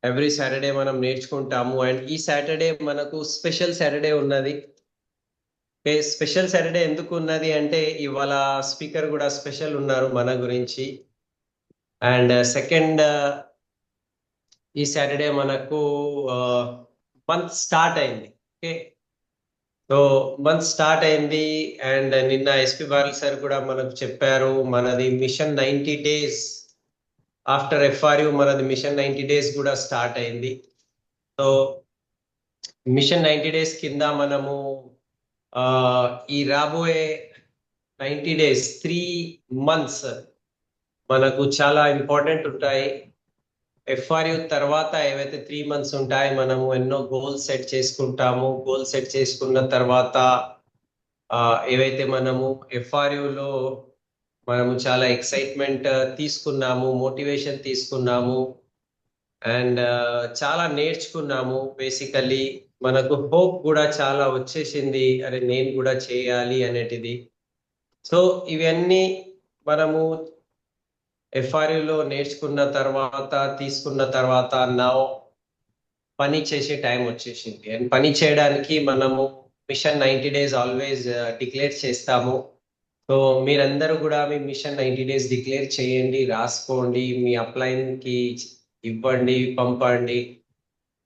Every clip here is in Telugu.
ఎవ్రీ సాటర్డే మనం నేర్చుకుంటాము. అండ్ ఈ సాటర్డే మనకు స్పెషల్ సాటర్డే ఉన్నది. స్పెషల్ సాటర్డే ఎందుకు ఉన్నది అంటే ఇవాళ స్పీకర్ కూడా స్పెషల్ ఉన్నారు మన గురించి. అండ్ సెకండ్, ఈ సాటర్డే మనకు మంత్ స్టార్ట్ అయింది. ఓకే, సో మంత్ స్టార్ట్ అయింది. అండ్ నిన్న ఎస్పి బాల్ సార్ కూడా మనకు చెప్పారు మనది మిషన్ 90 డేస్. ఆఫ్టర్ ఎఫ్ఆర్యు మనది మిషన్ 90 డేస్ కూడా స్టార్ట్ అయింది. సో మిషన్ 90 డేస్ కింద మనము ఈ రాబోయే 90 డేస్ 3 months మనకు చాలా ఇంపార్టెంట్ ఉంటాయి. ఎఫ్ఆర్యు తర్వాత ఏవైతే 3 months ఉంటాయి, మనము ఎన్నో గోల్ సెట్ చేసుకుంటాము. గోల్ సెట్ చేసుకున్న తర్వాత ఏవైతే మనము ఎఫ్ఆర్యులో మనము చాలా ఎక్సైట్మెంట్ తీసుకున్నాము, మోటివేషన్ తీసుకున్నాము, అండ్ చాలా నేర్చుకున్నాము. బేసికల్లీ మనకు హోప్ కూడా చాలా వచ్చేసింది, అరే నేను కూడా చేయాలి అనేటిది. సో ఇవన్నీ మనము ఎఫ్ఆర్యులో నేర్చుకున్న తర్వాత తీసుకున్న తర్వాత నా పని చేసే టైం వచ్చేసింది. అండ్ పని చేయడానికి మనము మిషన్ 90 డేస్ ఆల్వేస్ డిక్లేర్ చేస్తాము. సో మీరందరూ కూడా మీ మిషన్ 90 డేస్ డిక్లేర్ చేయండి, రాసుకోండి, మీ అప్లైన్కి ఇవ్వండి, పంపండి.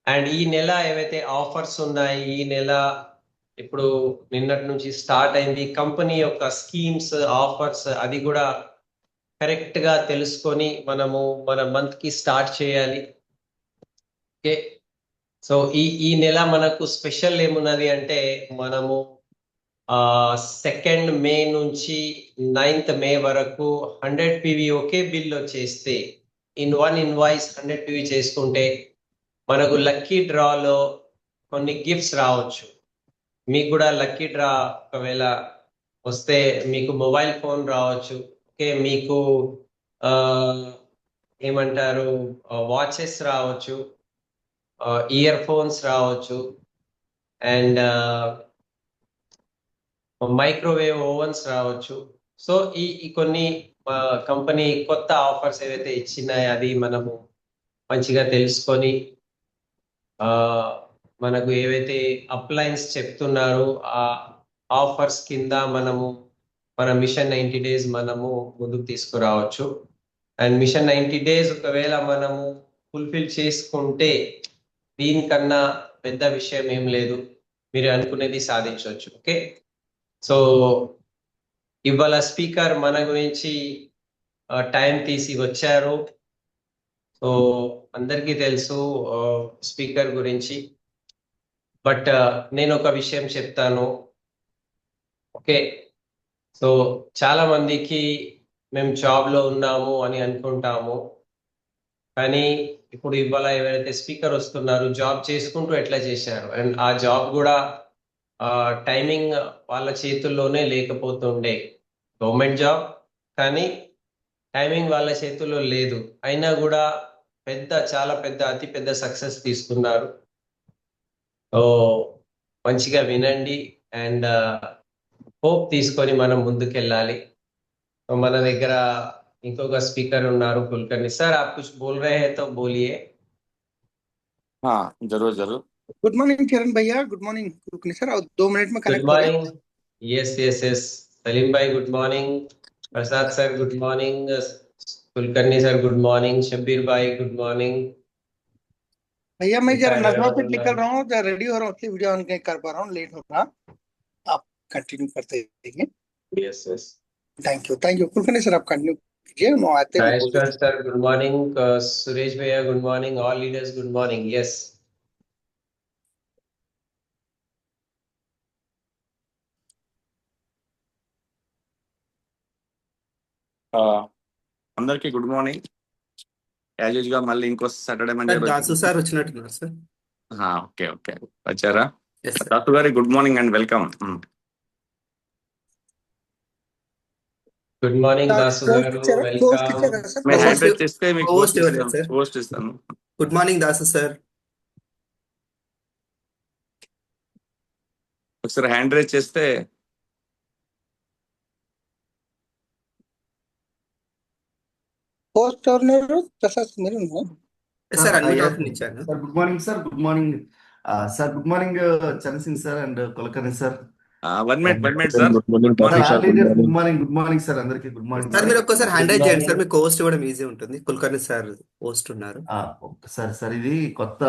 అండ్ ఈ నెల ఏవైతే ఆఫర్స్ ఉన్నాయి, ఈ నెల ఇప్పుడు నిన్నటి నుంచి స్టార్ట్ అయింది కంపెనీ యొక్క స్కీమ్స్, ఆఫర్స్, అది కూడా కరెక్ట్ గా తెలుసుకొని మనము మన మంత్ కి స్టార్ట్ చేయాలి. ఓకే, సో ఈ నెల మనకు స్పెషల్ ఏమున్నది అంటే మనము 2nd మే నుంచి 9th మే వరకు 100 PV ఒకే బిల్లో చేస్తే, ఇన్ వన్ ఇన్వాయిస్ 100 PV చేసుకుంటే మనకు లక్కీ డ్రాలో కొన్ని గిఫ్ట్స్ రావచ్చు. మీకు కూడా లక్కీ డ్రా ఒకవేళ వస్తే మీకు మొబైల్ ఫోన్ రావచ్చు. ఓకే, మీకు ఏమంటారు వాచెస్ రావచ్చు, ఇయర్ ఫోన్స్ రావచ్చు, అండ్ మైక్రోవేవ్ ఓవెన్స్ రావచ్చు. సో ఈ కొన్ని కంపెనీ కొత్త ఆఫర్స్ ఏవైతే ఇచ్చినాయో అది మనము మంచిగా తెలుసుకొని మనకు ఏవైతే అప్లయన్స్ చెప్తున్నారో ఆ ఆఫర్స్ కింద మనము మన మిషన్ 90 డేస్ మనము ముందుకు తీసుకురావచ్చు. అండ్ మిషన్ 90 డేస్ ఒకవేళ మనము ఫుల్ఫిల్ చేసుకుంటే దీనికన్నా పెద్ద విషయం ఏం లేదు, మీరు అనుకునేది సాధించవచ్చు. ఓకే, సో ఇవాళ స్పీకర్ మన గురించి టైం తీసి వచ్చారు. సో అందరికీ తెలుసు స్పీకర్ గురించి, బట్ నేను ఒక విషయం చెప్తాను. ఓకే, సో చాలా మందికి మేము జాబ్ లో ఉన్నాము అని అనుకుంటాము, కానీ ఇప్పుడు ఇవాళ ఎవరైతే స్పీకర్ వస్తున్నారు జాబ్ చేసుకుంటూ ఎట్లా చేశారు, అండ్ ఆ జాబ్ కూడా టైమింగ్ వాళ్ళ చేతుల్లోనే లేకపోతుండే. గవర్నమెంట్ జాబ్, కానీ టైమింగ్ వాళ్ళ చేతుల్లో లేదు, అయినా కూడా చాలా పెద్ద అతి పెద్ద సక్సెస్ తీసుకున్నారు. సో మంచిగా వినండి అండ్ హోప్ తీసుకొని మనం ముందుకెళ్ళాలి. మన దగ్గర ఇంకొక స్పీకర్ ఉన్నారు, కులకర్ణి సార్. आप कुछ बोल रहे हैं तो बोलिए. हाँ जरूर जरूर। गुड मॉर्निंग किरण भैया, गुड मॉर्निंग कुलकर्णी सर, और 2 मिनट में गुड कनेक्ट हो रहे हैं। Morning. Yes yes yes, Salim भाई good morning. Prasad sir good morning. Kulkarni sir good morning. Shabbir भाई गुड मॉर्निंग. भैया मैं जरा नजमा से निकल रहा हूँ, जरा रेडी हो रहा हूँ, इसलिए वीडियो ऑन कर पा रहा हूँ, लेट हो रहा। आप कंटिन्यू करते रहिए। Yes yes, thank you Kulkarni sir, आप कंटिन्यू कीजिए। नो आते हैं सर गुड मॉर्निंग. सुरेश भैया good morning. All leaders good morning. Yes, అందరికి గుడ్ మార్నింగ్. యాజ్ యూజ్ గా మళ్ళీ ఇంకో సాటర్డే మండే దాసు సార్ వచ్చినట్టున్నారు సార్. ఓకే ఓకే, వచ్చారా? Yes, sir. దాసు గారి good morning and welcome. Good morning Dasu గారు, వెల్కమ్. మీ హ్యాండ్ రైజ్ చేస్తే మీకు Host ఇవ్వలేదు, sir. పోస్ట్ ఇస్తాను. Good morning Dasu sir. ఒకసారి హ్యాండ్ రైజ్ చేస్తే పోస్ట్ ఎవరు ప్రసాద్ మీరు సార్ అన్మ్యూట్ yes, ఆప్షన్ ఇచ్చాను. sir. Good morning, sir. Good morning, sir. Good morning, Charan Singh sir and Kulkarni sir. 1 minute, And 1 minute, sir. Good morning, Good sir, morning. all leaders, good morning, sir. అందరికి good morning, సార్ sir. మీరు ఒక్కసారి హ్యాండ్ Good రైజ్ చేయండి morning. సార్, మీకు హోస్ట్ ఇవ్వడం ఈజీ ఉంటుంది. కుల్కర్ణి సార్ హోస్ట్ ఉన్నారు. ఒక్కసారి సార్, ఇది కొత్త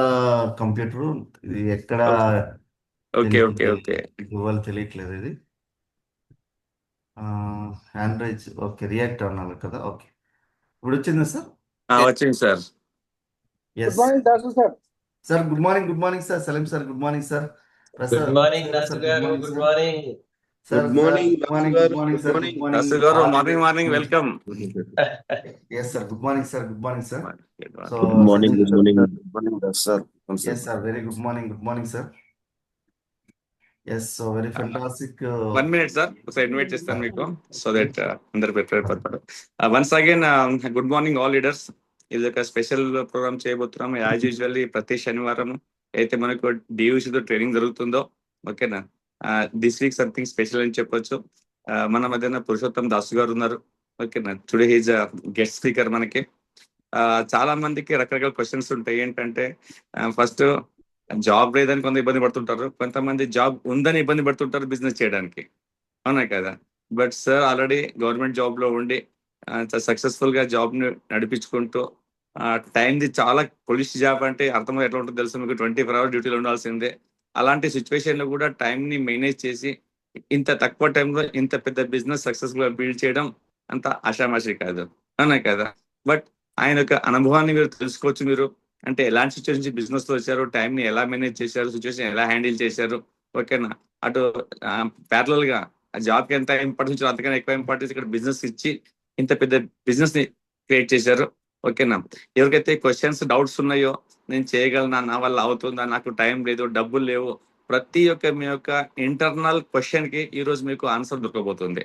కంప్యూటర్, ఇది ఎక్కడ ఓకే, దీనికి ఓకే, ఓకే. ఇవ్వాలో తెలియట్లేదు. ఇది హ్యాండ్ రైజ్, ఓకే, రియాక్ట్ అన్నారు కదా, ఓకే, ఇప్పుడు వచ్చిందా సార్? వచ్చింది sir. Yes good morning Dasu sir. Sir, good morning sir. Salim sir, good morning sir. Good morning Dasu sir, గారు, good morning. Sir, Good morning, good morning, Dasu good morning sir, morning. Good Dasu morning. గారు, morning welcome. Yes sir, good morning sir, good morning sir. So Good morning, good morning, good morning, Dasu sir. Yes sir, very good morning sir. Yes, so very fantastic. 1 minute, sir. ఒకసారి ఇన్వైట్ చేస్తాను మీకు, సో దట్ అందరు ప్రిపేర్ పడతారు. Once again good morning all leaders. ఇది ఒక స్పెషల్ ప్రోగ్రామ్ చేయబోతున్నాం. యాజ్ యూజువల్లీ ప్రతి శనివారం అయితే మనకు డియూసీతో ట్రైనింగ్ జరుగుతుందో, ఓకేనా, దిస్ వీక్ సంథింగ్ స్పెషల్ అని చెప్పొచ్చు. మన మధ్యన పురుషోత్తం దాసు గారు ఉన్నారు, ఓకేనా. Today he's guest speaker. మనకి చాలా మందికి రకరకాల క్వశ్చన్స్ ఉంటాయి. ఏంటంటే ఫస్ట్ జాబ్ లేదని కొంత ఇబ్బంది పడుతుంటారు, కొంతమంది జాబ్ ఉందని ఇబ్బంది పడుతుంటారు బిజినెస్ చేయడానికి, అవునా కదా. But sir already government job లో ఉండి సక్సెస్ఫుల్ గా జాబ్ ని నడిపించుకుంటూ టైంది చాలా పోలీస్ జాబ్ అంటే అర్థం ఎట్లా ఉంటుందో తెలుసు మీకు. 24 hours డ్యూటీలో ఉండాల్సిందే. అలాంటి సిచ్యువేషన్ లో కూడా టైం ని మేనేజ్ చేసి ఇంత తక్కువ టైంలో ఇంత పెద్ద బిజినెస్ సక్సెస్ఫుల్ గా బిల్డ్ చేయడం అంత ఆషామాషి కాదు, అవునా కదా. బట్ ఆయన యొక్క అనుభవాన్ని మీరు తెలుసుకోవచ్చు. మీరు అంటే ఎలాంటి సిచ్యువేషన్ బిజినెస్ లో వచ్చారు, టైం ని ఎలా మేనేజ్ చేశారు, సిచ్యువేషన్ ఎలా హ్యాండిల్ చేశారు, ఓకేనా. అటు ప్యారలల్ గా జాబ్ కి ఎంత ఇంపార్టెన్స్ అంతకన్నా ఎక్కువ ఇంపార్టెన్స్ ఇక్కడ బిజినెస్ ఇచ్చి ఇంత పెద్ద బిజినెస్ ని క్రియేట్ చేశారు, ఓకేనా. ఎవరికైతే క్వశ్చన్స్ డౌట్స్ ఉన్నాయో, నేను చేయగలనా, నా వల్ల అవుతుందా, నాకు టైం లేదు, డబ్బులు లేవు, ప్రతి ఒక్క మీ యొక్క ఇంటర్నల్ క్వశ్చన్ కి ఈ రోజు మీకు ఆన్సర్ దొరకబోతుంది,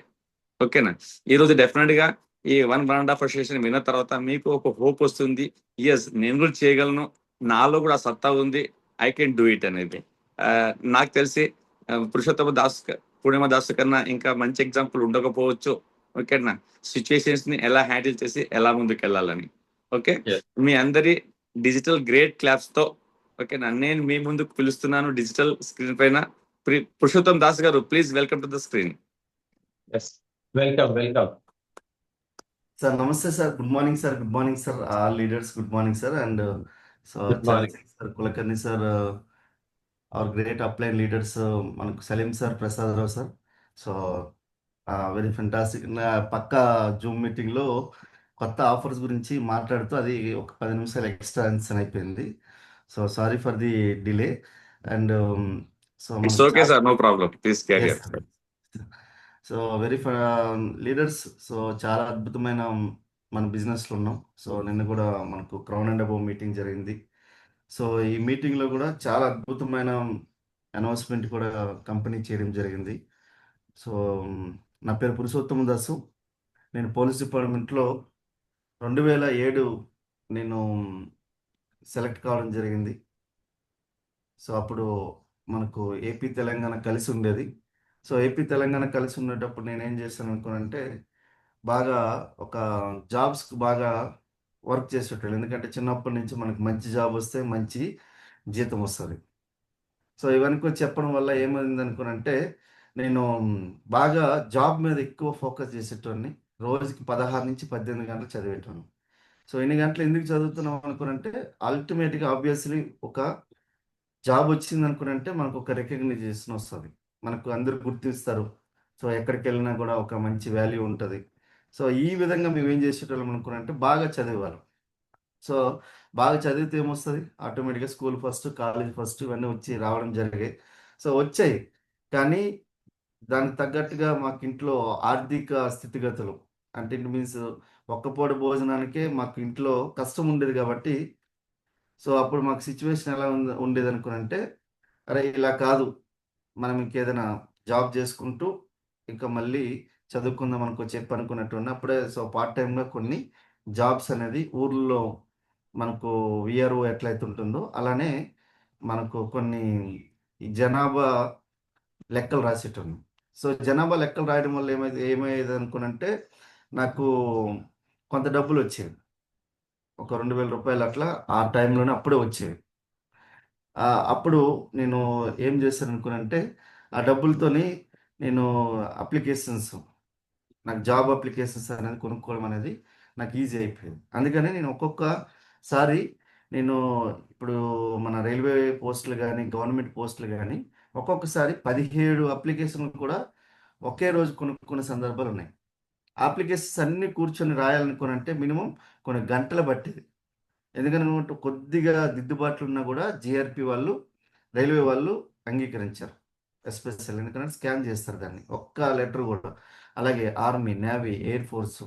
ఓకేనా. ఈ రోజు డెఫినెట్ గా ఈ 1.5 సెషన్ విన్న తర్వాత మీకు ఒక హోప్ వస్తుంది. ఎస్, నేను కూడా చేయగలను, నాలో కూడా సత్తా ఉంది, ఐ కెన్ డూ ఇట్ అనేది. నాకు తెలిసి పురుషోత్తమ దాస్, పూర్ణిమ దాస్ కన్నా ఇంకా మంచి ఎగ్జాంపుల్ ఉండకపోవచ్చు, ఓకేనా. సిచ్యువేషన్స్ ని ఎలా హ్యాండిల్ చేసి ఎలా ముందుకు వెళ్ళాలని, ఓకే. మీ అందరి డిజిటల్ గ్రేట్ క్లాప్స్ తో, ఓకేనా, నేను మీ ముందుకు పిలుస్తున్నాను డిజిటల్ స్క్రీన్ పైన పురుషోత్తం దాస్ గారు. Please welcome to the screen. Welcome. Sir నమస్తే sir, good morning sir, all leaders good morning sir. And so Good morning. Sir, Kulkarni sir, our great upline leaders, మనకు Salim sir, Prasad Rao sir. So very fantastic. పక్క జూమ్ మీటింగ్ లో కొత్త ఆఫర్స్ గురించి మాట్లాడుతూ అది ఒక 10 నిమిషాలు ఎక్స్టెన్షన్ అయిపోయింది. So sorry for the delay. And so it's okay sir, no problem, please carry on. So very leaders, so చాలా అద్భుతమైన మన బిజినెస్లో ఉన్నాం. సో నిన్న కూడా మనకు క్రౌన్ అండ్ అబౌవ్ మీటింగ్ జరిగింది. సో ఈ మీటింగ్లో కూడా చాలా అద్భుతమైన అనౌన్స్మెంట్ కూడా కంపెనీ చేయడం జరిగింది. సో నా పేరు పురుషోత్తమ దాసు. నేను పోలీస్ డిపార్ట్మెంట్లో 2007 నేను సెలెక్ట్ కావడం జరిగింది. సో అప్పుడు మనకు ఏపీ తెలంగాణ కలిసి ఉండేది. సో ఏపీ తెలంగాణ కలిసి ఉండేటప్పుడు నేను ఏం చేశాను అనుకోనంటే, బాగా ఒక జాబ్స్కి బాగా వర్క్ చేసేటోళ్ళు. ఎందుకంటే చిన్నప్పటి నుంచి మనకు మంచి జాబ్ వస్తే మంచి జీతం వస్తుంది. సో ఇవన్నీ చెప్పడం వల్ల ఏమైంది అనుకోనంటే, నేను బాగా జాబ్ మీద ఎక్కువ ఫోకస్ చేసేటోడిని. రోజుకి 16 నుంచి 18 గంటలు చదివేటోను. సో ఎన్ని గంటలు ఎందుకు చదువుతున్నాం అనుకోనంటే, అల్టిమేట్గా ఆబ్వియస్లీ ఒక జాబ్ వచ్చింది అనుకునంటే మనకు ఒక రికగ్నైజేషన్ వస్తుంది, మనకు అందరు గుర్తిస్తారు. సో ఎక్కడికి వెళ్ళినా కూడా ఒక మంచి వాల్యూ ఉంటుంది. సో ఈ విధంగా మేము ఏం చేసేటోళ్ళం అనుకున్నంటే, బాగా చదివేవాళ్ళం. సో బాగా చదివితే ఏమొస్తుంది, ఆటోమేటిక్గా స్కూల్ ఫస్ట్, కాలేజ్ ఫస్ట్ ఇవన్నీ వచ్చి రావడం జరిగాయి. సో వచ్చాయి, కానీ దానికి తగ్గట్టుగా మాకు ఇంట్లో ఆర్థిక స్థితిగతులు, అంటే ఇట్ మీన్స్ ఒక్కపూట భోజనానికే మాకు ఇంట్లో కష్టం ఉండేది కాబట్టి, సో అప్పుడు మాకు సిచ్యువేషన్ ఎలా ఉండేది అనుకునంటే, అరే ఇలా కాదు, మనం ఇంకేదైనా జాబ్ చేసుకుంటూ ఇంకా మళ్ళీ చదువుకుందాం చెప్పి అనుకున్నట్టు అప్పుడే సో పార్ట్ టైంగా కొన్ని జాబ్స్ అనేది ఊర్లో మనకు విఆర్ఓ ఎట్లయితే ఉంటుందో అలానే మనకు కొన్ని జనాభా లెక్కలు రాసేటోను. సో జనాభా లెక్కలు రాయడం వల్ల ఏమయ్యేది అనుకునంటే, నాకు కొంత డబ్బులు వచ్చేవి. ఒక 2000 రూపాయలు అట్లా ఆ టైంలోనే అప్పుడే వచ్చేవి. అప్పుడు నేను ఏం చేశాను అనుకున్నానంటే ఆ డబ్బులతోని నేను అప్లికేషన్స్, నాకు జాబ్ అప్లికేషన్స్ అనేది కొనుక్కోవడం అనేది నాకు ఈజీ అయిపోయింది. అందుకని నేను ఒక్కొక్కసారి నేను ఇప్పుడు మన రైల్వే పోస్టులు కానీ గవర్నమెంట్ పోస్టులు కానీ ఒక్కొక్కసారి 17 అప్లికేషన్లు కూడా ఒకే రోజు కొనుక్కునే సందర్భాలు ఉన్నాయి. అప్లికేషన్స్ అన్ని కూర్చొని రాయాలనుకునంటే మినిమం కొన్ని గంటలు పట్టేది. ఎందుకంటే కొద్దిగా దిద్దుబాట్లు ఉన్నా కూడా జిఆర్పి వాళ్ళు, రైల్వే వాళ్ళు అంగీకరించారు. ఎస్పెషల్ ఎందుకంటే స్కాన్ చేస్తారు దాన్ని ఒక్క లెటర్ కూడా. అలాగే army, navy, air force,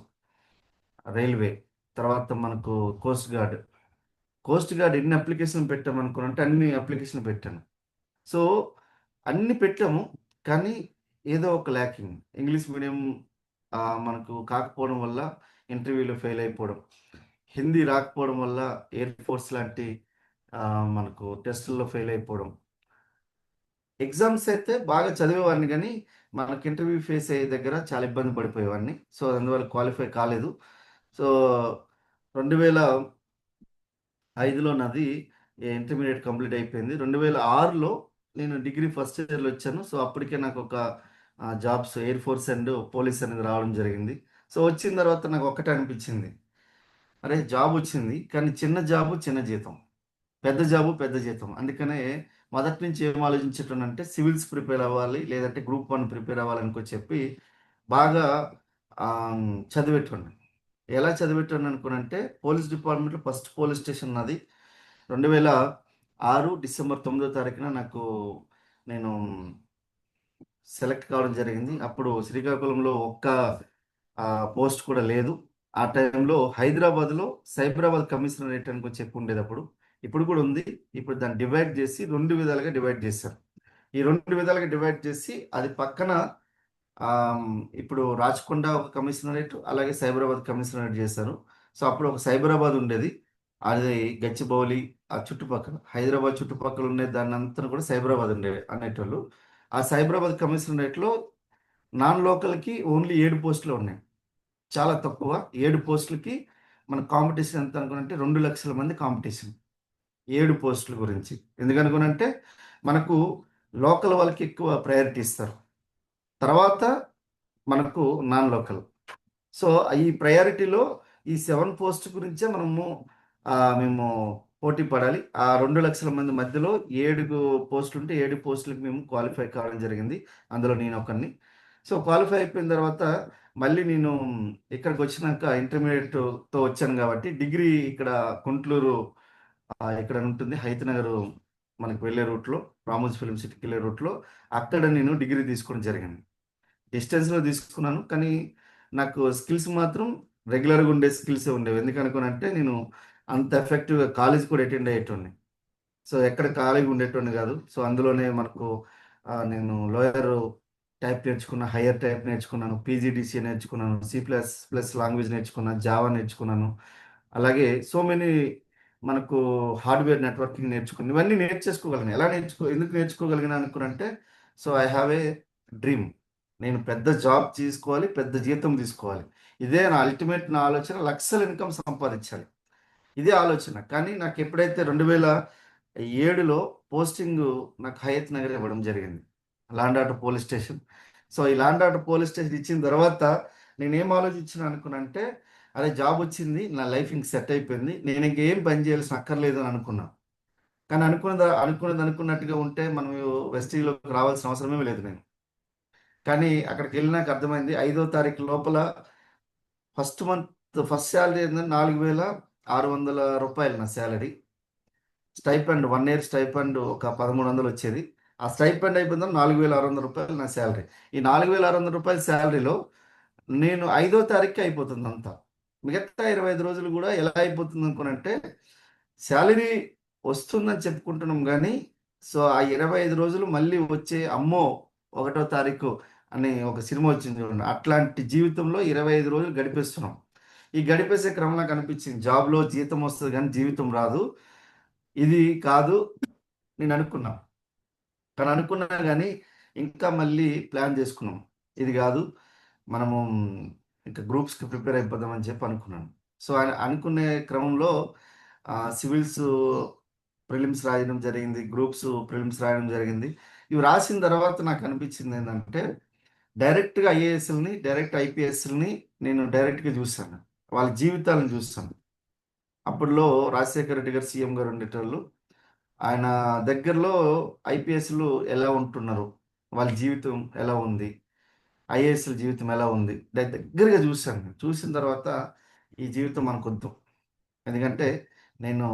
railway, తర్వాత మనకు కోస్ట్ గార్డ్ ఎన్ని అప్లికేషన్ పెట్టామనుకున్నంటే అన్ని అప్లికేషన్ పెట్టాను. సో అన్ని పెట్టాము, కానీ ఏదో ఒక ల్యాకింగ్. ఇంగ్లీష్ మీడియం మనకు కాకపోవడం వల్ల ఇంటర్వ్యూలో ఫెయిల్ అయిపోవడం, హిందీ రాకపోవడం వల్ల ఎయిర్ ఫోర్స్ లాంటి మనకు టెస్టుల్లో ఫెయిల్ అయిపోవడం. ఎగ్జామ్స్ అయితే బాగా చదివేవాడిని, కానీ మనకి ఇంటర్వ్యూ ఫేస్ అయ్యే దగ్గర చాలా ఇబ్బంది పడిపోయేవాడిని. సో అందువల్ల క్వాలిఫై కాలేదు. సో 2005లో నాది ఇంటర్మీడియట్ కంప్లీట్ అయిపోయింది. 2006లో నేను డిగ్రీ ఫస్ట్ ఇయర్లో వచ్చాను. సో అప్పటికే నాకు ఒక jobs air force and police అనేది రావడం జరిగింది. సో వచ్చిన తర్వాత నాకు ఒక్కటే అనిపించింది, అరే జాబ్ వచ్చింది కానీ చిన్న జాబు చిన్న జీతం, పెద్ద జాబు పెద్ద జీతం. అందుకనే మొదటి నుంచి ఏం ఆలోచించేటంటే సివిల్స్ ప్రిపేర్ అవ్వాలి, లేదంటే గ్రూప్ 1 ప్రిపేర్ అవ్వాలనుకో చెప్పి బాగా చదివేటోడిని. ఎలా చదివేటోడిని అనుకునంటే పోలీస్ డిపార్ట్మెంట్లో ఫస్ట్ పోలీస్ స్టేషన్ నాది 2006 డిసెంబర్ 9వ తారీఖున నేను సెలెక్ట్ కావడం జరిగింది. అప్పుడు శ్రీకాకుళంలో ఒక్క పోస్ట్ కూడా లేదు. ఆ టైంలో హైదరాబాద్లో సైబరాబాద్ కమిషనరేట్ అని చెప్పి ఉండేది అప్పుడు. ఇప్పుడు కూడా ఉంది. ఇప్పుడు దాన్ని డివైడ్ చేసి 2 విధాలుగా డివైడ్ చేశారు. ఈ 2 విధాలుగా డివైడ్ చేసి అది పక్కన ఇప్పుడు రాచకొండ ఒక కమిషనరేట్, అలాగే సైబరాబాద్ కమిషనరేట్ చేశారు. సో అప్పుడు ఒక సైబరాబాద్ ఉండేది, అది గచ్చిబౌలి ఆ చుట్టుపక్కల హైదరాబాద్ చుట్టుపక్కల ఉండే దాన్ని అంతా కూడా సైబరాబాద్ ఉండేది అనేటోళ్ళు. ఆ సైబరాబాద్ కమిషనరేట్లో నాన్ లోకల్కి ఓన్లీ 7 పోస్టులు ఉన్నాయి, చాలా తక్కువ. 7 పోస్టులకి మన కాంపిటీషన్ ఎంత అనుకున్నంటే 2 లక్షల మంది కాంపిటీషన్ 7 పోస్టుల గురించి. ఎందుకనుకునంటే మనకు లోకల్ వాళ్ళకి ఎక్కువ ప్రయారిటీ ఇస్తారు, తర్వాత మనకు నాన్ లోకల్. సో ఈ ప్రయారిటీలో ఈ 7 పోస్ట్ గురించే మేము పోటీ పడాలి. ఆ 2 లక్షల మంది మధ్యలో 7 పోస్టులు ఉంటే 7 పోస్టులకు మేము క్వాలిఫై కావడం జరిగింది. అందులో నేను ఒకరిని. సో క్వాలిఫై అయిపోయిన తర్వాత మళ్ళీ నేను ఇక్కడికి వచ్చినాక ఇంటర్మీడియట్తో వచ్చాను కాబట్టి డిగ్రీ ఇక్కడ గుంటూరు ఇక్కడ ఉంటుంది హైతనగర్ మనకు వెళ్ళే రూట్లో, రామోజీ ఫిల్మ్ సిటీకి వెళ్ళే రూట్లో, అక్కడ నేను డిగ్రీ తీసుకోవడం జరిగింది. డిస్టెన్స్లో తీసుకున్నాను, కానీ నాకు స్కిల్స్ మాత్రం రెగ్యులర్గా ఉండే స్కిల్సే ఉండేవి. ఎందుకనుకోనంటే నేను అంత ఎఫెక్టివ్గా కాలేజ్ కూడా అటెండ్ అయ్యేటోడిని. సో ఎక్కడ ఖాళీగా ఉండేటోడిని కాదు. సో అందులోనే నేను లోయర్ టైప్ నేర్చుకున్నా, హయ్యర్ టైప్ నేర్చుకున్నాను, పీజీడీసీ నేర్చుకున్నాను, C++ లాంగ్వేజ్ నేర్చుకున్నాను, జావా నేర్చుకున్నాను. అలాగే సో మెనీ మనకు హార్డ్వేర్ నెట్వర్కింగ్ నేర్చుకున్నాను. ఇవన్నీ నేర్చేసుకోగలను. ఎందుకు నేర్చుకోగలిగిన అనుకున్నంటే, so I have a dream. నేను పెద్ద జాబ్ తీసుకోవాలి, పెద్ద జీతం తీసుకోవాలి. ఇదే నా అల్టిమేట్ నా ఆలోచన. లక్షల ఇన్కమ్ సంపాదించాలి, ఇదే ఆలోచన. కానీ నాకు ఎప్పుడైతే 2007లో పోస్టింగ్ నాకు హయత్ నగర్ ఇవ్వడం జరిగింది, law and order police station. So ఈ లాండ్ ఆర్డర్ పోలీస్ స్టేషన్ ఇచ్చిన తర్వాత నేనేం ఆలోచించిన అనుకున్నంటే, అదే జాబ్ వచ్చింది, నా లైఫ్ ఇంక సెట్ అయిపోయింది, నేను ఇంకేం పని చేయాల్సిన అక్కర్లేదు అని అనుకున్నా. కానీ అనుకున్నట్టుగా ఉంటే మనం వెస్టీలోకి రావాల్సిన అవసరమే లేదు నేను. కానీ అక్కడికి వెళ్ళినాక అర్థమైంది, 5వ తారీఖు లోపల ఫస్ట్ శాలరీ ఏంటంటే 4600 రూపాయలు నా శాలరీ. స్టైపెండ్ 1 ఇయర్ స్టైపెండ్ ఒక 1300 వచ్చేది. ఆ స్టైపెండ్ అయిపోయిన 4600 రూపాయలు నా శాలరీ. ఈ 4600 రూపాయల శాలరీలో నేను 5వ తారీఖుకి అయిపోతుంది అంతా. మిగతా 25 రోజులు కూడా ఎలా అయిపోతుంది అనుకునంటే, శాలరీ వస్తుందని చెప్పుకుంటున్నాం కానీ, సో ఆ 25 రోజులు మళ్ళీ వచ్చే అమ్మో 1వ తారీఖు అని ఒక సినిమా వచ్చింది చూడండి, అట్లాంటి జీవితంలో 25 రోజులు గడిపేస్తున్నాం. ఈ గడిపేసే క్రమంలో కనిపించింది, జాబ్లో జీతం వస్తుంది కానీ జీవితం రాదు, ఇది కాదు నేను అనుకున్నా. కానీ అనుకున్నా కానీ ఇంకా మళ్ళీ ప్లాన్ చేసుకున్నాం, ఇది కాదు మనము ఇంకా గ్రూప్స్కి ప్రిపేర్ అయిపోదామని చెప్పి అనుకున్నాను. సో అనుకునే క్రమంలో సివిల్స్ ప్రిలిమ్స్ రాయడం జరిగింది, గ్రూప్స్ ప్రిలిమ్స్ రాయడం జరిగింది. ఇవి రాసిన తర్వాత నాకు అనిపించింది ఏంటంటే డైరెక్ట్గా ఐఏఎస్ని, డైరెక్ట్ ఐపీఎస్ని నేను డైరెక్ట్గా చూశాను, వాళ్ళ జీవితాలను చూస్తాను. అప్పట్లో రాజశేఖర రెడ్డి గారు సీఎం గారు ఉండేటోళ్ళు. ఆయన దగ్గరలో ఐపీఎస్లు ఎలా ఉంటున్నారు, వాళ్ళ జీవితం ఎలా ఉంది, ఐఏఎస్ల జీవితం ఎలా ఉంది దగ్గరగా చూశాను. చూసిన తర్వాత ఈ జీవితం మనకొద్దు. ఎందుకంటే నేను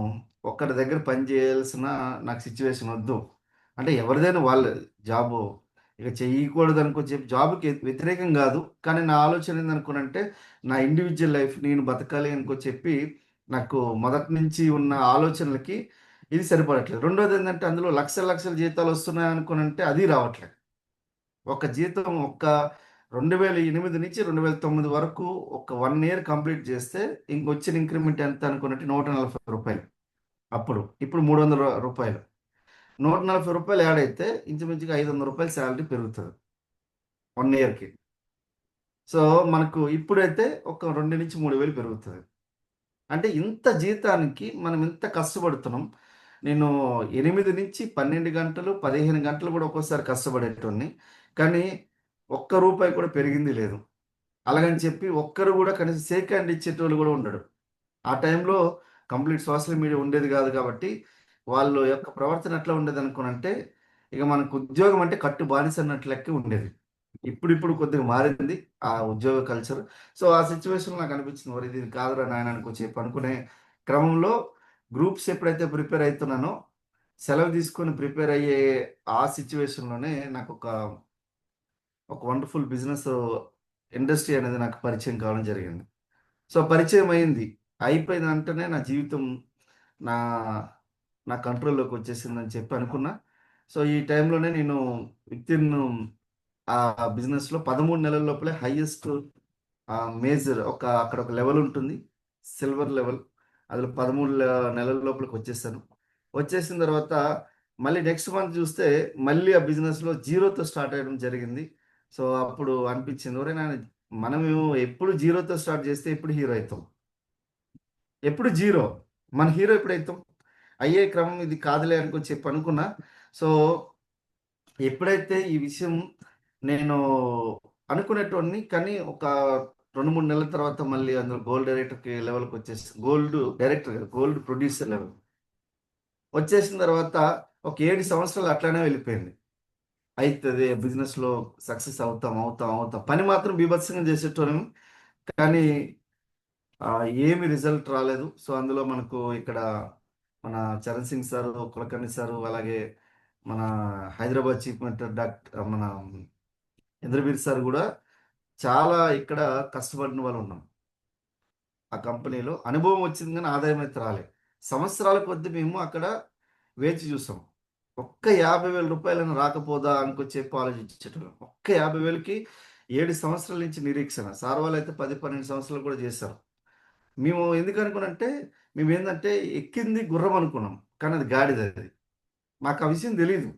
ఒక్కరి దగ్గర పని చేయాల్సిన నాకు సిచ్యువేషన్ వద్దు. అంటే ఎవరిదైనా వాళ్ళ జాబు ఇక చేయకూడదు అనుకో చెప్పి జాబ్కి వ్యతిరేకం కాదు, కానీ నా ఆలోచన ఏందనుకోనంటే నా ఇండివిజువల్ లైఫ్ నేను బతకాలి అనుకో చెప్పి నాకు మొదటి నుంచి ఉన్న ఆలోచనలకి ఇది సరిపడట్లేదు. రెండోది ఏంటంటే అందులో లక్షల లక్షల జీతాలు వస్తున్నాయి అనుకోనంటే అది రావట్లేదు. ఒక జీతం 2008 నుంచి 2009 వరకు ఒక 1 ఇయర్ కంప్లీట్ చేస్తే ఇంకొచ్చిన ఇంక్రిమెంట్ ఎంత అనుకున్నట్టు 140 రూపాయలు. ఇప్పుడు 300 రూపాయలు. 140 రూపాయలు యాడ్ అయితే ఇంచుమించుగా 500 రూపాయలు శాలరీ పెరుగుతుంది 1 ఇయర్కి. సో మనకు ఇప్పుడైతే ఒక 2 నుంచి 3 వేలు పెరుగుతుంది. అంటే ఇంత జీతానికి మనం ఇంత కష్టపడుతున్నాం. నేను 8 నుంచి 12 గంటలు 15 గంటలు కూడా ఒక్కోసారి కష్టపడేటోడిని, కానీ ఒక్క రూపాయి కూడా పెరిగింది లేదు. అలాగని చెప్పి ఒక్కరు కూడా కనీసం షేక్ హ్యాండ్ ఇచ్చేటోళ్ళు కూడా ఉండడు. ఆ టైంలో కంప్లీట్ సోషల్ మీడియా ఉండేది కాదు కాబట్టి వాళ్ళ యొక్క ప్రవర్తన ఎట్లా ఉండేది అనుకోనంటే ఇక మనకు ఉద్యోగం అంటే కట్టు బానిస అన్నట్లు లెక్క ఉండేది. ఇప్పుడు కొద్దిగా మారింది ఆ ఉద్యోగ కల్చర్. సో ఆ సిచ్యువేషన్ నాకు అనిపించింది, మరి ఇది కాదురా నాయన చెప్పి అనుకునే క్రమంలో గ్రూప్స్ ఎప్పుడైతే ప్రిపేర్ అవుతున్నానో సెలవు తీసుకొని ప్రిపేర్ అయ్యే ఆ సిచ్యువేషన్లోనే నాకు ఒక వండర్ఫుల్ బిజినెస్ ఇండస్ట్రీ అనేది నాకు పరిచయం కావడం జరిగింది. సో పరిచయం అయింది, అయిపోయిన వెంటనే నా జీవితం నా నా కంట్రోల్లోకి వచ్చేసిందని చెప్పి అనుకున్నా. సో ఈ టైంలోనే నేను వితిన్ ఆ బిజినెస్లో 13 నెలల లోపలే హైయెస్ట్ మేజర్ అక్కడ ఒక లెవెల్ ఉంటుంది, సిల్వర్ లెవెల్. అందులో 13 నెలల లోపలికి వచ్చేసాను. వచ్చేసిన తర్వాత మళ్ళీ నెక్స్ట్ మంత్ చూస్తే మళ్ళీ ఆ బిజినెస్లో జీరోతో స్టార్ట్ అయ్యడం జరిగింది. సో అప్పుడు అనిపించింది, ఒరే నాన్న మనం ఎప్పుడు జీరోతో స్టార్ట్ చేస్తే ఎప్పుడు హీరో అవుతాం, ఎప్పుడు జీరో, మన హీరో ఎప్పుడు అవుతాం, అయ్యే క్రమం ఇది కాదులే చెప్పి అనుకున్నా. సో ఎప్పుడైతే ఈ విషయం నేను అనుకునేటోడిని, కానీ ఒక 2-3 నెలల తర్వాత మళ్ళీ అందులో గోల్డ్ డైరెక్టర్కి లెవెల్కి వచ్చేసి గోల్డ్ ప్రొడ్యూసర్ లెవెల్ వచ్చేసిన తర్వాత ఒక 7 సంవత్సరాలు అట్లానే వెళ్ళిపోయింది. అవుతుంది బిజినెస్లో సక్సెస్ అవుతాం, పని మాత్రం బీభత్సంగా చేసేటోళ్ళం, కానీ ఏమి రిజల్ట్ రాలేదు. సో అందులో మనకు ఇక్కడ మన చరణ్ సింగ్ సారు, కులకర్ణి సారు, అలాగే మన హైదరాబాద్ చీఫ్ మినిస్టర్ మన ఇంద్రవీర్ సార్ కూడా చాలా ఇక్కడ కష్టపడిన వాళ్ళు ఉన్నాం. ఆ కంపెనీలో అనుభవం వచ్చింది కానీ ఆదాయం అయితే రాలేదు. సంవత్సరాల కొద్ది మేము అక్కడ వేచి చూసాం. ఒక్క 50,000 రూపాయలను రాకపోదా చెప్పి ఆలోచించేటోళ్ళం. ఒక్క 50,000కి 7 సంవత్సరాల నుంచి నిరీక్షణ. సార్ వాళ్ళు అయితే 10-12 సంవత్సరాలు కూడా చేశారు. మేము ఎందుకు అనుకున్నంటే మేము ఏంటంటే ఎక్కింది గుర్రం అనుకున్నాం, కానీ అది గాడిదది. మాకు ఆ విషయం తెలియదు.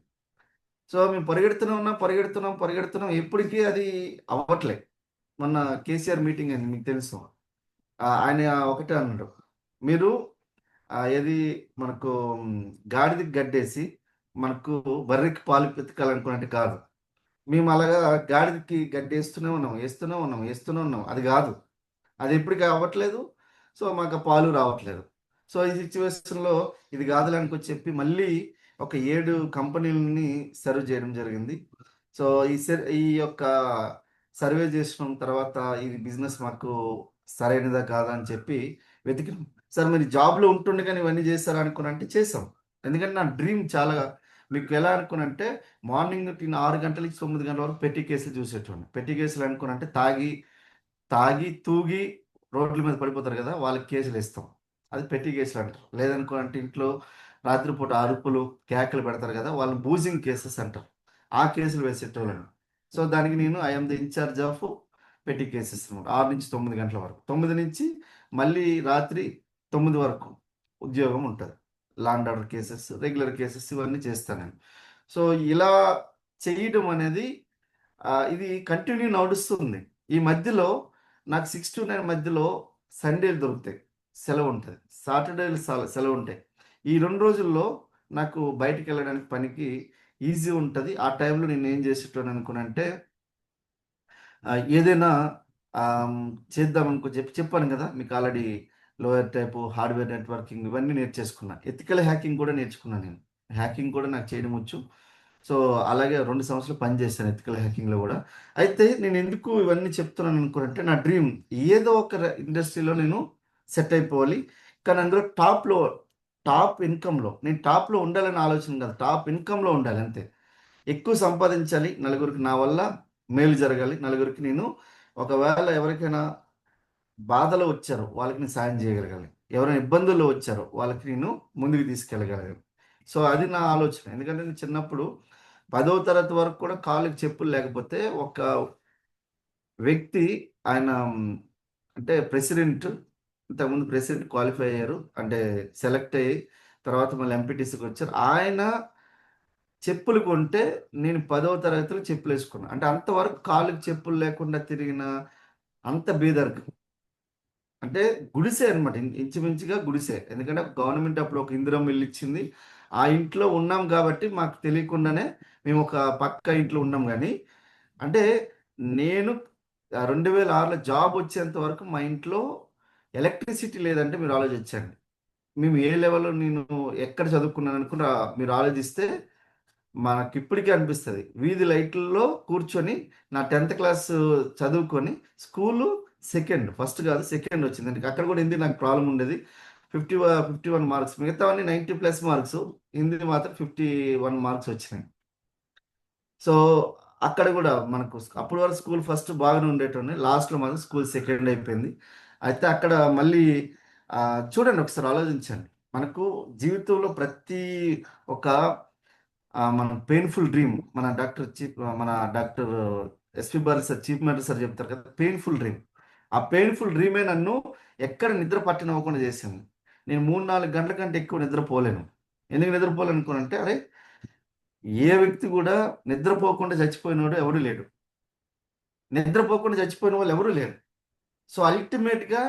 సో మేము పరిగెడుతున్నాం, ఎప్పటికీ అది అవ్వట్లే. మొన్న కేసీఆర్ మీటింగ్ అయింది, మీకు తెలుసు. ఆయన ఒకటే అన్నాడు, మీరు ఏది మనకు గాడిదకి గడ్డేసి మనకు బర్రెకి పాలు పెతకాలనుకున్నట్టు కాదు. మేము అలాగా గాడిదకి గడ్డేస్తూనే ఉన్నాం, అది కాదు, అది ఎప్పటికీ అవ్వట్లేదు. సో మాకు పాలు రావట్లేదు. సో ఈ సిచ్యువేషన్లో ఇది కాదులని చెప్పి మళ్ళీ ఒక 7 కంపెనీలని సర్వ్ చేయడం జరిగింది. సో ఈ యొక్క సర్వే చేసిన తర్వాత ఇది బిజినెస్ మాకు సరైనదా కాదా అని చెప్పి వెతికినాం. సార్ మీరు జాబ్లో ఉంటుండే కానీ ఇవన్నీ చేస్తారా అనుకున్నంటే చేసాం. ఎందుకంటే నా డ్రీమ్ చాలా, మీకు ఎలా అనుకున్నంటే మార్నింగ్ 6 గంటల నుంచి 9 గంటల వరకు పెట్టి కేసులు చూసేటోండి. పెట్టి కేసులు అనుకున్నంటే తాగి తూగి రోడ్ల మీద పడిపోతారు కదా, వాళ్ళకి కేసులు ఇస్తాం, అది పెట్టి కేసులు అంటారు. లేదనుకోనంటే ఇంట్లో రాత్రిపూట అరుపులు కేకలు పెడతారు కదా, వాళ్ళని బూజింగ్ కేసెస్ అంటారు. ఆ కేసులు వేసేటోళ్ళని. సో దానికి నేను ఐఎమ్ ది ఇన్ఛార్జ్ ఆఫ్ పెట్టి కేసెస్ అనమాట. 6 నుంచి 9 గంటల వరకు, 9 నుంచి మళ్ళీ రాత్రి 9 వరకు ఉద్యోగం ఉంటుంది. Law and order cases, regular cases ఇవన్నీ చేస్తాను నేను. సో ఇలా చేయడం అనేది ఇది కంటిన్యూ నడుస్తుంది. ఈ మధ్యలో నాకు 6 to 9 మధ్యలో సండేలు దొరుకుతాయి, సెలవు ఉంటుంది, సాటర్డేలు సెలవు ఉంటాయి. ఈ 2 రోజుల్లో నాకు బయటికి వెళ్ళడానికి పనికి ఈజీ ఉంటుంది. ఆ టైంలో నేను ఏం చేసేటోని అనుకున్నానంటే ఏదైనా ఆమ్, చేద్దాం అనుకో చెప్పాను కదా మీకు already. Lower type hardware networking ఇవన్నీ నేర్చేసుకున్నా. ఎథికల్ హ్యాకింగ్ కూడా నేర్చుకున్నాను నేను. హ్యాకింగ్ కూడా నాకు చేయడం వచ్చు. సో అలాగే 2 సంవత్సరాలు పనిచేశాను ఎథికల్ హ్యాకింగ్లో కూడా. అయితే నేను ఎందుకు ఇవన్నీ చెప్తున్నాను అనుకున్నట్టే, నా డ్రీమ్ ఏదో ఒక ఇండస్ట్రీలో నేను సెట్ అయిపోవాలి. కానీ అందులో టాప్ ఇన్కంలో నేను టాప్లో ఉండాలని ఆలోచన కాదు, టాప్ ఇన్కంలో ఉండాలి అంతే. ఎక్కువ సంపాదించాలి, నలుగురికి నా వల్ల మేలు జరగాలి, నలుగురికి నేను ఒకవేళ ఎవరికైనా బాధలో వచ్చారో వాళ్ళకి నేను సాయం చేయగలగాలి, ఎవరైనా ఇబ్బందుల్లో వచ్చారో వాళ్ళకి నేను ముందుకు తీసుకెళ్ళగలగాలి. సో అది నా ఆలోచన. ఎందుకంటే నేను చిన్నప్పుడు 10వ తరగతి వరకు కూడా కాళ్ళకి చెప్పులు లేకపోతే ఒక వ్యక్తి, ఆయన అంటే ప్రెసిడెంట్, ఇంతకుముందు ప్రెసిడెంట్ క్వాలిఫై అయ్యారు, అంటే సెలెక్ట్ అయ్యి తర్వాత మళ్ళీ ఎంపీటీసీకి వచ్చారు. ఆయన చెప్పులు కొంటే నేను 10వ తరగతిలో చెప్పులు వేసుకున్నాను. అంటే అంతవరకు కాళ్ళకి చెప్పులు లేకుండా తిరిగిన అంత బీదర్కు, అంటే గుడిసె అనమాట, ఇంచుమించుగా గుడిసె. ఎందుకంటే గవర్నమెంట్ అప్పుడు ఒక ఇందిరమ్మ ఇల్లు ఇచ్చింది, ఆ ఇంట్లో ఉన్నాం కాబట్టి మాకు తెలియకుండానే మేము ఒక పక్క ఇంట్లో ఉన్నాం. కానీ అంటే నేను 2006లో జాబ్ వచ్చేంత వరకు మా ఇంట్లో ఎలక్ట్రిసిటీ లేదంటే మీరు ఆలోచించండి. మేము ఏ లెవెల్లో, నేను ఎక్కడ చదువుకున్నాను అనుకున్న మీరు ఆలోచిస్తే మనకి ఇప్పటికీ అనిపిస్తుంది. వీధి లైట్లలో కూర్చొని నా 10th క్లాస్ చదువుకొని స్కూలు ఫస్ట్ కాదు సెకండ్ వచ్చింది. అంటే అక్కడ కూడా హిందీ నాకు ప్రాబ్లం ఉండేది. 51 మార్క్స్, మిగతావన్నీ 90+ మార్క్స్, హిందీ మాత్రం 51 మార్క్స్ వచ్చినాయి. సో అక్కడ కూడా మనకు అప్పటి వరకు స్కూల్ ఫస్ట్ బాగానే ఉండేటోని, లాస్ట్లో మాత్రం స్కూల్ సెకండ్ అయిపోయింది. అయితే అక్కడ మళ్ళీ చూడండి, ఒకసారి ఆలోచించండి. మనకు జీవితంలో ప్రతి ఒక మన పెయిన్ఫుల్ డ్రీమ్, మన doctor SP Bali sir, chief minister sir చెప్తారు కదా, పెయిన్ఫుల్ డ్రీమ్. ఆ పెయిన్ఫుల్ డ్రీమే నన్ను ఎక్కడ నిద్ర పట్టినవ్వకుండా చేసింది. నేను 3-4 గంటల కంటే ఎక్కువ నిద్రపోలేను. ఎందుకు నిద్రపోలేను అనుకోనంటే, అరే ఏ వ్యక్తి కూడా నిద్రపోకుండా చచ్చిపోయినోడు ఎవరు లేడు, నిద్రపోకుండా చచ్చిపోయిన వాళ్ళు ఎవరు లేరు. సో అల్టిమేట్గా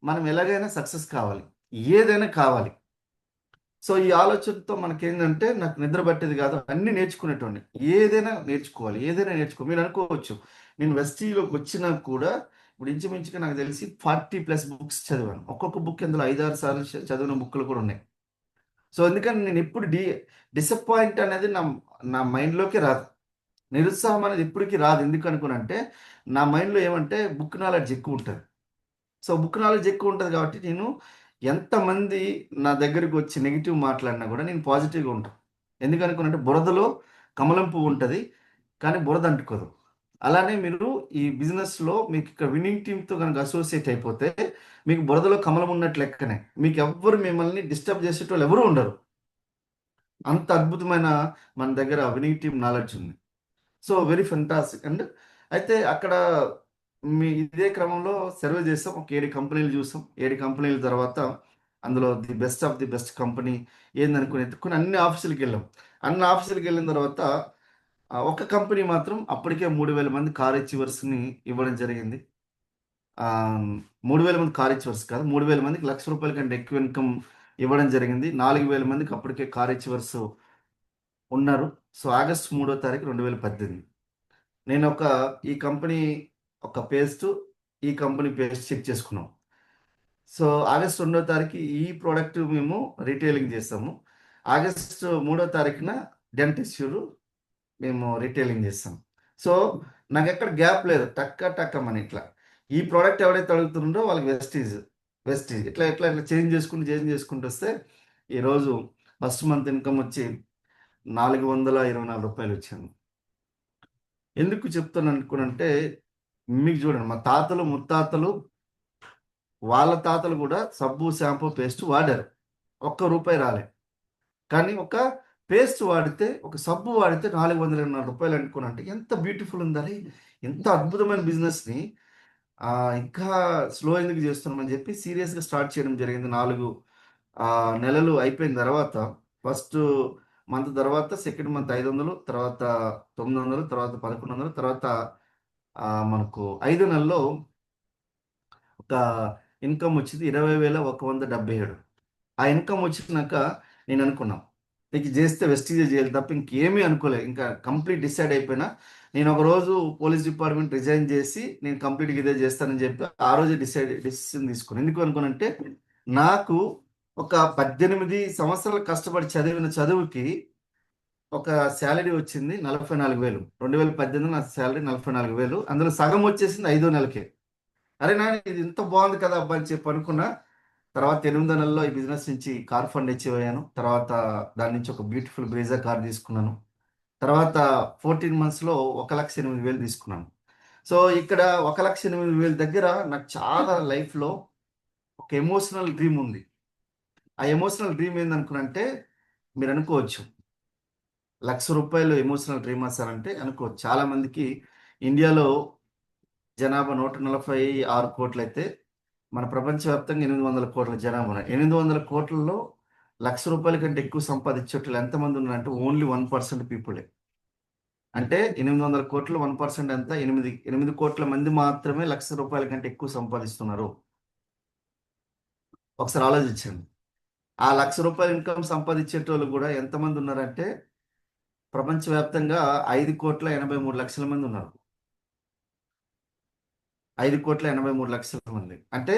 మనం ఎలాగైనా సక్సెస్ కావాలి, ఏదైనా కావాలి. సో ఈ ఆలోచనతో మనకేంటంటే, నాకు నిద్ర పట్టేది కాదు, అన్ని నేర్చుకునేటోడిని. ఏదైనా నేర్చుకోవాలి, ఏదైనా మీరు అనుకోవచ్చు, నేను వెస్టీలోకి వచ్చినా కూడా ఇప్పుడు ఇంచుమించుగా నాకు తెలిసి 40+ బుక్స్ చదివాను. ఒక్కొక్క బుక్ ఇందులో 5-6 సార్లు చదివిన బుక్లు కూడా ఉన్నాయి. సో ఎందుకని నేను ఎప్పుడు డిసప్పాయింట్ అనేది నా మైండ్లోకి రాదు, నిరుత్సాహం అనేది ఎప్పటికీ రాదు. ఎందుకు అనుకునంటే, నా మైండ్లో ఏమంటే బుక్ నాలెడ్జ్ ఎక్కువ ఉంటుంది. సో బుక్ నాలెడ్జ్ ఎక్కువ ఉంటుంది కాబట్టి నేను ఎంతమంది నా దగ్గరికి వచ్చి నెగిటివ్ మాట్లాడినా కూడా నేను పాజిటివ్గా ఉంటాను. ఎందుకు అనుకున్నంటే, బురదలో కమలం పువ్వు ఉంటుంది కానీ బురద అంటుకోదు. అలానే మీరు ఈ బిజినెస్లో మీకు ఇక్కడ విన్నింగ్ టీమ్తో కనుక అసోసియేట్ అయిపోతే మీకు బురదలో కమలం ఉన్నట్లు లెక్కనే. మీకు ఎవ్వరు మిమ్మల్ని డిస్టర్బ్ చేసేటోళ్ళు ఎవరు ఉండరు. అంత అద్భుతమైన మన దగ్గర విన్నింగ్ టీమ్ నాలెడ్జ్ ఉంది. So very fantastic. అండ్ అయితే అక్కడ ఇదే క్రమంలో సర్వే చేస్తాం, ఒక 7 కంపెనీలు చూసాం. 7 కంపెనీల తర్వాత అందులో the best of the best company ఏందనుకుని ఎత్తుకుని అన్ని ఆఫీసులకు వెళ్ళాం. అన్ని ఆఫీసులకు వెళ్ళిన తర్వాత ఒక కంపెనీ మాత్రం అప్పటికే 3,000 మంది కార్ అచీవర్స్ని ఇవ్వడం జరిగింది. 3,000 మంది కార్ అచీవర్స్ కాదు, 3,000 మందికి ₹1,00,000 కంటే ఎక్కువ ఇన్కమ్ ఇవ్వడం జరిగింది. 4,000 మందికి అప్పటికే కార్ అచీవర్స్ ఉన్నారు. సో ఆగస్టు 3వ తారీఖు 2018 నేను ఈ కంపెనీ ఒక పేస్ట్, ఈ కంపెనీ పేస్ట్ చెక్ చేసుకున్నాం. సో ఆగస్టు 2వ తారీఖు ఈ ప్రోడక్ట్ మేము రీటైలింగ్ చేస్తాము. ఆగస్టు 3వ తారీఖున డెంటిస్యూర్ మేము రీటైలింగ్ చేస్తాం. సో నాకు ఎక్కడ గ్యాప్ లేదు, టక్కమని ఇట్లా ఈ ప్రోడక్ట్ ఎవరైతే అడుగుతుండో వాళ్ళకి వెస్టీజ్ ఇట్లా చేంజ్ చేసుకుంటూ వస్తే ఈరోజు ఫస్ట్ మంత్ ఇన్కమ్ వచ్చి ₹424 వచ్చింది. ఎందుకు చెప్తాను అనుకున్నంటే, మీకు చూడండి, మా తాతలు ముత్తాతలు వాళ్ళ తాతలు కూడా సబ్బు షాంపూ పేస్ట్ వాడారు, ₹1 రాలే. కానీ ఒక పేస్ట్ వాడితే, ఒక సబ్బు వాడితే ₹424 అనుకున్నంటే ఎంత బ్యూటిఫుల్ ఉందని, ఎంత అద్భుతమైన బిజినెస్ని ఇంకా స్లో ఎందుకు చేస్తున్నామని చెప్పి సీరియస్గా స్టార్ట్ చేయడం జరిగింది. 4 నెలలు అయిపోయిన తర్వాత, ఫస్ట్ మంత్ తర్వాత సెకండ్ మంత్ 500, తర్వాత 900, తర్వాత 1100, తర్వాత మనకు 5 నెలల్లో ఒక ఇన్కమ్ వచ్చింది 20,177. ఆ ఇన్కమ్ వచ్చినాక నేను అనుకున్నాం నీకు చేస్తే వెస్టీజే చేయాలి తప్ప ఇంకేమీ అనుకోలేదు. ఇంకా కంప్లీట్ డిసైడ్ అయిపోయినా. నేను ఒక రోజు పోలీస్ డిపార్ట్మెంట్ రిజైన్ చేసి నేను కంప్లీట్గా ఇదే చేస్తానని చెప్పి ఆ రోజు డిసిషన్ తీసుకున్నాను. ఎందుకు అనుకున్నానంటే నాకు ఒక 18 సంవత్సరాలు కష్టపడి చదివిన చదువుకి ఒక శాలరీ వచ్చింది 44,000. 2018 నా శాలరీ 44,000. అందులో సగం వచ్చేసింది 5వ నెలకే. అరే నా ఇది ఇంత బాగుంది కదా అబ్బా అని చెప్పి అనుకున్నా. తర్వాత 8వ నెలలో ఈ బిజినెస్ నుంచి కార్ ఫండ్ అచీవ్ అయ్యాను. తర్వాత దాని నుంచి ఒక బ్యూటిఫుల్ బ్రీజా కార్ తీసుకున్నాను. తర్వాత 14 మంత్స్లో 1,08,000 తీసుకున్నాను. సో ఇక్కడ 1,08,000 దగ్గర నాకు చాలా లైఫ్లో ఒక ఎమోషనల్ డ్రీమ్ ఉంది. ఆ ఎమోషనల్ డ్రీమ్ ఏందనుకున్నంటే మీరు అనుకోవచ్చు ₹1,00,000 ఎమోషనల్ డ్రీమ్ సార్ అంటే అనుకోవచ్చు. చాలా మందికి ఇండియాలో జనాభా 146 కోట్లు అయితే మన ప్రపంచవ్యాప్తంగా 800 కోట్ల జనాభా ఉన్నాయి. 800 కోట్లలో ₹1,00,000 కంటే ఎక్కువ సంపాదించేట్లు ఎంతమంది ఉన్నారంటే ఓన్లీ 1% పీపులే. అంటే 800 కోట్లు 1% ఎంత? 8 కోట్ల మంది మాత్రమే ₹1,00,000 కంటే ఎక్కువ సంపాదిస్తున్నారు. ఒకసారి ఆలోచించండి. ఆ ₹1,00,000 ఇన్కమ్ సంపాదించేటోళ్ళు కూడా ఎంతమంది ఉన్నారంటే ప్రపంచవ్యాప్తంగా 5,83,00,000 మంది ఉన్నారు. 5,83,00,000 మంది. అంటే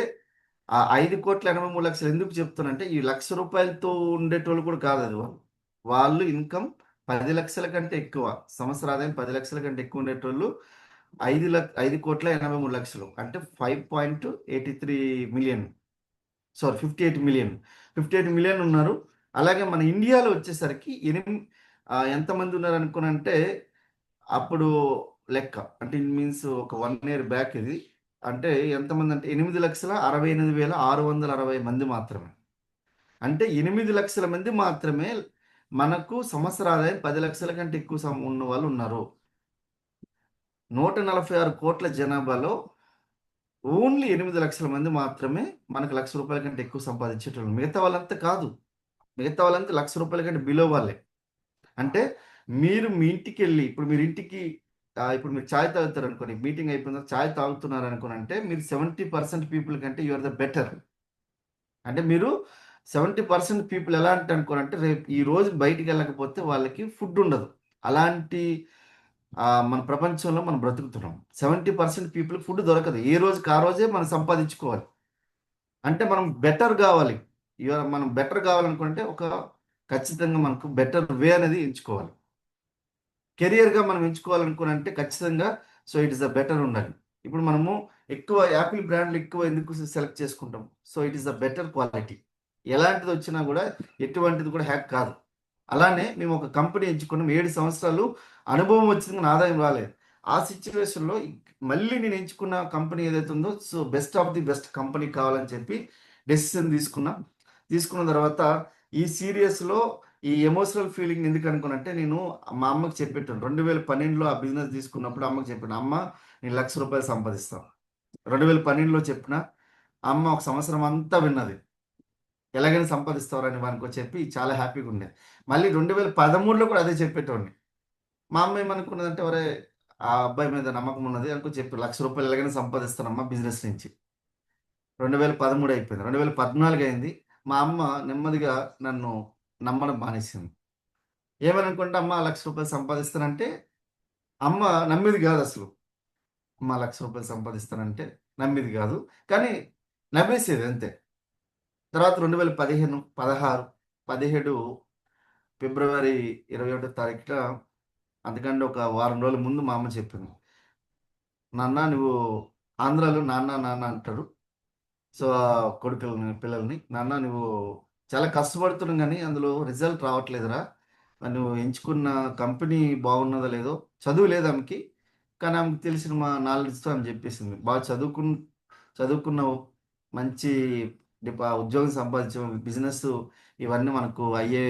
ఆ 5,83,00,000 ఎందుకు చెప్తానంటే ఈ ₹1,00,000తో ఉండేటోళ్ళు కూడా కాదు అది. వాళ్ళు ఇన్కమ్ 10 లక్షల కంటే ఎక్కువ, సంవత్సర ఆదాయం 10 లక్షల కంటే ఎక్కువ ఉండేటోళ్ళు 5,83,00,000 అంటే 5.83 మిలియన్. Sorry 58 million. 58 మిలియన్ ఉన్నారు. అలాగే మన ఇండియాలో వచ్చేసరికి ఎంతమంది ఉన్నారు అనుకునంటే అప్పుడు లెక్క అంటే ఇట్ మీన్స్ ఒక 1 year బ్యాక్ ఇది. అంటే ఎంతమంది అంటే 8,68,660 మంది మాత్రమే. అంటే 8 లక్షల మంది మాత్రమే మనకు సంవత్సర ఆదాయం 10 లక్షల కంటే ఎక్కువ ఉన్న వాళ్ళు ఉన్నారు. 146 కోట్ల జనాభాలో ఓన్లీ 8 లక్షల మంది మాత్రమే మనకు ₹1,00,000 కంటే ఎక్కువ సంపాదించేటోళ్ళు. మిగతా వాళ్ళంతా కాదు. మిగతా వాళ్ళంతా ₹1,00,000 కంటే బిలో వాళ్ళే. అంటే మీరు మీ ఇంటికి వెళ్ళి ఇప్పుడు మీరు ఇంటికి ఇప్పుడు మీరు చాయ్ తాగుతారు అనుకోని, మీటింగ్ అయిపోయిన చాయ్ తాగుతున్నారు అనుకోని అంటే మీరు 70% పీపుల్ కంటే యు ఆర్ ద బెటర్. అంటే మీరు 70% పీపుల్ ఎలా అంటే అనుకోనంటే రేపు ఈ రోజు బయటికి వెళ్ళకపోతే వాళ్ళకి ఫుడ్ ఉండదు. అలాంటి మన ప్రపంచంలో మనం బ్రతుకుతున్నాం. 70% పీపుల్ ఫుడ్ దొరకదు. ఏ రోజుకి ఆ రోజే మనం సంపాదించుకోవాలి. అంటే మనం బెటర్ కావాలి. మనం బెటర్ కావాలనుకుంటే ఖచ్చితంగా మనకు బెటర్ వే అనేది ఎంచుకోవాలి. కెరియర్గా మనం ఎంచుకోవాలనుకున్నంటే ఖచ్చితంగా so it is the better ఉండాలి. ఇప్పుడు మనము ఎక్కువ యాపిల్ బ్రాండ్లు ఎక్కువ ఎందుకు సెలెక్ట్ చేసుకుంటాం? So it is the better quality. ఎలాంటిది వచ్చినా కూడా ఎటువంటిది కూడా హ్యాక్ కాదు. అలానే మేము ఒక కంపెనీ ఎంచుకున్నాం. 7 సంవత్సరాలు అనుభవం వచ్చింది, మన ఆదాయం రాలేదు. ఆ సిచ్యువేషన్లో మళ్ళీ నేను ఎంచుకున్న కంపెనీ ఏదైతే ఉందో so best of the best company కావాలని చెప్పి డెసిషన్ తీసుకున్న తర్వాత ఈ సీరియస్లో ఈ ఎమోషనల్ ఫీలింగ్ ఎందుకు అనుకున్నంటే నేను మా అమ్మకి చెప్పేటాను. 2012లో ఆ బిజినెస్ తీసుకున్నప్పుడు అమ్మకి చెప్పాను, అమ్మ నేను ₹1,00,000 సంపాదిస్తాను. 2012లో చెప్పిన అమ్మ ఒక సంవత్సరం అంతా విన్నది. ఎలాగైనా సంపాదిస్తారని వానికి చెప్పి చాలా హ్యాపీగా ఉండేది. మళ్ళీ 2013లో కూడా అదే చెప్పేటోడిని. మా అమ్మ ఏమనుకున్నదంటే ఒరే ఆ అబ్బాయి మీద నమ్మకం ఉన్నది అనుకో చెప్పి ₹1,00,000 ఎలాగైనా సంపాదిస్తానమ్మా బిజినెస్ నుంచి. 2013 అయిపోయింది. 2014 అయింది. మా అమ్మ నెమ్మదిగా నన్ను నమ్మడం మానేసింది. ఏమని అనుకుంటే అమ్మ ₹1,00,000 సంపాదిస్తానంటే అమ్మ నమ్మేది కాదు అసలు. అమ్మ ₹1,00,000 సంపాదిస్తానంటే నమ్మేది కాదు. కానీ నమ్మేసేది అంతే. తర్వాత 2015, 16, 17 ఫిబ్రవరి 21 తారీఖున అందుకంటే ఒక వారం రోజుల ముందు మా అమ్మ చెప్పింది, నాన్న నువ్వు ఆంధ్రాలో నాన్న నాన్న అంటారు. సో కొడుకులని పిల్లల్ని, నాన్న నువ్వు చాలా కష్టపడుతున్నావు కానీ అందులో రిజల్ట్ రావట్లేదురా. నువ్వు ఎంచుకున్న కంపెనీ బాగున్నదో లేదో, చదువు లేదు ఆమెకి కానీ ఆమెకు తెలిసిన మా నాలెడ్జ్తో ఆమె చెప్పేసింది, బాగా చదువుకున్నావు, మంచి ఉద్యోగం సంపాదించావు, బిజినెస్ ఇవన్నీ మనకు అయ్యే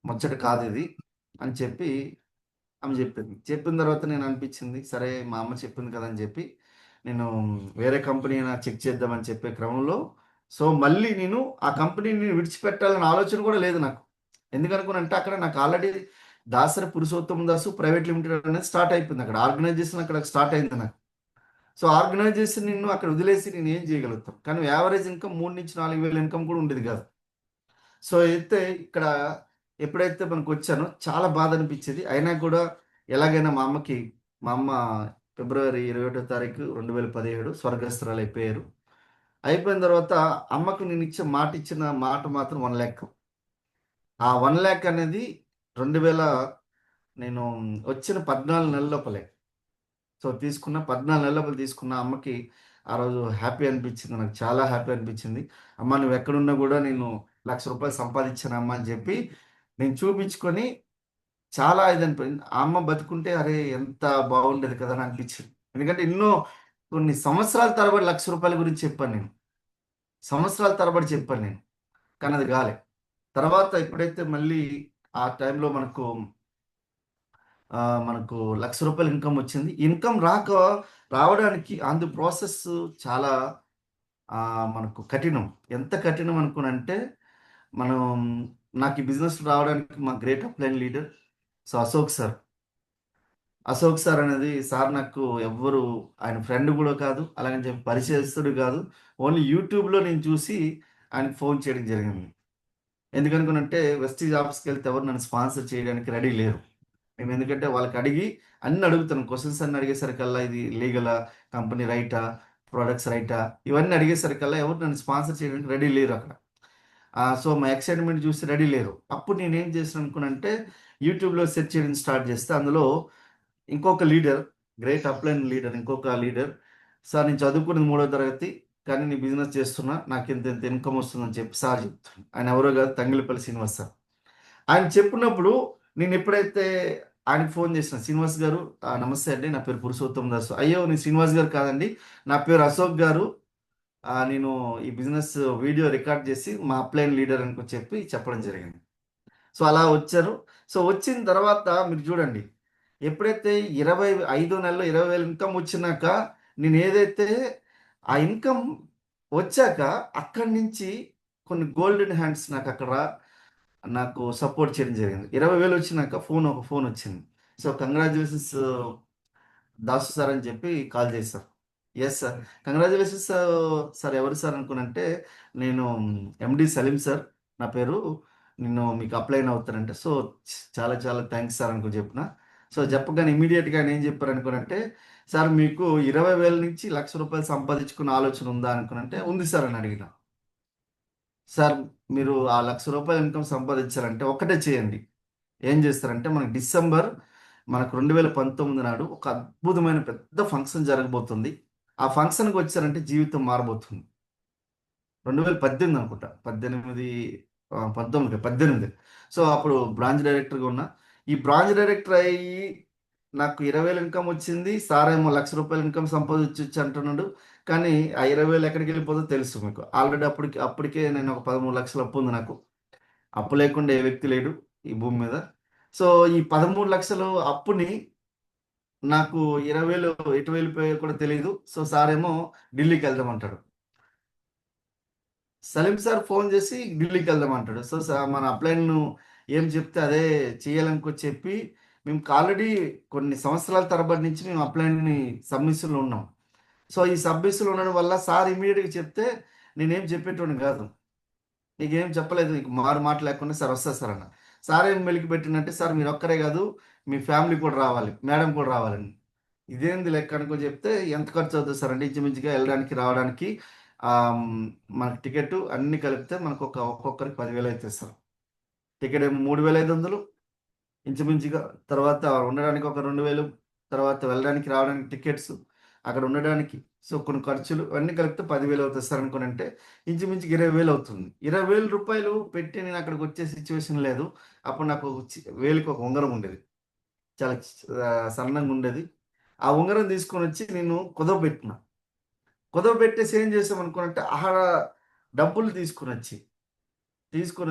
ముచ్చట కాదు ఇది అని చెప్పి ఆమె చెప్పింది. చెప్పిన తర్వాత నేను అనిపించింది సరే మా అమ్మ చెప్పింది కదా అని చెప్పి నేను వేరే కంపెనీ చెక్ చేద్దామని చెప్పే క్రమంలో సో మళ్ళీ నేను ఆ కంపెనీని విడిచిపెట్టాలన్న ఆలోచన కూడా లేదు నాకు. ఎందుకనుకున్నంటే అక్కడ నాకు already Dasari Purushottama Dasu private limited అనేది స్టార్ట్ అయిపోయింది. అక్కడ ఆర్గనైజేషన్ అక్కడ స్టార్ట్ అయింది నాకు. సో ఆర్గనైజేషన్ నిన్ను అక్కడ వదిలేసి నేను ఏం చేయగలుగుతాం, కానీ యావరేజ్ ఇన్కమ్ 3 నుంచి 4 వేల ఇన్కమ్ కూడా ఉండేది కాదు. సో అయితే ఇక్కడ ఎప్పుడైతే మనకు వచ్చానో చాలా బాధ అనిపించేది. అయినా కూడా ఎలాగైనా మా అమ్మ ఫిబ్రవరి 21వ తారీఖు 2017 స్వర్గస్థురాలు అయిపోయారు. అయిపోయిన తర్వాత అమ్మకు నేను ఇచ్చిన మాట మాత్రం 1,00,000. ఆ 1,00,000 అనేది 2000 నేను వచ్చిన 14 నెలల లోపలే. సో తీసుకున్న 14 నెలల లోపల తీసుకున్న అమ్మకి ఆ రోజు హ్యాపీ అనిపించింది. నాకు చాలా హ్యాపీ అనిపించింది. అమ్మ నువ్వు ఎక్కడున్నా కూడా నేను ₹1,00,000 సంపాదించానమ్మా అని చెప్పి నేను చూపించుకొని చాలా ఇది అనిపోయింది. ఆ అమ్మ బతుకుంటే అరే ఎంత బాగుండేది కదా అని అనిపించింది. ఎందుకంటే కొన్ని సంవత్సరాల తరబడి ₹1,00,000 గురించి చెప్పాను నేను. సంవత్సరాల తరబడి చెప్పాను నేను. కానీ అది కాలే. తర్వాత ఎప్పుడైతే మళ్ళీ ఆ టైంలో మనకు ₹1,00,000 ఇన్కమ్ వచ్చింది. ఇన్కమ్ రావడానికి ఆన్ ది ప్రాసెస్ చాలా మనకు కఠినం. ఎంత కఠినం అనుకునంటే మనం నాకు ఈ బిజినెస్ రావడానికి మా great upline leader so Ashok sir అనేది సార్ నాకు ఎవ్వరు ఆయన ఫ్రెండ్ కూడా కాదు, అలాగని చెప్పి పరిచయస్తుడు కాదు. ఓన్లీ యూట్యూబ్లో నేను చూసి ఆయనకు ఫోన్ చేయడం జరిగింది. ఎందుకనుకునంటే వెస్టీజ్ ఆఫీస్కి వెళ్తే ఎవరు నన్ను స్పాన్సర్ చేయడానికి రెడీ లేరు. మేము ఎందుకంటే వాళ్ళకి అడిగి అన్ని అడుగుతాను, క్వశ్చన్స్ అన్ని అడిగేసరికల్లా ఇది లీగలా, కంపెనీ రైటా, ప్రొడక్ట్స్ రైటా, ఇవన్నీ అడిగేసరికల్లా ఎవరు నన్ను స్పాన్సర్ చేయడానికి రెడీ లేరు అక్కడ. సో మా ఎక్సైట్మెంట్ చూసి రెడీ లేరు. అప్పుడు నేనేం చేసాను అనుకున్నంటే యూట్యూబ్లో సెర్చ్ చేయడం స్టార్ట్ చేస్తే అందులో ఇంకొక లీడర్, గ్రేట్ అప్లైన్ లీడర్, ఇంకొక లీడర్, సార్ నేను చదువుకున్నది 3వ తరగతి కానీ నేను బిజినెస్ చేస్తున్నా, నాకు ఇంత ఇన్కమ్ వస్తుందని చెప్పి సార్ చెప్తున్నాను. ఆయన ఎవరో కాదు, తంగిలిపల్లి శ్రీనివాస్ సార్. ఆయన చెప్పినప్పుడు నేను ఎప్పుడైతే ఆయనకు ఫోన్ చేసిన, శ్రీనివాస్ గారు నమస్తే అండి, నా పేరు పురుషోత్తం దాసు. అయ్యో నేను శ్రీనివాస్ గారు కాదండి, నా పేరు అశోక్ గారు, నేను ఈ బిజినెస్ వీడియో రికార్డ్ చేసి మా అప్లైన్ లీడర్ అని చెప్పి చెప్పడం జరిగింది. సో అలా వచ్చారు. సో వచ్చిన తర్వాత మీరు చూడండి, ఎప్పుడైతే 25 నెలలు 20,000 ఇన్కమ్ వచ్చినాక నేను ఏదైతే ఆ ఇన్కమ్ వచ్చాక అక్కడి నుంచి కొన్ని గోల్డెన్ హ్యాండ్స్ నాకు సపోర్ట్ చేయడం జరిగింది. 20,000 వచ్చినాక ఒక ఫోన్ వచ్చింది. సో కంగ్రాచులేషన్స్ దాసు సార్ అని చెప్పి కాల్ చేశారు. Yes sir, congratulations sir. ఎవరు సార్ అనుకున్నంటే నేను ఎండి సలీం సార్ నా పేరు, నేను మీకు అప్లైన్ అవుతానంటే, సో చాలా చాలా థ్యాంక్స్ సార్ అనుకో చెప్పిన. సో చెప్పగానే ఇమీడియట్గా ఆయన ఏం చెప్పారు అనుకున్నంటే, సార్ మీకు 20,000 నుంచి ₹1,00,000 సంపాదించుకున్న ఆలోచన ఉందా అనుకున్నంటే, ఉంది సార్ అని అడిగిన. సార్ మీరు ఆ ₹1,00,000 ఇన్కమ్ సంపాదించాలంటే ఒకటే చేయండి. ఏం చేస్తారంటే మనకు డిసెంబర్ 2019 నాడు ఒక అద్భుతమైన పెద్ద ఫంక్షన్ జరగబోతుంది. ఆ ఫంక్షన్కి వచ్చారంటే జీవితం మారబోతుంది. 2018 అనుకుంటా, 18. సో అప్పుడు బ్రాంచ్ డైరెక్టర్గా ఉన్నా. ఈ బ్రాంచ్ డైరెక్టర్ అయ్యి నాకు 20,000 ఇన్కమ్ వచ్చింది. సార్ ఏమో ₹1,00,000 ఇన్కమ్ సంపాదించవచ్చు అంటున్నాడు. కానీ ఆ 20,000 ఎక్కడికి వెళ్ళిపోతుందో తెలుసు మీకు. ఆల్రెడీ అప్పటికే నేను ఒక 13 లక్షలు అప్పు ఉంది నాకు. అప్పు లేకుండా ఏ వ్యక్తి లేడు ఈ భూమి మీద. సో ఈ 13 లక్షలు అప్పుని నాకు 20,000 ఎటు వెళ్ళిపోయో కూడా తెలియదు. సో సార్ ఏమో ఢిల్లీకి వెళ్దామంటాడు. సలీం సార్ ఫోన్ చేసి ఢిల్లీకి వెళ్దామంటాడు. సో మన అప్లైన్ ఏం చెప్తే అదే చేయాలనుకో చెప్పి మేము ఆల్రెడీ కొన్ని సంవత్సరాల తరబడి నుంచి మేము అప్లైన్ని సబ్మిషన్లో ఉన్నాం. సో ఈ సబ్మిషన్లో ఉండడం వల్ల సార్ ఇమీడియట్గా చెప్తే నేనేం చెప్పేటోని కాదు, నీకేం చెప్పలేదు, నీకు మాట లేకుండా సార్ వస్తా సార్ అన్న. సార్ ఏం మెలికి పెట్టినట్టే, సార్ మీరు ఒక్కరే కాదు మీ ఫ్యామిలీ కూడా రావాలి, మేడం కూడా రావాలని. ఇదేంది లెక్క అనుకో చెప్తే ఎంత ఖర్చు అవుతుంది సార్ అంటే ఇంచుమించుగా వెళ్ళడానికి రావడానికి మనకి టికెట్ అన్ని కలిపితే మనకు ఒక్కొక్కరికి 10,000 అవుతుంది సార్. టికెట్ ఏమో 3,500 ఇంచుమించుగా, తర్వాత ఉండడానికి ఒక 2,000, తర్వాత వెళ్ళడానికి రావడానికి టికెట్స్, అక్కడ ఉండడానికి సో కొన్ని ఖర్చులు అన్నీ కలిపితే 10,000 అవుతుంది సార్ అనుకోనంటే ఇంచుమించుగా 20,000 అవుతుంది. 20,000 రూపాయలు పెట్టి నేను అక్కడికి వచ్చే సిచ్యువేషన్ లేదు. అప్పుడు నాకు వేలికి ఒక ఉంగరం ఉండేది, చాలా సన్నంగా ఉండేది. ఆ ఉంగరం తీసుకొని వచ్చి నేను కుదవ పెట్టేసి ఏం చేసాం అనుకున్నట్టే ఆహార డబ్బులు తీసుకొని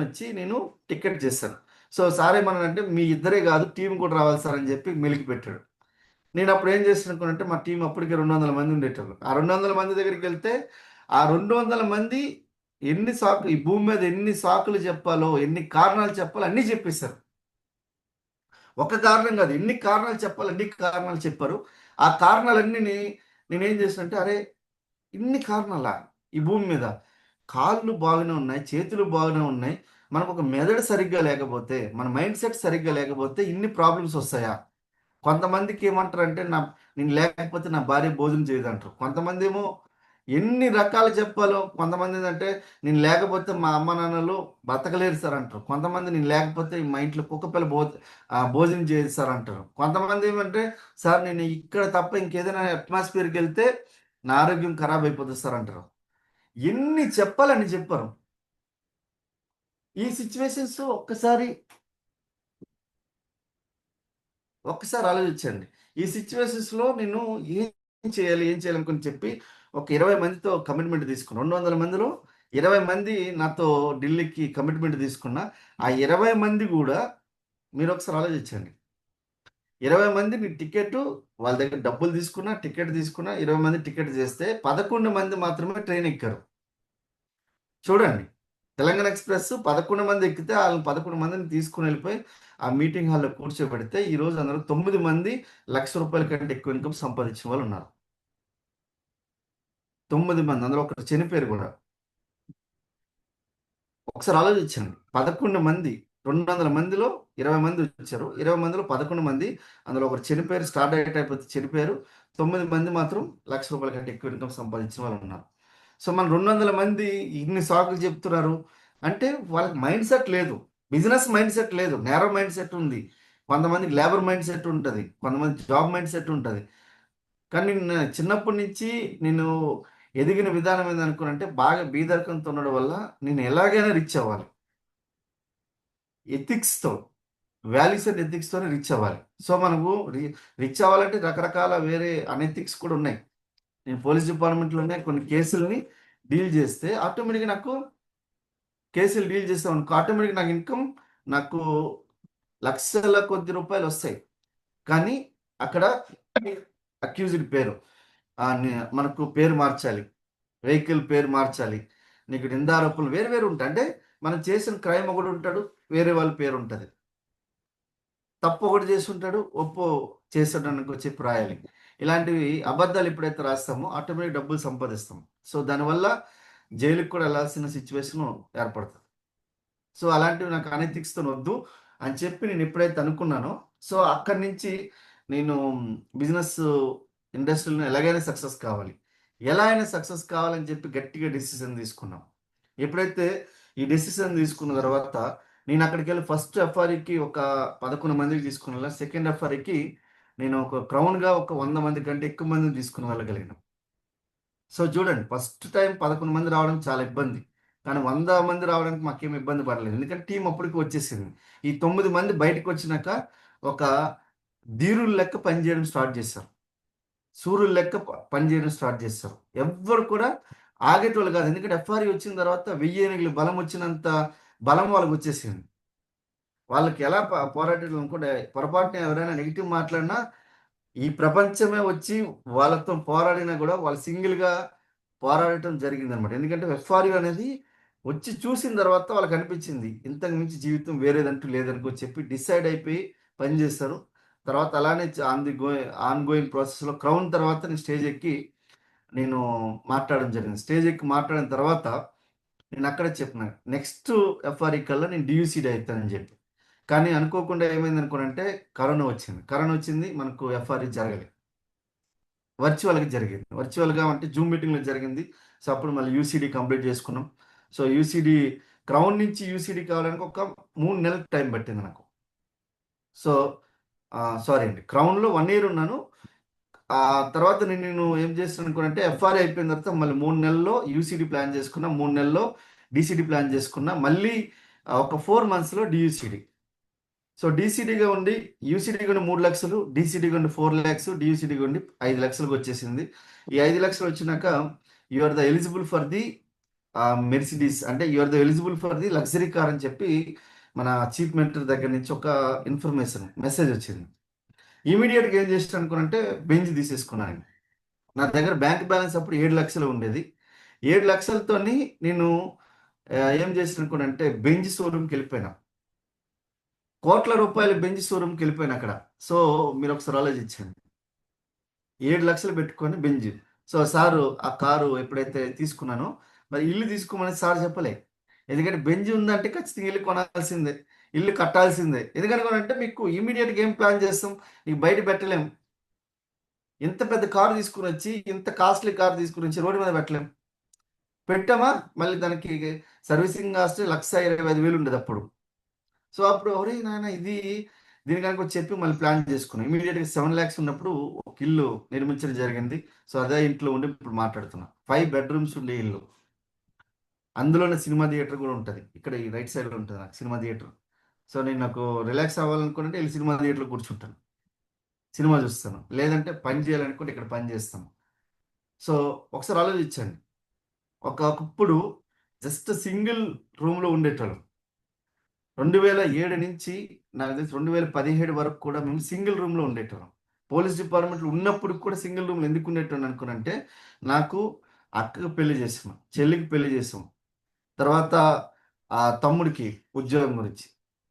వచ్చి నేను టికెట్ చేశాను. సో సార్ ఏమన్నానంటే మీ ఇద్దరే కాదు టీం కూడా రావాలి సార్ అని చెప్పి మెలికి పెట్టాడు. నేను అప్పుడు ఏం చేస్తాను అనుకున్నంటే మా టీం అప్పటికే 200 మంది ఉండేటోళ్ళు. ఆ 200 మంది దగ్గరికి వెళ్తే ఆ 200 మంది ఈ భూమి మీద ఎన్ని సాకులు చెప్పాలో, ఎన్ని కారణాలు చెప్పాలో అన్నీ చెప్పేశారు. ఒక కారణం కాదు, ఎన్ని కారణాలు చెప్పాలో అన్ని కారణాలు చెప్పారు. ఆ కారణాలన్నీ నేనేం చేస్తానంటే అరే ఇన్ని కారణాలా ఈ భూమి మీద కాళ్ళు బాగానే ఉన్నాయి, చేతులు బాగానే ఉన్నాయి, మనకు ఒక మెదడు సరిగ్గా లేకపోతే, మన మైండ్ సెట్ సరిగ్గా లేకపోతే ఇన్ని ప్రాబ్లమ్స్ వస్తాయా? కొంతమందికి ఏమంటారు అంటే నేను లేకపోతే నా భార్య భోజనం చేయదు అంటారు. కొంతమంది ఏమో ఎన్ని రకాలు చెప్పాలో, కొంతమంది ఏంటంటే నేను లేకపోతే మా అమ్మ నాన్నలు బతకలేరు సార్ అంటారు. కొంతమంది నేను లేకపోతే మా ఇంట్లో కుక్క పిల్ల భోజనం చేయదు సార్ అంటారు. కొంతమంది ఏమంటే సార్ నేను ఇక్కడ తప్ప ఇంకేదైనా అట్మాస్ఫియర్కి వెళ్తే నా ఆరోగ్యం ఖరాబ్ అయిపోతుంది సార్ అంటారు. ఎన్ని చెప్పాలని చెప్పారు. ఈ సిచ్యువేషన్స్ ఒక్కసారి ఆలోచించండి. ఈ సిచ్యువేషన్స్లో నేను ఏం చేయాలి అనుకుని చెప్పి ఒక 20 మందితో కమిట్మెంట్ తీసుకున్నా. 200 మందిలో 20 మంది నాతో ఢిల్లీకి కమిట్మెంట్ తీసుకున్నా. ఆ 20 మంది కూడా మీరు ఒకసారి ఆలోచించండి. 20 మంది మీ టికెట్ వాళ్ళ దగ్గర డబ్బులు తీసుకున్నా, టికెట్ తీసుకున్నా, 20 మంది టికెట్ చేస్తే 11 మంది మాత్రమే ట్రైన్ ఎక్కారు. చూడండి, తెలంగాణ ఎక్స్ప్రెస్ 11 మంది ఎక్కితే వాళ్ళని 11 మందిని తీసుకుని వెళ్ళిపోయి ఆ మీటింగ్ హాల్లో కూర్చోబెడితే ఈరోజు అందరూ 9 మంది ₹1,00,000 కంటే ఎక్కువ ఇన్కమ్ సంపాదించిన వాళ్ళు ఉన్నారు. 9 మంది, అందులో ఒకరు చనిపోయారు కూడా. ఒకసారి ఆలోచించండి, 11 మంది, 200 మందిలో 20 మంది వచ్చారు, 20 మందిలో 11 మంది, అందులో ఒకరు చనిపోయారు, స్టార్ట్ అయిపోతే చనిపోయారు. 9 మంది మాత్రం ₹1,00,000 కంటే ఎక్కువ ఇన్కమ్ సంపాదించిన వాళ్ళు ఉన్నారు. సో మన 200 మంది ఇన్ని సాకులు చెప్తున్నారు అంటే వాళ్ళకి మైండ్ సెట్ లేదు, బిజినెస్ మైండ్ సెట్ లేదు, నేరో మైండ్ సెట్ ఉంది. కొంతమందికి లేబర్ మైండ్ సెట్ ఉంటుంది, కొంతమంది జాబ్ మైండ్ సెట్ ఉంటుంది. కానీ నేను చిన్నప్పటి నుంచి నేను ఎదిగిన విధానం ఏందనుకున్నంటే బాగా బీదరికంతో ఉండడం వల్ల నేను ఎలాగైనా రిచ్ అవ్వాలి, ఎథిక్స్తో, వాల్యూస్ అండ్ ఎథిక్స్తోనే రిచ్ అవ్వాలి. సో మనకు రిచ్ అవ్వాలంటే రకరకాల వేరే అనెథిక్స్ కూడా ఉన్నాయి. నేను పోలీస్ డిపార్ట్మెంట్లోనే కొన్ని కేసులని డీల్ చేస్తే ఆటోమేటిక్గా నాకు కేసులు డీల్ చేస్తాం అనుకో, ఆటోమేటిక్గా నాకు ఇన్కమ్ నాకు లక్షల కొద్ది రూపాయలు వస్తాయి. కానీ అక్కడ అక్యూజ్డ్ పేరు మనకు పేరు మార్చాలి, వెహికల్ పేరు మార్చాలి, నీకు నిందారోపణలు వేరు వేరు ఉంటాయి. అంటే మనం చేసిన క్రైమ్ ఒకటి ఉంటాడు, వేరే వాళ్ళ పేరు ఉంటుంది. తప్పు ఒకటి చేసి ఉంటాడు, ఒప్పు చేస్తాడనుకో చెప్పి రాయాలి. ఇలాంటివి అబద్ధాలు ఎప్పుడైతే రాస్తామో ఆటోమేటిక్ డబ్బులు సంపాదిస్తాం. సో దానివల్ల జైలుకి కూడా వెళ్ళాల్సిన సిచ్యువేషన్ ఏర్పడుతుంది. సో అలాంటివి నాకు అనెథిక్స్తో వద్దు అని చెప్పి నేను ఎప్పుడైతే అనుకున్నానో, సో అక్కడి నుంచి నేను బిజినెస్ ఇండస్ట్రీలో ఎలాగైనా సక్సెస్ కావాలి, ఎలా అయినా సక్సెస్ కావాలని చెప్పి గట్టిగా డెసిషన్ తీసుకున్నాం. ఎప్పుడైతే ఈ డెసిషన్ తీసుకున్న తర్వాత నేను అక్కడికి వెళ్ళి ఫస్ట్ ఎఫ్ఆర్ఈకి ఒక 11 మందికి తీసుకున్న, సెకండ్ ఎఫ్ఆర్ఈకి నేను ఒక క్రౌన్గా ఒక 100 మంది కంటే ఎక్కువ మందిని తీసుకుని వెళ్ళగలిగినాం. సో చూడండి, ఫస్ట్ టైం 11 మంది రావడం చాలా ఇబ్బంది, కానీ 100 మంది రావడానికి మాకేం ఇబ్బంది పడలేదు, ఎందుకంటే టీం అప్పటికి వచ్చేసింది. ఈ 9 మంది బయటకు వచ్చినాక ఒక ధీరుల లెక్క పనిచేయడం స్టార్ట్ చేశారు, సూర్యుల లెక్క పనిచేయడం స్టార్ట్ చేస్తారు. ఎవ్వరు కూడా ఆగేటోళ్ళు కాదు, ఎందుకంటే ఎఫ్ఆర్ఈ వచ్చిన తర్వాత 1000 ఏనుగులు బలం వచ్చినంత బలం వాళ్ళకి వచ్చేసింది. వాళ్ళకి ఎలా పోరాటం అనుకుంటే పొరపాటున ఎవరైనా నెగిటివ్ మాట్లాడినా ఈ ప్రపంచమే వచ్చి వాళ్ళతో పోరాడినా కూడా వాళ్ళు సింగిల్గా పోరాడటం జరిగింది అనమాట. ఎందుకంటే ఎఫ్ఆర్యూ అనేది వచ్చి చూసిన తర్వాత వాళ్ళకి అనిపించింది ఇంతకు మించి జీవితం వేరేదంటూ లేదనుకో చెప్పి డిసైడ్ అయిపోయి పనిచేస్తారు. తర్వాత అలానే ఆన్ గోయింగ్ ప్రాసెస్లో క్రౌన్ తర్వాత నేను స్టేజ్ ఎక్కి నేను మాట్లాడడం జరిగింది. స్టేజ్ ఎక్కి మాట్లాడిన తర్వాత నేను అక్కడే చెప్పిన నెక్స్ట్ ఎఫ్ఆర్ఈ కల్లా నేను డియూసీడీ అవుతానని చెప్పి. కానీ అనుకోకుండా ఏమైంది అనుకోనంటే కరోనా వచ్చింది, మనకు ఎఫ్ఆర్ఈ జరగలేదు, వర్చువల్గా జరిగింది. వర్చువల్గా అంటే జూమ్ మీటింగ్లో జరిగింది. సో అప్పుడు మళ్ళీ యూసీడీ కంప్లీట్ చేసుకున్నాం. సో యూసీడీ క్రౌన్ నుంచి యూసీడీ కావడానికి ఒక 3 నెలల టైం పట్టింది నాకు. సో సారీ అండి, క్రౌన్లో 1 year ఉన్నాను. ఆ తర్వాత నేను ఏం చేస్తాను అనుకున్నంటే ఎఫ్ఆర్ఐ అయిపోయిన తర్వాత మళ్ళీ 3 నెలల్లో యూసీడీ ప్లాన్ చేసుకున్నా, 3 నెలల్లో డీసీడీ ప్లాన్ చేసుకున్నా, మళ్ళీ ఒక 4 monthsలో డియూసీడీ. సో డీసీడీగా ఉండి యూసీడీగా ఉండి 3 లక్షలు, డీసీడీగా ఉండి 4 lakhs, డియూసీడీగా ఉండి 5 లక్షలకు వచ్చేసింది. ఈ 5 లక్షలు వచ్చినాక you are the eligible for the Mercedes, అంటే you are the eligible for the luxury car అని చెప్పి మన చీఫ్ మినిస్టర్ దగ్గర నుంచి ఒక మెసేజ్ వచ్చింది. ఇమీడియట్గా ఏం చేస్తాను అనుకున్నంటే బెంచ్ తీసేసుకున్నాను. నా దగ్గర బ్యాంక్ బ్యాలెన్స్ అప్పుడు 7 లక్షలు ఉండేది. 7 లక్షలతో నేను ఏం చేస్తాను అనుకున్నంటే బెంచ్ షోరూమ్కి వెళ్ళిపోయినా, కోట్ల రూపాయల బెంచ్ షోరూమ్కి వెళ్ళిపోయినా అక్కడ. సో మీరు ఒకసారి ఆలోచించండి, 7 లక్షలు పెట్టుకొని బెంజ్. సో సారు ఆ కారు ఎప్పుడైతే తీసుకున్నానో మరి ఇల్లు తీసుకోమని సార్ చెప్పలే. ఎందుకంటే బెంజ్ ఉందంటే ఖచ్చితంగా ఇల్లు కొనాల్సిందే, ఇల్లు కట్టాల్సిందే. ఎందుకనుకోనంటే మీకు ఇమీడియట్గా ఏం ప్లాన్ చేస్తాం, నీకు బయట పెట్టలేం. ఇంత పెద్ద కారు తీసుకుని వచ్చి, ఇంత కాస్ట్లీ కారు తీసుకుని వచ్చి రోడ్డు మీద పెట్టలేం. పెట్టామా మళ్ళీ దానికి సర్వీసింగ్ కాస్ట్ 1,25,000 ఉండేది అప్పుడు. సో అప్పుడు ఒరే నాయన ఇది దీని కనుక చెప్పి మళ్ళీ ప్లాన్ చేసుకున్నాం. ఇమీడియట్గా 7 lakhs ఉన్నప్పుడు ఒక ఇల్లు నిర్మించడం జరిగింది. సో అదే ఇంట్లో ఉండి ఇప్పుడు మాట్లాడుతున్నా. 5 bedrooms ఉండే ఇల్లు, అందులోనే సినిమా థియేటర్ కూడా ఉంటుంది. ఇక్కడ ఈ రైట్ సైడ్లో ఉంటుంది నాకు సినిమా థియేటర్. సో నేను నాకు రిలాక్స్ అవ్వాలనుకుంటే వెళ్ళి సినిమా థియేటర్లో కూర్చుంటాను, సినిమా చూస్తాను. లేదంటే పని చేయాలనుకుంటే ఇక్కడ పని చేస్తాను. సో ఒకసారి ఆలోచించండి, ఒకప్పుడు జస్ట్ సింగిల్ రూమ్లో ఉండేటోళ్ళం. 2007 నుంచి నాకు తెలిసి 2017 వరకు కూడా మేము సింగిల్ రూమ్లో ఉండేటోళ్ళం. పోలీస్ డిపార్ట్మెంట్లో ఉన్నప్పుడు కూడా సింగిల్ రూమ్లో ఎందుకు ఉండేటోళ్ళం అనుకున్నంటే, నాకు అక్కకు పెళ్లి చేసాం, చెల్లికి పెళ్లి చేసాం, తర్వాత ఆ తమ్ముడికి ఉద్యోగం గురించి.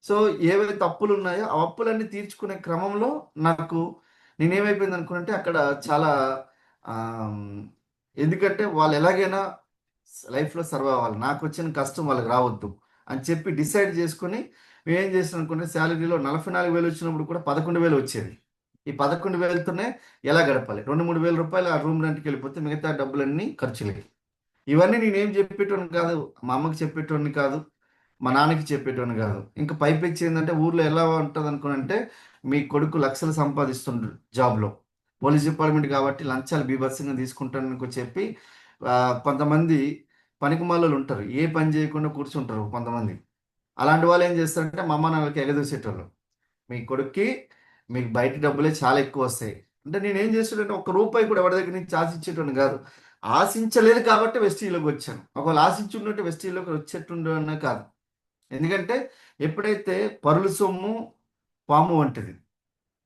సో ఏవైతే అప్పులు ఉన్నాయో ఆ అప్పులన్నీ తీర్చుకునే క్రమంలో నాకు నేనేమైపోయింది అనుకున్నంటే అక్కడ చాలా ఎందుకంటే వాళ్ళు ఎలాగైనా లైఫ్లో సర్వ్ అవ్వాలి, నాకు వచ్చిన కష్టం వాళ్ళకి రావద్దు అని చెప్పి డిసైడ్ చేసుకుని మేము ఏం చేసాం అనుకుంటే, శాలరీలో 44,000 వచ్చినప్పుడు కూడా 11,000 వచ్చేది. ఈ 11,000తోనే ఎలా గడపాలి, 2-3 వేల రూపాయలు ఆ రూమ్ రెంట్కి వెళ్ళిపోతే మిగతా డబ్బులన్నీ ఖర్చులకి. ఇవన్నీ నేనేం చెప్పేటోని కాదు, మా అమ్మకి చెప్పేటోని కాదు, మా నాన్నకి చెప్పేటోని కాదు. ఇంకా పైపెచ్చి ఏంటంటే ఊర్లో ఎలా ఉంటుంది అనుకునంటే, మీ కొడుకు లక్షలు సంపాదిస్తుండ్రు జాబ్లో, పోలీస్ డిపార్ట్మెంట్ కాబట్టి లంచాలు బీభత్సంగా తీసుకుంటానని చెప్పి కొంతమంది పనికిమాలోళ్ళు ఉంటారు, ఏ పని చేయకుండా కూర్చుంటారు కొంతమంది. అలాంటి వాళ్ళు ఏం చేస్తారంటే మా అమ్మ నాన్నలకి ఎగదూసేటోళ్ళు, మీ కొడుక్కి మీకు బయట డబ్బులే చాలా ఎక్కువ వస్తాయి అంటే. నేను ఏం చేస్తుంటే ₹1 కూడా ఎవరి దగ్గర నుంచి ఆశించేటోని కాదు. ఆశించలేదు కాబట్టి వెస్టీలోకి వచ్చాను. ఒకవేళ ఆశించి ఉన్నట్టు వెస్టీలోకి వచ్చేటుండే కాదు. ఎందుకంటే ఎప్పుడైతే పరుల సొమ్ము పాము వంటిది,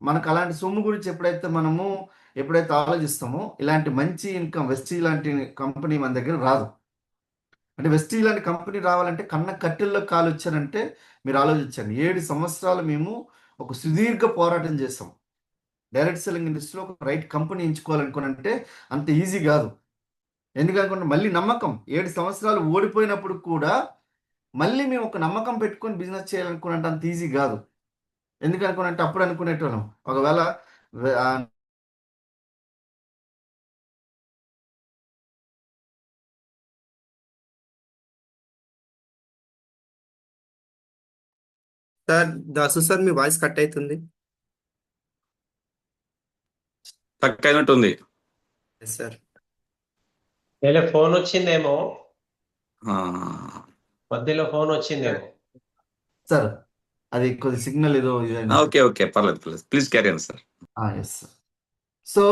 మనకు అలాంటి సొమ్ము గురించి ఎప్పుడైతే ఆలోచిస్తామో, ఇలాంటి మంచి ఇన్కమ్ వెస్టీ లాంటి కంపెనీ మన దగ్గర రాదు. అంటే వెస్టీ లాంటి కంపెనీ రావాలంటే కన్న కట్టెల్లో కాలు వచ్చారంటే మీరు ఆలోచించండి. 7 సంవత్సరాలు మేము ఒక సుదీర్ఘ పోరాటం చేస్తాం. డైరెక్ట్ సెల్లింగ్ ఇండస్ట్రీలో ఒక రైట్ కంపెనీ ఎంచుకోవాలనుకోనంటే అంత ఈజీ కాదు. ఎందుకనుకుంటే మళ్ళీ నమ్మకం, 7 సంవత్సరాలు ఓడిపోయినప్పుడు కూడా మళ్ళీ మేము ఒక నమ్మకం పెట్టుకొని బిజినెస్ చేయాలనుకున్నంటే అంత ఈజీ కాదు. ఎందుకనుకున్నంటే అప్పుడు అనుకునేటోళ్ళం ఒకవేళ సార్ దాసు సార్ మీ వాయిస్ కట్ అవుతుంది. తక్కువ అయినట్టుంది. సార్ లేదా ఫోన్ వచ్చిందేమో, ఆ, మధ్యలో ఫోన్ వచ్చిందేమో. సార్ అది కొద్ది సిగ్నల్ ఏదో ఓకే ఓకే, పర్లేదు పర్లేదు, please carry on sir. Yes sir. So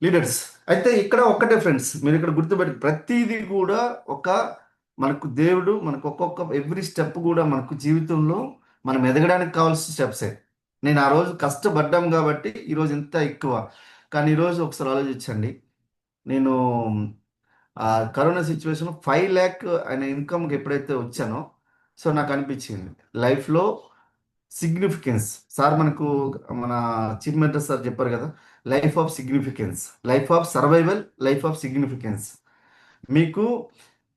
leaders అయితే ఇక్కడ ఒక్కటే ఫ్రెండ్స్, మీరు ఇక్కడ గుర్తుపెట్టి ప్రతిదీ కూడా మనకు దేవుడు మనకు ఒక్కొక్క ఎవ్రీ స్టెప్ కూడా మనకు జీవితంలో మనం ఎదగడానికి కావాల్సిన స్టెప్సే. నేను ఆ రోజు కష్టపడ్డాం కాబట్టి ఈరోజు ఇంత ఎక్కువ. కానీ ఈరోజు ఒకసారి ఆలోచించండి, నేను కరోనా సిచ్యువేషన్ 5 lakh అనే ఇన్కమ్కి ఎప్పుడైతే వచ్చానో, సో నాకు అనిపించింది లైఫ్లో సిగ్నిఫికెన్స్. సార్ మనకు మన చీఫ్ మినిస్టర్ సార్ చెప్పారు కదా, life of significance, life of survival, life of significance. మీకు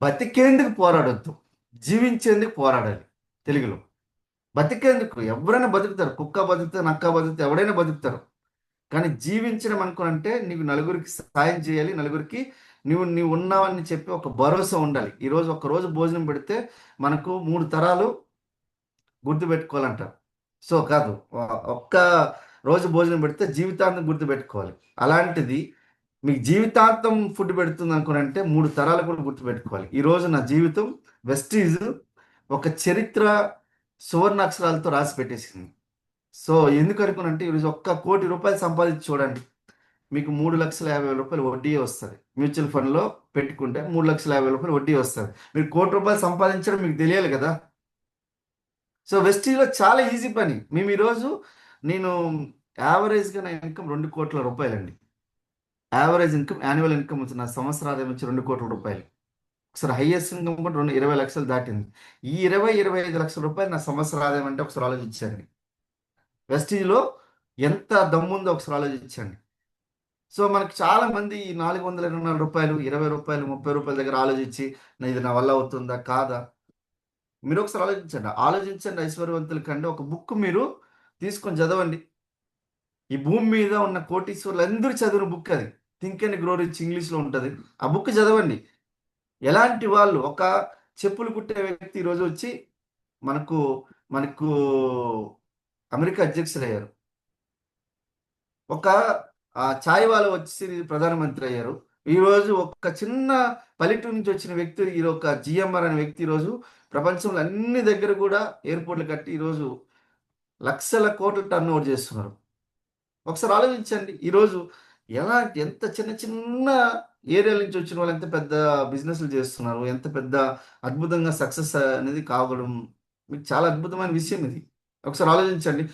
బతికేందుకు పోరాడొద్దు, జీవించేందుకు పోరాడాలి. తెలుగులో బతికేందుకు ఎవరైనా బతుకుతారు, కుక్క బతుకుతారు, నక్క బతుకుతారు, ఎవడైనా బతుకుతారు. కానీ జీవించడం అనుకోనంటే నీకు నలుగురికి సాయం చేయాలి, నలుగురికి నీవు ఉన్నావని చెప్పి ఒక భరోసా ఉండాలి. ఈరోజు ఒక్కరోజు భోజనం పెడితే మనకు 3 తరాలు గుర్తుపెట్టుకోవాలంటారు. సో కాదు, ఒక్క రోజు భోజనం పెడితే జీవితాంతం గుర్తుపెట్టుకోవాలి. అలాంటిది మీకు జీవితాంతం ఫుడ్ పెడుతుంది అనుకోనంటే 3 తరాలు కూడా గుర్తుపెట్టుకోవాలి. ఈరోజు నా జీవితం వెస్టీజ్ ఒక చరిత్ర సువర్ణాక్షరాలతో రాసి పెట్టేసింది. సో ఎందుకు అనుకున్నంటే ఈరోజు ₹1,00,00,000 సంపాదించి చూడండి, మీకు ₹3,50,000 వడ్డీ వస్తుంది. మ్యూచువల్ ఫండ్లో పెట్టుకుంటే ₹3,50,000 వడ్డీ వస్తుంది. మీరు ₹1,00,00,000 సంపాదించడం మీకు తెలియాలి కదా. సో వెస్టీలో చాలా ఈజీ పని. మేము ఈరోజు నేను యావరేజ్గా నా ఇన్కమ్ ₹2,00,00,000 అండి. యావరేజ్ ఇన్కమ్, యాన్యువల్ ఇన్కమ్ వచ్చి నా సంవత్సర ఆదాయం వచ్చి ₹2,00,00,000. ఒకసారి హైయెస్ట్ ఇన్కమ్ కూడా 20 లక్షలు దాటింది. ఈ 25 లక్షల రూపాయలు నా సంవత్సర ఆదాయం అంటే ఒకసారి ఆలోచించండి. వెస్టీజ్లో ఎంత దమ్ముందో ఒకసారి ఆలోచించండి. సో మనకి చాలా మంది ఈ 424 రూపాయలు, 20 రూపాయలు, 30 రూపాయల దగ్గర ఆలోచించి ఇది నా వల్ల అవుతుందా కాదా. మీరు ఒకసారి ఆలోచించండి ఐశ్వర్యవంతుల కంటే ఒక బుక్ మీరు తీసుకొని చదవండి. ఈ భూమి మీద ఉన్న కోటీశ్వరులు అందరూ చదివిన బుక్ అది, థింక్ అండ్ గ్రో రిచ్, ఇంగ్లీష్లో ఉంటుంది. ఆ బుక్ చదవండి. ఎలాంటి వాళ్ళు, ఒక చెప్పులు కుట్టే వ్యక్తి ఈరోజు వచ్చి మనకు మనకు అమెరికా అధ్యక్షులు అయ్యారు. ఒక ఛాయ్ వాళ్ళ వచ్చి ప్రధానమంత్రి అయ్యారు. ఈరోజు ఒక చిన్న పల్లెటూరు నుంచి వచ్చిన వ్యక్తి, ఈరోజు ఒక జిఎంఆర్ అనే వ్యక్తి ఈరోజు ప్రపంచంలో అన్ని దగ్గర కూడా ఎయిర్పోర్ట్లు కట్టి ఈరోజు లక్షల కోట్ల టర్న్ ఓవర్ చేస్తున్నారు. ఒకసారి ఆలోచించండి. ఈరోజు ఎంత చిన్న చిన్న ఏరియాల నుంచి వచ్చిన వాళ్ళు ఎంత పెద్ద బిజినెస్లు చేస్తున్నారు, ఎంత పెద్ద అద్భుతంగా సక్సెస్ అనేది కావడం మీకు చాలా అద్భుతమైన విషయం ఇది. ఒకసారి ఆలోచించండి.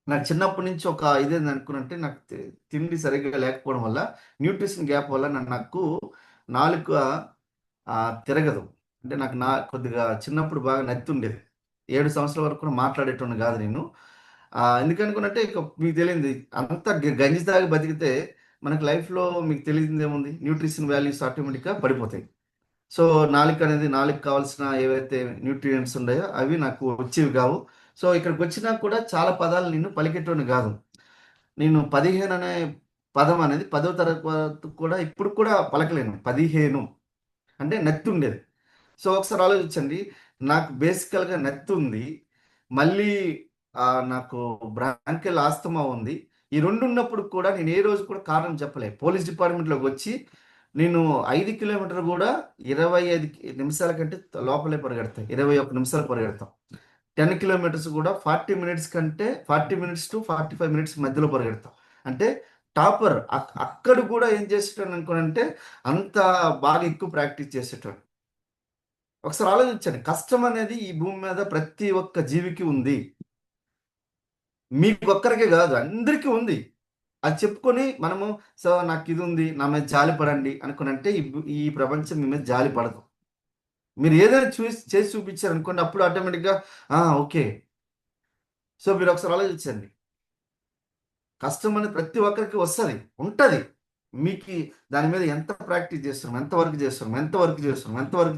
నాకు చిన్నప్పటి నుంచి ఒక ఇదేంది అనుకున్నంటే, నాకు తిండి సరిగ్గా లేకపోవడం వల్ల, న్యూట్రిషన్ గ్యాప్ వల్ల నాకు నాలుక తిరగదు. అంటే నాకు కొద్దిగా చిన్నప్పుడు బాగా నత్తి ఉండేది. 7 సంవత్సరాల వరకు కూడా మాట్లాడేటోని కాదు నేను. ఎందుకనుకున్నట్టే, ఇక మీకు తెలియంది అంత గంజి తాగి బతికితే మనకి లైఫ్లో మీకు తెలియదు ఏముంది, న్యూట్రిషన్ వాల్యూస్ ఆటోమేటిక్గా పడిపోతాయి. సో నాలుగు కావాల్సిన ఏవైతే న్యూట్రియంట్స్ ఉన్నాయో అవి నాకు వచ్చేవి కావు. సో ఇక్కడికి వచ్చినా కూడా చాలా పదాలు నేను పలికేటోని కాదు. నేను 15 అనే పదం అనేది 10వ తరగతి కూడా ఇప్పుడు కూడా పలకలేను. 15 అంటే నత్తి ఉండేది. సో ఒకసారి ఆలోచించండి. నాకు బేసికల్గా నత్తి ఉంది, మళ్ళీ నాకు బ్రాంకెల్ ఆస్తమా ఉంది. ఈ 2 ఉన్నప్పుడు కూడా నేను ఏ రోజు కూడా కారణం చెప్పలే. పోలీస్ డిపార్ట్మెంట్లోకి వచ్చి నేను 5 కిలోమీటర్లు కూడా 25 నిమిషాల కంటే లోపలే పరిగెడతాను. 21 నిమిషాలు పరిగెడతాం. 10 కిలోమీటర్స్ కూడా 40 మినిట్స్ కంటే 40 మినిట్స్ టు 45 మినిట్స్ మధ్యలో పరిగెడతాం. అంటే టాపర్. అక్కడ కూడా ఏం చేసేటాను అనుకోనంటే, అంత బాగా ఎక్కువ ప్రాక్టీస్ చేసేటాడు. ఒకసారి ఆలోచించండి. కష్టం అనేది ఈ భూమి మీద ప్రతి ఒక్క జీవికి ఉంది. మీకు ఒక్కరికే కాదు, అందరికీ ఉంది. అది చెప్పుకొని మనము సో నాకు ఇది ఉంది, నా మీద జాలి పడండి అనుకునంటే ఈ ప్రపంచం మీ మీద జాలి పడదు. మీరు ఏదైనా చేసి చూపించారు అనుకోండి, అప్పుడు ఆటోమేటిక్గా ఓకే. సో మీరు ఒకసారి ఆలోచించండి. కష్టం అనేది ప్రతి ఒక్కరికి వస్తుంది, ఉంటుంది. మీకు దాని మీద ఎంత ప్రాక్టీస్ చేస్తున్నాం, ఎంత వర్క్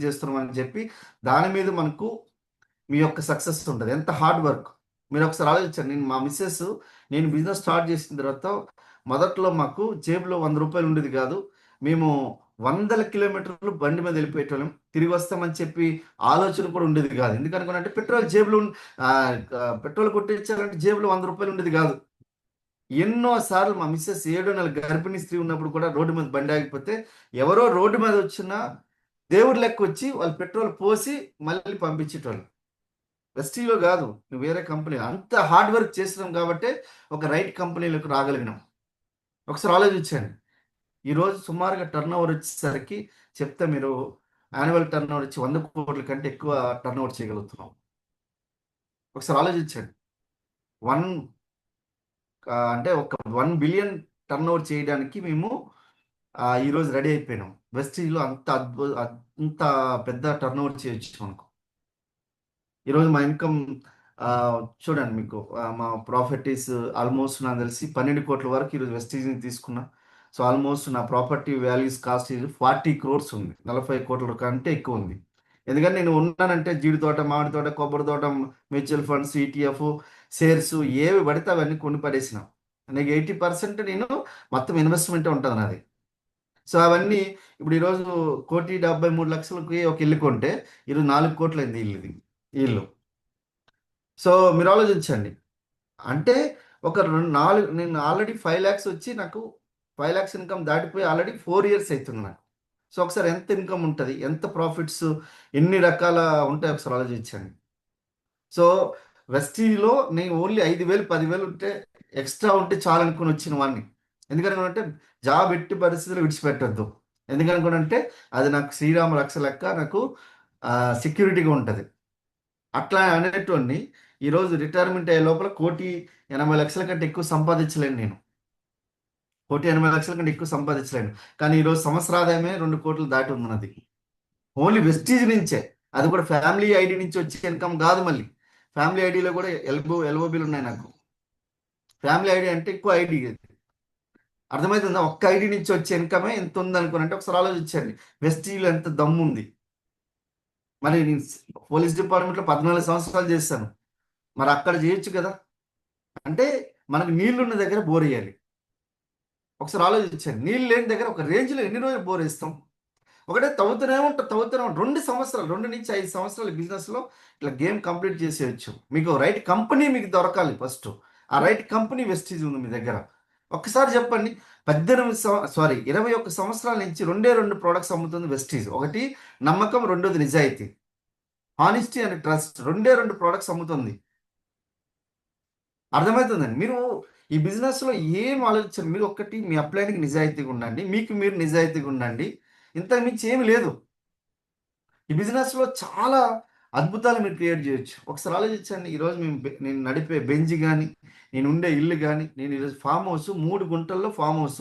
చేస్తున్నాం అని చెప్పి దాని మీద మనకు మీ యొక్క సక్సెస్ ఉంటుంది. ఎంత హార్డ్ వర్క్. మీరు ఒకసారి ఆలోచించండి. మా మిస్సెస్, నేను బిజినెస్ స్టార్ట్ చేసిన తర్వాత మొదట్లో మాకు జేబులో 100 రూపాయలు ఉండేది కాదు. మేము 100 కిలోమీటర్లు బండి మీద వెళ్ళిపోయేటోళ్ళం. తిరిగి వస్తామని చెప్పి ఆలోచన కూడా ఉండేది కాదు. ఎందుకనుకున్నంటే పెట్రోల్ కొట్టించాలంటే జేబులో 100 రూపాయలు ఉండేది కాదు. ఎన్నోసార్లు మా మిస్సెస్ 7 నెలల గర్భిణీ స్త్రీ ఉన్నప్పుడు కూడా రోడ్డు మీద బండి ఆగిపోతే ఎవరో రోడ్డు మీద వచ్చినా దేవుడి లెక్క వచ్చి వాళ్ళు పెట్రోల్ పోసి మళ్ళీ పంపించేటోళ్ళు. వెస్టీలో కాదు, నువ్వు వేరే కంపెనీ. అంత హార్డ్ వర్క్ చేసినాం కాబట్టి ఒక రైట్ కంపెనీలకు రాగలిగినాం. ఒకసారి ఆలోచించండి. ఈరోజు సుమారుగా టర్న్ ఓవర్ వచ్చేసరికి చెప్తే మీరు యాన్యువల్ టర్న్ ఓవర్ వచ్చి 100 కోట్ల కంటే ఎక్కువ టర్న్ ఓవర్ చేయగలుగుతున్నాం. ఒకసారి ఆలోచించండి. అంటే ఒక 1 బిలియన్ టర్న్ ఓవర్ చేయడానికి మేము ఈరోజు రెడీ అయిపోయినాం. వెస్టీజ్లో అంత పెద్ద టర్న్ ఓవర్ చేయొచ్చు మనకు. ఈరోజు మా ఇన్కమ్ చూడండి, మీకు మా ప్రాఫిట్ ఈస్ ఆల్మోస్ట్ నాకు తెలిసి 12 కోట్ల వరకు ఈరోజు వెస్టీజ్ని తీసుకున్నా. సో ఆల్మోస్ట్ నా ప్రాపర్టీ వాల్యూస్ కాస్ట్ 40 crores ఉంది. 40 కోట్ల కంటే ఎక్కువ ఉంది. ఎందుకంటే నేను ఉన్నానంటే జీడి తోట, మామిడి తోట, కొబ్బరి తోట, మ్యూచువల్ ఫండ్స్, ETF, షేర్స్ ఏవి పడితే అవన్నీ కొని పడేసినాం. నాకు 80% నేను మొత్తం ఇన్వెస్ట్మెంటే ఉంటుంది నాది. సో అవన్నీ ఇప్పుడు ఈరోజు 1,73,00,000కి ఒక ఇల్లు కొంటే ఈరోజు 4 కోట్లు అయింది ఇల్లు. సో మీరు ఆలోచించండి. అంటే ఒక నేను ఆల్రెడీ 5 lakhs వచ్చి నాకు 5 lakhs ఇన్కమ్ దాటిపోయి ఆల్రెడీ 4 years అవుతుంది నాకు. సో ఒకసారి ఎంత ఇన్కమ్ ఉంటుంది, ఎంత ప్రాఫిట్స్, ఎన్ని రకాల ఉంటాయి ఒకసారి ఆలోచించండి. సో వెస్టీలో నేను ఓన్లీ 5,000 10,000 ఉంటే ఎక్స్ట్రా ఉంటే చాలు అనుకుని వచ్చిన వాడిని. ఎందుకనుకుంటే జాబ్ ఎట్టి పరిస్థితులు విడిచిపెట్టద్దు. ఎందుకనుకుంటే అది నాకు శ్రీరామ రక్ష లెక్క, నాకు సెక్యూరిటీగా ఉంటుంది. అట్లా అనేటువంటి ఈరోజు రిటైర్మెంట్ అయ్యే లోపల 1,80,00,000 కంటే ఎక్కువ సంపాదించలేను నేను. 1,80,00,000 కంటే ఎక్కువ సంపాదించలేను. కానీ ఈరోజు సంవత్సర ఆదాయమే 2 కోట్లు దాటి ఉన్నది. ఓన్లీ వెస్టీజ్ నుంచే. అది కూడా ఫ్యామిలీ ఐడి నుంచి వచ్చే ఇన్కమ్ కాదు. మళ్ళీ ఫ్యామిలీ ఐడిలో కూడా ఎల్ఓబీలు ఉన్నాయి నాకు. ఫ్యామిలీ ఐడి అంటే ఎక్కువ ఐడి. అర్థమవుతుందా? ఒక్క ఐడి నుంచి వచ్చే ఇన్కమే ఎంత ఉంది అనుకున్నంటే ఒకసారి ఆలోచించండి. వెస్టీజ్లో ఎంత దమ్ము ఉంది. మరి నేను పోలీస్ డిపార్ట్మెంట్లో 14 సంవత్సరాలు చేశాను. మరి అక్కడ చేయొచ్చు కదా. అంటే మనకు నీళ్లున్న దగ్గర బోర్ వేయాలి. ఒకసారి ఆలోచించండి. నీళ్ళు లేని దగ్గర ఒక రేంజ్లో ఎన్ని రోజులు బోర్ వేస్తాం? ఒకటే తవ్వుతూనే ఉంటాం 2 సంవత్సరాలు, 2 నుంచి 5 సంవత్సరాలు బిజినెస్లో ఇట్లా గేమ్ కంప్లీట్ చేసేయచ్చు. మీకు రైట్ కంపెనీ మీకు దొరకాలి ఫస్ట్. ఆ రైట్ కంపెనీ వెస్టీజ్ ఉంది మీ దగ్గర. ఒక్కసారి చెప్పండి. 21 సంవత్సరాల నుంచి 2 ప్రోడక్ట్స్ అమ్ముతుంది వెస్టీజ్. ఒకటి నమ్మకం, రెండోది నిజాయితీ. హానెస్టీ అండ్ ట్రస్ట్ 2 ప్రోడక్ట్స్ అమ్ముతుంది. అర్థమవుతుందండి. మీరు ఈ బిజినెస్లో ఏం ఆలోచించండి. మీరు ఒక్కటి మీ అప్లైన్కి నిజాయితీగా ఉండండి, మీకు మీరు నిజాయితీగా ఉండండి. ఇంతకు మించి ఏమి లేదు. ఈ బిజినెస్లో చాలా అద్భుతాలు మీరు క్రియేట్ చేయొచ్చు. ఒకసారి ఆలోచించండి. ఈరోజు నేను నడిపే బెంజ్ కానీ, నేను ఉండే ఇల్లు కానీ, నేను ఈరోజు ఫామ్ హౌస్ 3 గుంటల్లో ఫామ్ హౌస్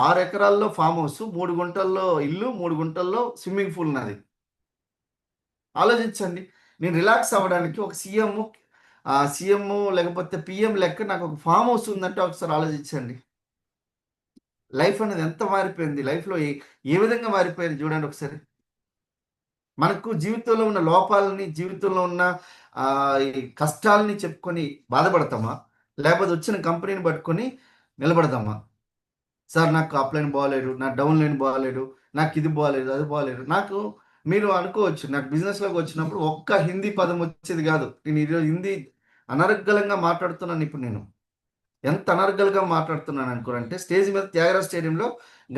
6 ఎకరాల్లో ఫామ్ హౌస్, 3 గుంటల్లో ఇల్లు, 3 గుంటల్లో స్విమ్మింగ్ పూల్ నాది. ఆలోచించండి. నేను రిలాక్స్ అవ్వడానికి ఒక సీఎం లేకపోతే పిఎం లెక్క నాకు ఒక ఫామ్ హౌస్ ఉందంటే ఒకసారి ఆలోచించండి. లైఫ్ అనేది ఎంత మారిపోయింది, లైఫ్లో ఏ విధంగా మారిపోయింది చూడండి ఒకసారి. మనకు జీవితంలో ఉన్న లోపాలని, జీవితంలో ఉన్న ఈ కష్టాలని చెప్పుకొని బాధపడతామా, లేకపోతే వచ్చిన కంపెనీని పట్టుకొని నిలబడతామా? సార్ నాకు అప్లైన్ బాగాలేడు, నా డౌన్ లైన్ బాగాలేడు, నాకు ఇది బాగాలేదు, అది బాగాలేదు. మీరు అనుకోవచ్చు, నాకు బిజినెస్లోకి వచ్చినప్పుడు ఒక్క హిందీ పదం వచ్చేది కాదు. నేను ఈరోజు హిందీ అనర్గళంగా మాట్లాడుతున్నాను. ఇప్పుడు నేను ఎంత అనర్గళంగా మాట్లాడుతున్నాను అనుకోరంటే, స్టేజ్ మీద త్యాగరాజ్ స్టేడియంలో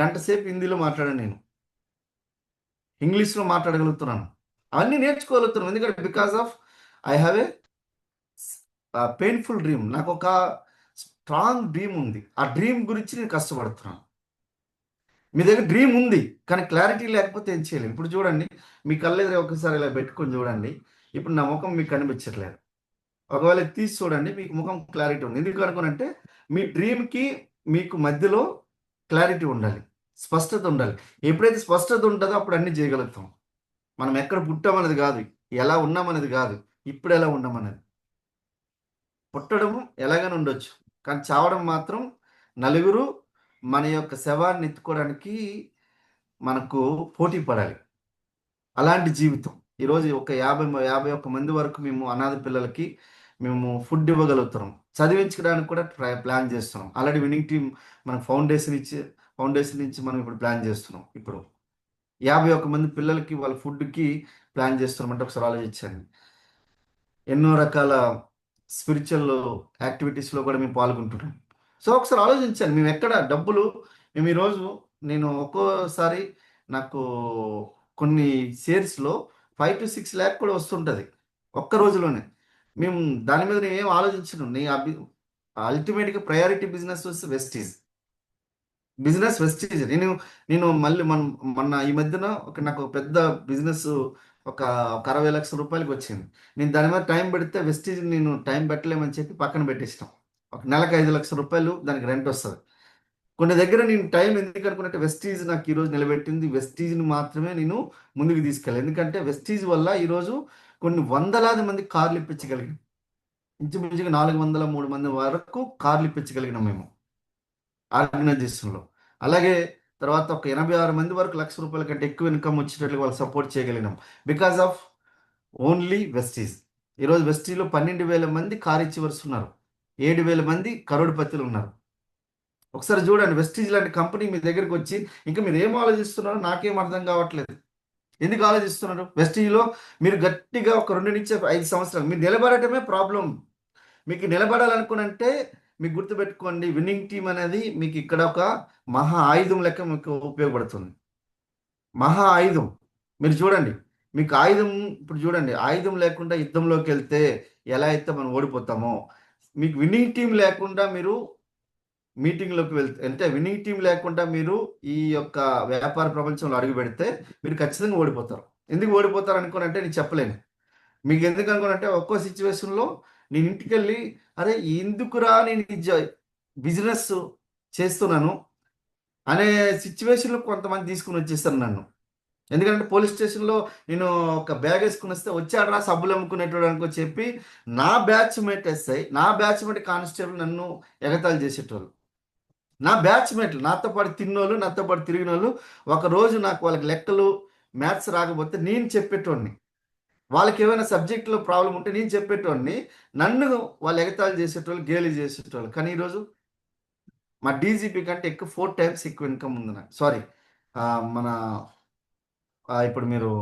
గంట సేపు హిందీలో మాట్లాడాను, నేను ఇంగ్లీష్లో మాట్లాడగలుగుతున్నాను. అవన్నీ నేర్చుకోగలుగుతున్నాను. ఎందుకంటే because of I have a painful dream. నాకు ఒక స్ట్రాంగ్ డ్రీమ్ ఉంది. ఆ డ్రీమ్ గురించి నేను కష్టపడుతున్నాను. మీ దగ్గర డ్రీమ్ ఉంది కానీ క్లారిటీ లేకపోతే ఏం చేయలేము. ఇప్పుడు చూడండి, మీ కళ్ళెదురు ఒకసారి ఇలా పెట్టుకొని చూడండి. ఇప్పుడు నా ముఖం మీకు కనిపించట్లేదు. ఒకవేళ తీసి చూడండి, మీకు ముఖం క్లారిటీ ఉంది. ఎందుకు అనుకోనంటే మీ డ్రీమ్కి మీకు మధ్యలో క్లారిటీ ఉండాలి, స్పష్టత ఉండాలి. ఎప్పుడైతే స్పష్టత ఉంటుందో అప్పుడు అన్ని చేయగలుగుతాం. మనం ఎక్కడ పుట్టామనేది కాదు, ఎలా ఉన్నామనేది కాదు, ఇప్పుడు ఎలా ఉన్నామనేది. పుట్టడం ఎలాగైనా ఉండొచ్చు, కానీ చావడం మాత్రం నలుగురు మన యొక్క శవాన్ని ఎత్తుకోవడానికి మనకు పోటీ పడాలి. అలాంటి జీవితం. ఈరోజు ఒక 51 మంది వరకు మేము అనాథ పిల్లలకి మేము ఫుడ్ ఇవ్వగలుగుతున్నాం. చదివించడానికి కూడా ప్లాన్ చేస్తున్నాం. ఆల్రెడీ విన్నింగ్ టీం మనకు ఫౌండేషన్ నుంచి మనం ఇప్పుడు ప్లాన్ చేస్తున్నాం. ఇప్పుడు 51 మంది పిల్లలకి వాళ్ళ ఫుడ్కి ప్లాన్ చేస్తున్నాం. అంటే ఒకసారి ఆలోచించండి. ఎన్నో రకాల స్పిరిచువల్ యాక్టివిటీస్లో కూడా మేము పాల్గొంటున్నాం. సో ఒకసారి ఆలోచించండి. మేము ఎక్కడ డబ్బులు మేము ఈరోజు నేను ఒక్కోసారి నాకు కొన్ని షేర్స్లో 5 to 6 lakh కూడా వస్తుంటుంది ఒక్క రోజులోనే. మేము దాని మీద నేనేం ఆలోచించను. అల్టిమేట్గా ప్రయారిటీ బిజినెస్ వెస్టీజ్. నేను మళ్ళీ మొన్న ఈ మధ్యన నాకు పెద్ద బిజినెస్ ఒక 60 లక్షల రూపాయలకి వచ్చింది. నేను దాని మీద టైం పెడితే వెస్టీజ్ నేను టైం పెట్టలేమని చెప్పి పక్కన పెట్టేస్తాం. ఒక నెలకు 5 లక్షల రూపాయలు దానికి రెంట్ వస్తుంది. కొన్ని దగ్గర నేను టైం ఎందుకు అనుకున్నట్టే వెస్టీజ్ నాకు ఈరోజు నిలబెట్టింది. వెస్టీజ్ని మాత్రమే నేను ముందుకు తీసుకెళ్ళాను. ఎందుకంటే వెస్టీజ్ వల్ల ఈరోజు కొన్ని వందలాది మంది కార్లు ఇప్పించగలిగాం. ఇంచుమించుగా 400-300 మంది వరకు కార్లు ఇప్పించగలిగినాం మేము ఆర్గనైజేషన్లో. అలాగే తర్వాత ఒక 86 మంది వరకు ₹1,00,000 కంటే ఎక్కువ ఇన్కమ్ వచ్చేటట్లు వాళ్ళు సపోర్ట్ చేయగలిగినాం బికాస్ ఆఫ్ ఓన్లీ వెస్టీజ్. ఈరోజు వెస్టీజ్లో 12,000 మంది కార్ ఇచ్చేవర్స్ ఉన్నారు, 7,000 మంది కరోడ్పతులు ఉన్నారు. ఒకసారి చూడండి, వెస్టీజ్ లాంటి కంపెనీ మీ దగ్గరికి వచ్చి ఇంకా మీరు ఏం ఆలోచిస్తున్నారో నాకేం అర్థం కావట్లేదు. ఎందుకు ఆలోచిస్తున్నారు? వెస్టీజ్లో మీరు గట్టిగా ఒక 2 నుంచి 5 సంవత్సరాలు మీరు నిలబడటమే ప్రాబ్లం. మీకు నిలబడాలనుకునంటే మీకు గుర్తుపెట్టుకోండి, విన్నింగ్ టీం అనేది మీకు ఇక్కడ ఒక మహా ఆయుధం లెక్క మీకు ఉపయోగపడుతుంది. మహా ఆయుధం. మీరు చూడండి, మీకు ఆయుధం ఇప్పుడు చూడండి, ఆయుధం లేకుండా యుద్ధంలోకి వెళ్తే ఎలా అయితే మనం ఓడిపోతామో, మీకు విన్నింగ్ టీం లేకుండా మీరు మీటింగ్లోకి అంటే విన్నింగ్ టీం లేకుండా మీరు ఈ యొక్క వ్యాపార ప్రపంచంలో అడుగు పెడితే మీరు ఖచ్చితంగా ఓడిపోతారు. ఎందుకు ఓడిపోతారు అనుకోనంటే నేను చెప్పలేను. మీకు ఎందుకు అనుకోనంటే ఒక్కో సిచ్యువేషన్లో నేను ఇంటికి వెళ్ళి అరే ఎందుకురా నేను బిజినెస్ చేస్తున్నాను అనే సిచ్యువేషన్లో కొంతమంది తీసుకుని వచ్చేస్తారు నన్ను. ఎందుకంటే పోలీస్ స్టేషన్లో నేను ఒక బ్యాగ్ వేసుకుని వస్తే వచ్చాడరా సబ్బులు అమ్ముకునేటోడు అనుకో చెప్పి నా బ్యాచ్మేట్ ఎస్ఐ, నా బ్యాచ్మేట్ కానిస్టేబుల్ నన్ను ఎగతాళి చేసేటోళ్ళు. నా బ్యాచ్మేట్లు, నాతో పాటు తిన్నోళ్ళు, నాతో పాటు తిరిగిన వాళ్ళు, ఒకరోజు నాకు వాళ్ళకి లెక్కలు మ్యాథ్స్ రాకపోతే నేను చెప్పేటోడిని. వాళ్ళకి ఏమైనా సబ్జెక్టులో ప్రాబ్లం ఉంటే నేను చెప్పేటోడిని. నన్ను వాళ్ళు ఎగతాళి చేసేటోళ్ళు, గేలి చేసేటోళ్ళు. కానీ ఈరోజు మా డీజీపీ కంటే ఎక్కువ 4 టైమ్స్ ఎక్కువ ఇన్కమ్ ఉంది నాకు. సారీ, మన ఇప్పుడు మీరు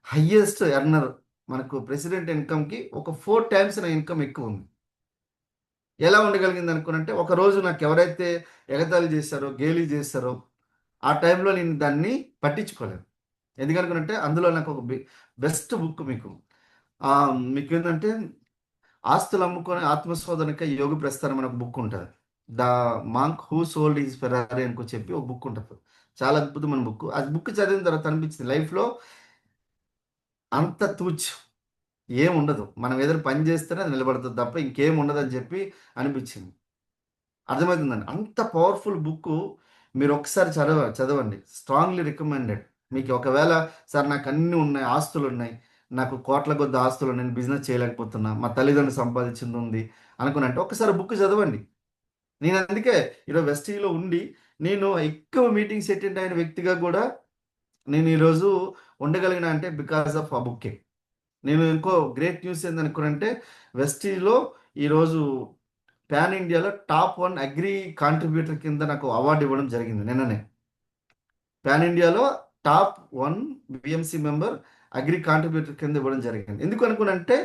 హయ్యెస్ట్ ఎర్నర్ మనకు ప్రెసిడెంట్ ఇన్కమ్కి ఒక 4 టైమ్స్ నా ఇన్కమ్ ఎక్కువ ఉంది. ఎలా ఉండగలిగింది అనుకున్నంటే, ఒక రోజు నాకు ఎవరైతే ఎగతాళి చేశారో, గేలి చేశారో, ఆ టైంలో నేను దాన్ని పట్టించుకోలేదు. ఎందుకనుకున్నంటే అందులో నాకు ఒక బెస్ట్ బుక్ మీకు ఏంటంటే, ఆస్తులు అమ్ముకొని ఆత్మశోధనక యోగ ప్రస్థానం అనే ఒక బుక్ ఉంటుంది. The monk who sold is Ferrari అనుకో చెప్పి ఒక బుక్ ఉంటుంది. చాలా అద్భుతమైన బుక్. ఆ బుక్ చదివిన తర్వాత అనిపించింది లైఫ్లో అంత తూచ్ ఏముండదు, మనం ఏదైనా పని చేస్తేనే అది నిలబడుతుంది తప్ప ఇంకేం ఉండదు అని చెప్పి అనిపించింది. అర్థమవుతుందండి. అంత పవర్ఫుల్ బుక్ మీరు ఒకసారి చదవండి. Strongly recommended. మీకు ఒకవేళ సార్ నాకు అన్నీ ఉన్నాయి, ఆస్తులు ఉన్నాయి, నాకు కోట్ల కొద్ది ఆస్తులు, నేను బిజినెస్ చేయలేకపోతున్నా, మా తల్లిదండ్రులు సంపాదించింది ఉంది అనుకున్నంటే ఒకసారి బుక్ చదవండి. నేను అందుకే ఈరోజు వెస్టీలో ఉండి నేను ఎక్కువ మీటింగ్స్ అటెండ్ అయిన వ్యక్తిగా కూడా నేను ఈరోజు ఉండగలిగిన అంటే బికాస్ ఆఫ్ ఆ బుక్కే. నేను ఇంకో గ్రేట్ న్యూస్ ఏందనుకున్నంటే, వెస్టీలో ఈరోజు పాన్ ఇండియాలో టాప్ 1 అగ్రి కాంట్రిబ్యూటర్ కింద నాకు అవార్డు ఇవ్వడం జరిగింది నిన్ననే. పాన్ ఇండియాలో top 1 BMC member agri contributor కింద ఇవ్వడం జరిగింది. ఎందుకు అనుకున్నంటే,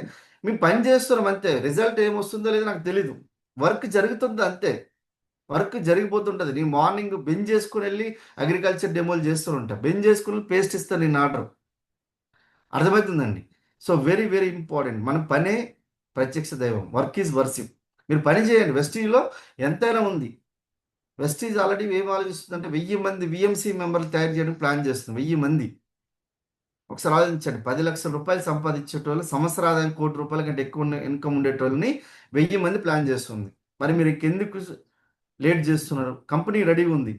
మేము పని చేస్తున్నాం అంతే, రిజల్ట్ ఏమొస్తుందో లేదో నాకు తెలీదు, వర్క్ జరుగుతుందో అంతే, వర్క్ జరిగిపోతుంటుంది. నేను మార్నింగ్ బెంజ్ చేసుకుని వెళ్ళి అగ్రికల్చర్ డెమోలు చేస్తూ ఉంటాను, బెంజ్ చేసుకుని పేస్ట్ ఇస్తాను నేను ఆర్డర్. అర్థమవుతుందండి. So very very important. మన పనే ప్రత్యక్ష దైవం. Work is worship. మీరు పని చేయండి. వెస్టీజ్లో ఎంతైనా ఉంది. వెస్టీజ్ ఆల్రెడీ ఏం ఆలోచిస్తుందంటే 1000 మంది విఎంసి మెంబర్లు తయారు చేయడానికి ప్లాన్ చేస్తుంది. 1000 మంది. ఒకసారి ఆలోచించండి. 10 లక్షల రూపాయలు సంపాదించేటోళ్ళు, సంవత్సర ఆదాయం ₹1,00,00,000 కంటే ఎక్కువ ఇన్కమ్ ఉండేటోళ్ళని 1000 మంది ప్లాన్ చేస్తుంది. మరి మీరు ఎందుకు లేట్ చేస్తున్నారు? కంపెనీ రెడీగా ఉంది.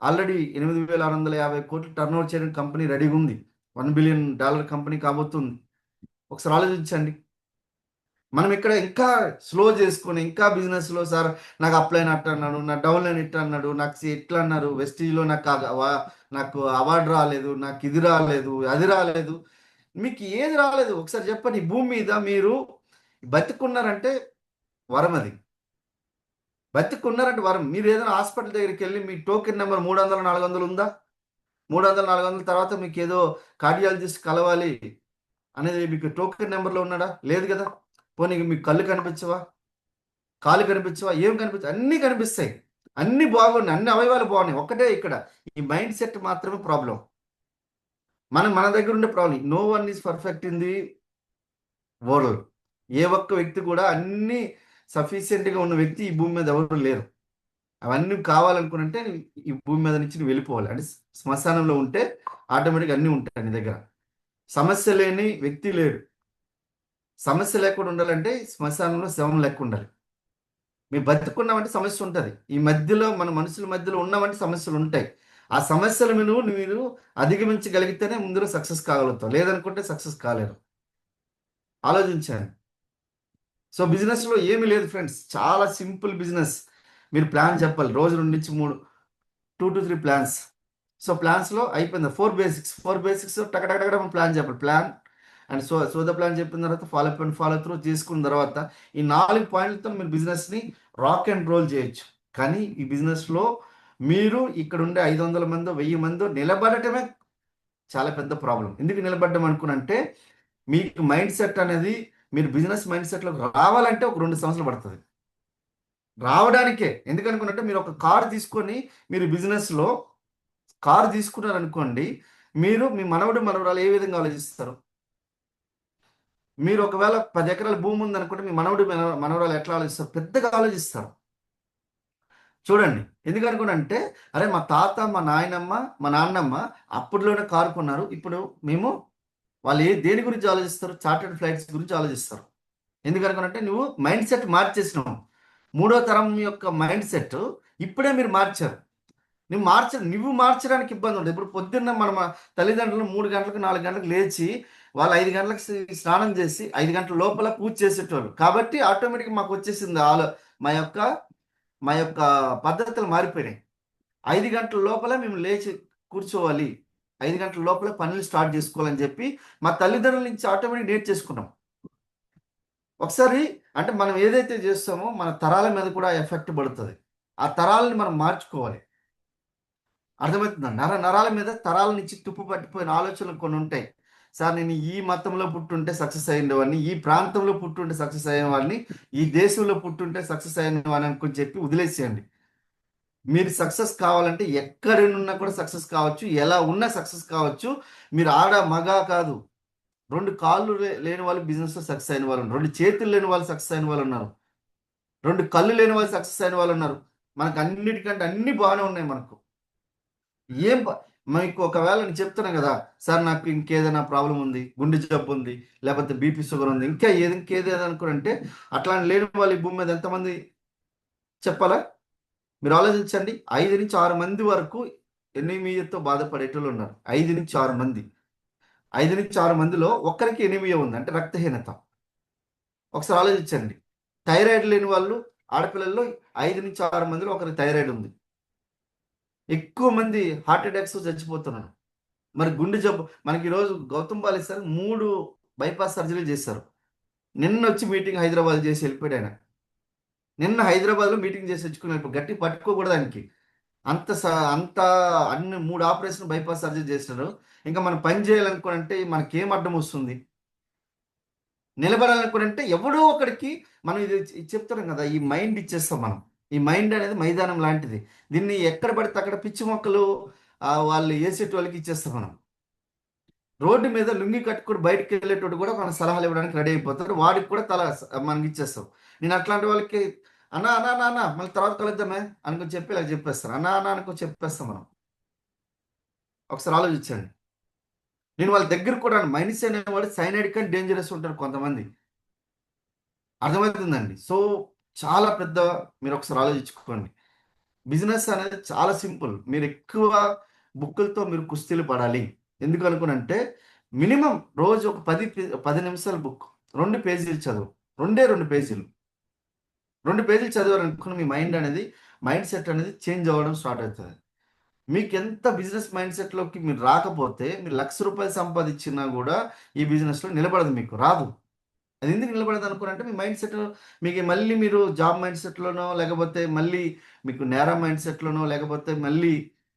ఆల్రెడీ 8,650 కోట్లు టర్న్ ఓవర్ చేయడానికి కంపెనీ రెడీగా ఉంది. $1 బిలియన్ కంపెనీ కాబోతుంది. ఒకసారి ఆలోచించండి. మనం ఇక్కడ ఇంకా స్లో చేసుకొని ఇంకా బిజినెస్లో సార్ నాకు అప్లైన్ అట్ట అన్నాడు, నా డౌన్ లైన్ ఇట్లా అన్నాడు, నాకు ఇట్లా అన్నారు, వెస్టీజ్లో నాకు అవార్డు రాలేదు, నాకు ఇది రాలేదు, అది రాలేదు. మీకు ఏది రాలేదు ఒకసారి చెప్పండి. ఈ భూమి మీద మీరు బతికున్నారంటే వరం. అది బతికున్నారంటే వరం. మీరు ఏదైనా హాస్పిటల్ దగ్గరికి వెళ్ళి మీ టోకెన్ నెంబర్ 300, 400 ఉందా? 300, 400 తర్వాత మీకు ఏదో కార్డియాలజిస్ట్ కలవాలి అనేది మీకు టోకెన్ నెంబర్లో ఉన్నాడా? లేదు కదా. పోనీ మీకు కళ్ళు కనిపించవా, కాళ్ళు కనిపించవా, ఏం కనిపించవు? అన్నీ కనిపిస్తాయి, అన్నీ బాగున్నాయి, అన్ని అవయవాలు బాగున్నాయి. ఒక్కటే ఇక్కడ ఈ మైండ్ సెట్ మాత్రమే ప్రాబ్లం. మన దగ్గర ఉండే problem. No one is perfect in the world. ఏ ఒక్క వ్యక్తి కూడా అన్ని సఫిషియెంట్గా ఉన్న వ్యక్తి ఈ భూమి మీద ఎవరు లేరు. అవన్నీ కావాలనుకుంటే ఈ భూమి మీద నుంచి నువ్వు వెళ్ళిపోవాలి. అంటే శ్మశానంలో ఉంటే ఆటోమేటిక్గా అన్నీ ఉంటాయి నీ దగ్గర. సమస్య లేని వ్యక్తి లేడు. సమస్య లేకుండా ఉండాలంటే శ్మశానంలో శవం లెక్క ఉండాలి. మీరు బతుకున్నామంటే సమస్య ఉంటుంది. ఈ మధ్యలో మన మనుషుల మధ్యలో ఉన్నామంటే సమస్యలు ఉంటాయి. ఆ సమస్యలు మీరు అధిగమించగలిగితేనే ముందు సక్సెస్ కాగలుగుతాం. లేదనుకుంటే సక్సెస్ కాలేరు. ఆలోచించండి. సో బిజినెస్లో ఏమీ లేదు ఫ్రెండ్స్, చాలా సింపుల్ బిజినెస్. మీరు ప్లాన్ చెప్పాలి. రోజు 2 నుంచి 3, 2 to 3 ప్లాన్స్. సో ప్లాన్స్లో అయిపోయింది 4 బేసిక్స్ టకటకటక ప్లాన్ చెప్పాలి. Plan and so the plan చెప్పిన తర్వాత ఫాలో త్రూ చేసుకున్న తర్వాత ఈ 4 పాయింట్లతో మీరు బిజినెస్ని రాక్ అండ్ రోల్ చేయొచ్చు. కానీ ఈ బిజినెస్లో మీరు ఇక్కడ ఉండే 500 మందో 1000 మందో నిలబడటమే చాలా పెద్ద ప్రాబ్లం. ఎందుకు నిలబడ్డం అనుకున్నంటే, మీకు మైండ్ సెట్ అనేది మీరు బిజినెస్ మైండ్ సెట్లో రావాలంటే ఒక 2 సంవత్సరాలు పడుతుంది రావడానికే. ఎందుకనుకున్నట్టే, మీరు ఒక కారు తీసుకొని మీరు బిజినెస్లో కారు తీసుకున్నారనుకోండి, మీరు మీ మనవరాలు ఏ విధంగా ఆలోచిస్తారు? మీరు ఒకవేళ 10 ఎకరాల భూమి ఉందనుకుంటే మీ మనవరాలు ఎట్లా ఆలోచిస్తారు? పెద్దగా ఆలోచిస్తారు. చూడండి. ఎందుకనుకున్నంటే, అరే మా తాత, మా నాయనమ్మ, మా నాన్నమ్మ అప్పట్లోనే కారు కొన్నారు. ఇప్పుడు వాళ్ళు దేని గురించి ఆలోచిస్తారు? చార్టర్డ్ ఫ్లైట్స్ గురించి ఆలోచిస్తారు. ఎందుకనుకున్నంటే, నువ్వు మైండ్ సెట్ మార్చేసినావు. 3వ తరం యొక్క మైండ్ సెట్ ఇప్పుడే మీరు మార్చారు. నువ్వు మార్చడానికి ఇబ్బంది ఉంటుంది. ఇప్పుడు పొద్దున్న మన తల్లిదండ్రులు 3 గంటలకు 4 గంటలకు లేచి వాళ్ళు 5 గంటలకు స్నానం చేసి 5 గంటల లోపల పూజ చేసేటోళ్ళు. కాబట్టి ఆటోమేటిక్గా మాకు వచ్చేసింది మా యొక్క మా యొక్క పద్ధతులు మారిపోయినాయి. 5 గంటల లోపల మేము లేచి కూర్చోవాలి, 5 గంటల లోపల పనులు స్టార్ట్ చేసుకోవాలని చెప్పి మా తల్లిదండ్రుల నుంచి ఆటోమేటిక్ నేర్చేసుకున్నాం. ఒకసారి అంటే మనం ఏదైతే చేస్తామో మన తరాల మీద కూడా ఎఫెక్ట్ పడుతుంది. ఆ తరాలని మనం మార్చుకోవాలి. అర్థమవుతుందా? నరాల మీద తరాల నుంచి తుప్పు పట్టిపోయిన ఆలోచనలు కొన్ని ఉంటాయి. సార్ నేను ఈ మతంలో పుట్టుంటే సక్సెస్ అయ్యేవాడిని, ఈ ప్రాంతంలో పుట్టుంటే సక్సెస్ అయ్యేవాడిని, ఈ దేశంలో పుట్టుంటే సక్సెస్ అయ్యేవాడిని అనుకుని చెప్పి వదిలేసేయండి. మీరు సక్సెస్ కావాలంటే ఎక్కడున్నా కూడా సక్సెస్ కావచ్చు, ఎలా ఉన్నా సక్సెస్ కావచ్చు. మీరు ఆడ మగ కాదు. 2 కాళ్ళు లేని వాళ్ళు బిజినెస్లో సక్సెస్ అయిన వాళ్ళు ఉన్నారు, 2 చేతులు లేని వాళ్ళు సక్సెస్ అయిన వాళ్ళు ఉన్నారు, 2 కళ్ళు లేని వాళ్ళు సక్సెస్ అయిన వాళ్ళు ఉన్నారు. మనకు అన్నిటికంటే అన్ని బాగానే ఉన్నాయి. మనకు మీకు ఒకవేళ నేను చెప్తున్నాను కదా, సార్ నాకు ఇంకేదైనా ప్రాబ్లం ఉంది, గుండె జబ్బు ఉంది, లేకపోతే బీపీ షుగర్ ఉంది, ఇంకేది అనుకుంటే అట్లాంటి లేని వాళ్ళు ఈ భూమి మీద ఎంతమంది చెప్పాలా? మీరు ఆలోచించండి. 5 నుంచి 6 మంది వరకు ఎనీమియాతో బాధపడేటోళ్ళు ఉన్నారు. 5 నుంచి 6 మంది. 5 నుంచి 6 మందిలో ఒక్కరికి ఎనీమియా ఉంది, అంటే రక్తహీనత. ఒకసారి ఆలోచించండి. థైరాయిడ్ లేని వాళ్ళు ఆడపిల్లల్లో 5 నుంచి 6 మందిలో ఒకరికి థైరాయిడ్ ఉంది. ఎక్కువ మంది హార్ట్ అటాక్స్ చచ్చిపోతున్నారు. మరి గుండె జబ్బు మనకి ఈరోజు గౌతమ్ బాలి సార్ 3 బైపాస్ సర్జరీలు చేశారు. నిన్న వచ్చి మీటింగ్ హైదరాబాద్ చేసి వెళ్ళిపోయాడు ఆయన. నిన్న హైదరాబాద్లో మీటింగ్ చేసి వచ్చుకుని వెళ్ళిపోయి, గట్టి పట్టుకోకూడదు ఆయనకి. అంత అన్ని 3 ఆపరేషన్ బైపాస్ సర్జరీ చేసినారు. ఇంకా మనం పని చేయాలనుకోనంటే మనకేం అడ్డం వస్తుంది? నిలబడాలనుకోనంటే ఎవడో ఒకడికి మనం ఇది చెప్తున్నాం కదా, ఈ మైండ్ ఇచ్చేస్తాం మనం. ఈ మైండ్ అనేది మైదానం లాంటిది. దీన్ని ఎక్కడ పడితే అక్కడ పిచ్చి మొక్కలు వాళ్ళు వేసేటి వాళ్ళకి ఇచ్చేస్తాం మనం. రోడ్డు మీద లుంగి కట్టుకుని బయటకు వెళ్ళేటోడు కూడా మన సలహాలు ఇవ్వడానికి రెడీ అయిపోతాడు. వాడికి కూడా మనకి ఇచ్చేస్తాం. నేను అట్లాంటి వాళ్ళకి అన్నా అన్నా అన్న మళ్ళీ తర్వాత కలుద్దామే అనుకుని చెప్పి ఇలా చెప్పేస్తాను. అన్నా అనుకో చెప్పేస్తాం మనం. ఒకసారి ఆలోచించండి. నేను వాళ్ళ దగ్గర కూడా మైనస్ అనేవాడు సైనైడ్ కానీ డేంజరస్ ఉంటారు కొంతమంది. అర్థమవుతుందండి? సో చాలా పెద్ద, మీరు ఒకసారి ఆలోచించుకోండి. బిజినెస్ అనేది చాలా సింపుల్. మీరు ఎక్కువ బుక్కులతో మీరు కుస్తీలు పడాలి. ఎందుకు అనుకునంటే మినిమం రోజు ఒక 10 నిమిషాల బుక్, 2 పేజీలు చదువు, 2 పేజీలు చదివారనుకుని మీ మైండ్ సెట్ అనేది చేంజ్ అవ్వడం స్టార్ట్ అవుతుంది. మీకు ఎంత బిజినెస్ మైండ్ సెట్లోకి మీరు రాకపోతే మీరు ₹1,00,000 సంపాదించినా కూడా ఈ బిజినెస్లో నిలబడదు, మీకు రాదు. అది ఎందుకు నిలబడదు అనుకున్నంటే మీ మైండ్ సెట్ మీకు మళ్ళీ మీరు జాబ్ మైండ్ సెట్లోనో, లేకపోతే మళ్ళీ మీకు నేర మైండ్ సెట్లోనో, లేకపోతే మళ్ళీ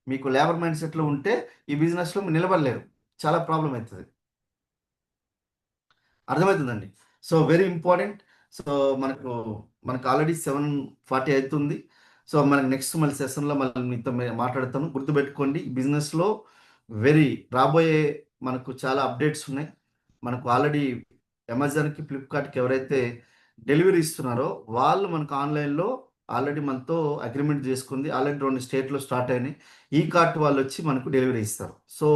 మీకు లేబర్ మైండ్ సెట్లో ఉంటే ఈ బిజినెస్లో మీరు నిలబడలేరు. చాలా ప్రాబ్లం అవుతుంది. అర్థమవుతుందండి? So very important. సో మనకు ఆల్రెడీ 7:40 అవుతుంది. సో మనకి నెక్స్ట్ మళ్ళీ సెషన్లో మళ్ళీ మీతో మాట్లాడతాను. గుర్తుపెట్టుకోండి, బిజినెస్లో రాబోయే మనకు చాలా అప్డేట్స్ ఉన్నాయి. మనకు ఆల్రెడీ అమెజాన్కి, ఫ్లిప్కార్ట్కి ఎవరైతే డెలివరీ ఇస్తున్నారో వాళ్ళు మనకు ఆన్లైన్లో ఆల్రెడీ మనతో అగ్రిమెంట్ చేసుకుంది. ఆల్రెడీ 2 స్టేట్లో స్టార్ట్ అయినాయి. ఈ కార్ట్ వాళ్ళు వచ్చి మనకు డెలివరీ ఇస్తారు. సో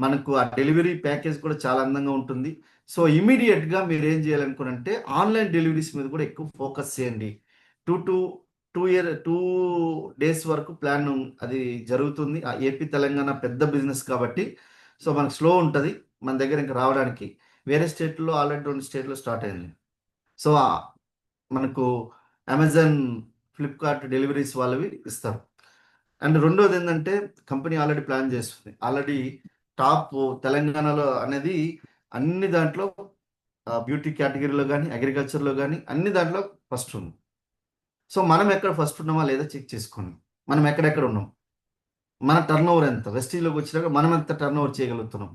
మనకు ఆ డెలివరీ ప్యాకేజ్ కూడా చాలా అందంగా ఉంటుంది. సో ఇమీడియట్గా మీరు ఏం చేయాలనుకున్నంటే ఆన్లైన్ డెలివరీస్ మీద కూడా ఎక్కువ ఫోకస్ చేయండి. 2 డేస్ వరకు ప్లాన్ అది జరుగుతుంది. ఏపీ తెలంగాణ పెద్ద బిజినెస్ కాబట్టి సో మనకు స్లో ఉంటుంది మన దగ్గర ఇంకా రావడానికి. వేరే స్టేట్లో ఆల్రెడీ 2 స్టేట్లో స్టార్ట్ అయింది. సో మనకు అమెజాన్, ఫ్లిప్కార్ట్ డెలివరీస్ వాళ్ళవి ఇస్తారు. అండ్ రెండోది ఏంటంటే కంపెనీ ఆల్రెడీ ప్లాన్ చేస్తుంది. ఆల్రెడీ టాప్ తెలంగాణలో అనేది అన్ని దాంట్లో బ్యూటీ కేటగిరీలో కానీ, అగ్రికల్చర్లో కానీ అన్ని దాంట్లో ఫస్ట్ ఉంది. సో మనం ఎక్కడ ఫస్ట్ ఉన్నామా లేదా చెక్ చేసుకోండి. మనం ఎక్కడెక్కడ ఉన్నాం, మన టర్న్ ఓవర్ ఎంత, వెస్టీజ్లోకి వచ్చినాక మనం ఎంత టర్న్ ఓవర్ చేయగలుగుతున్నాం.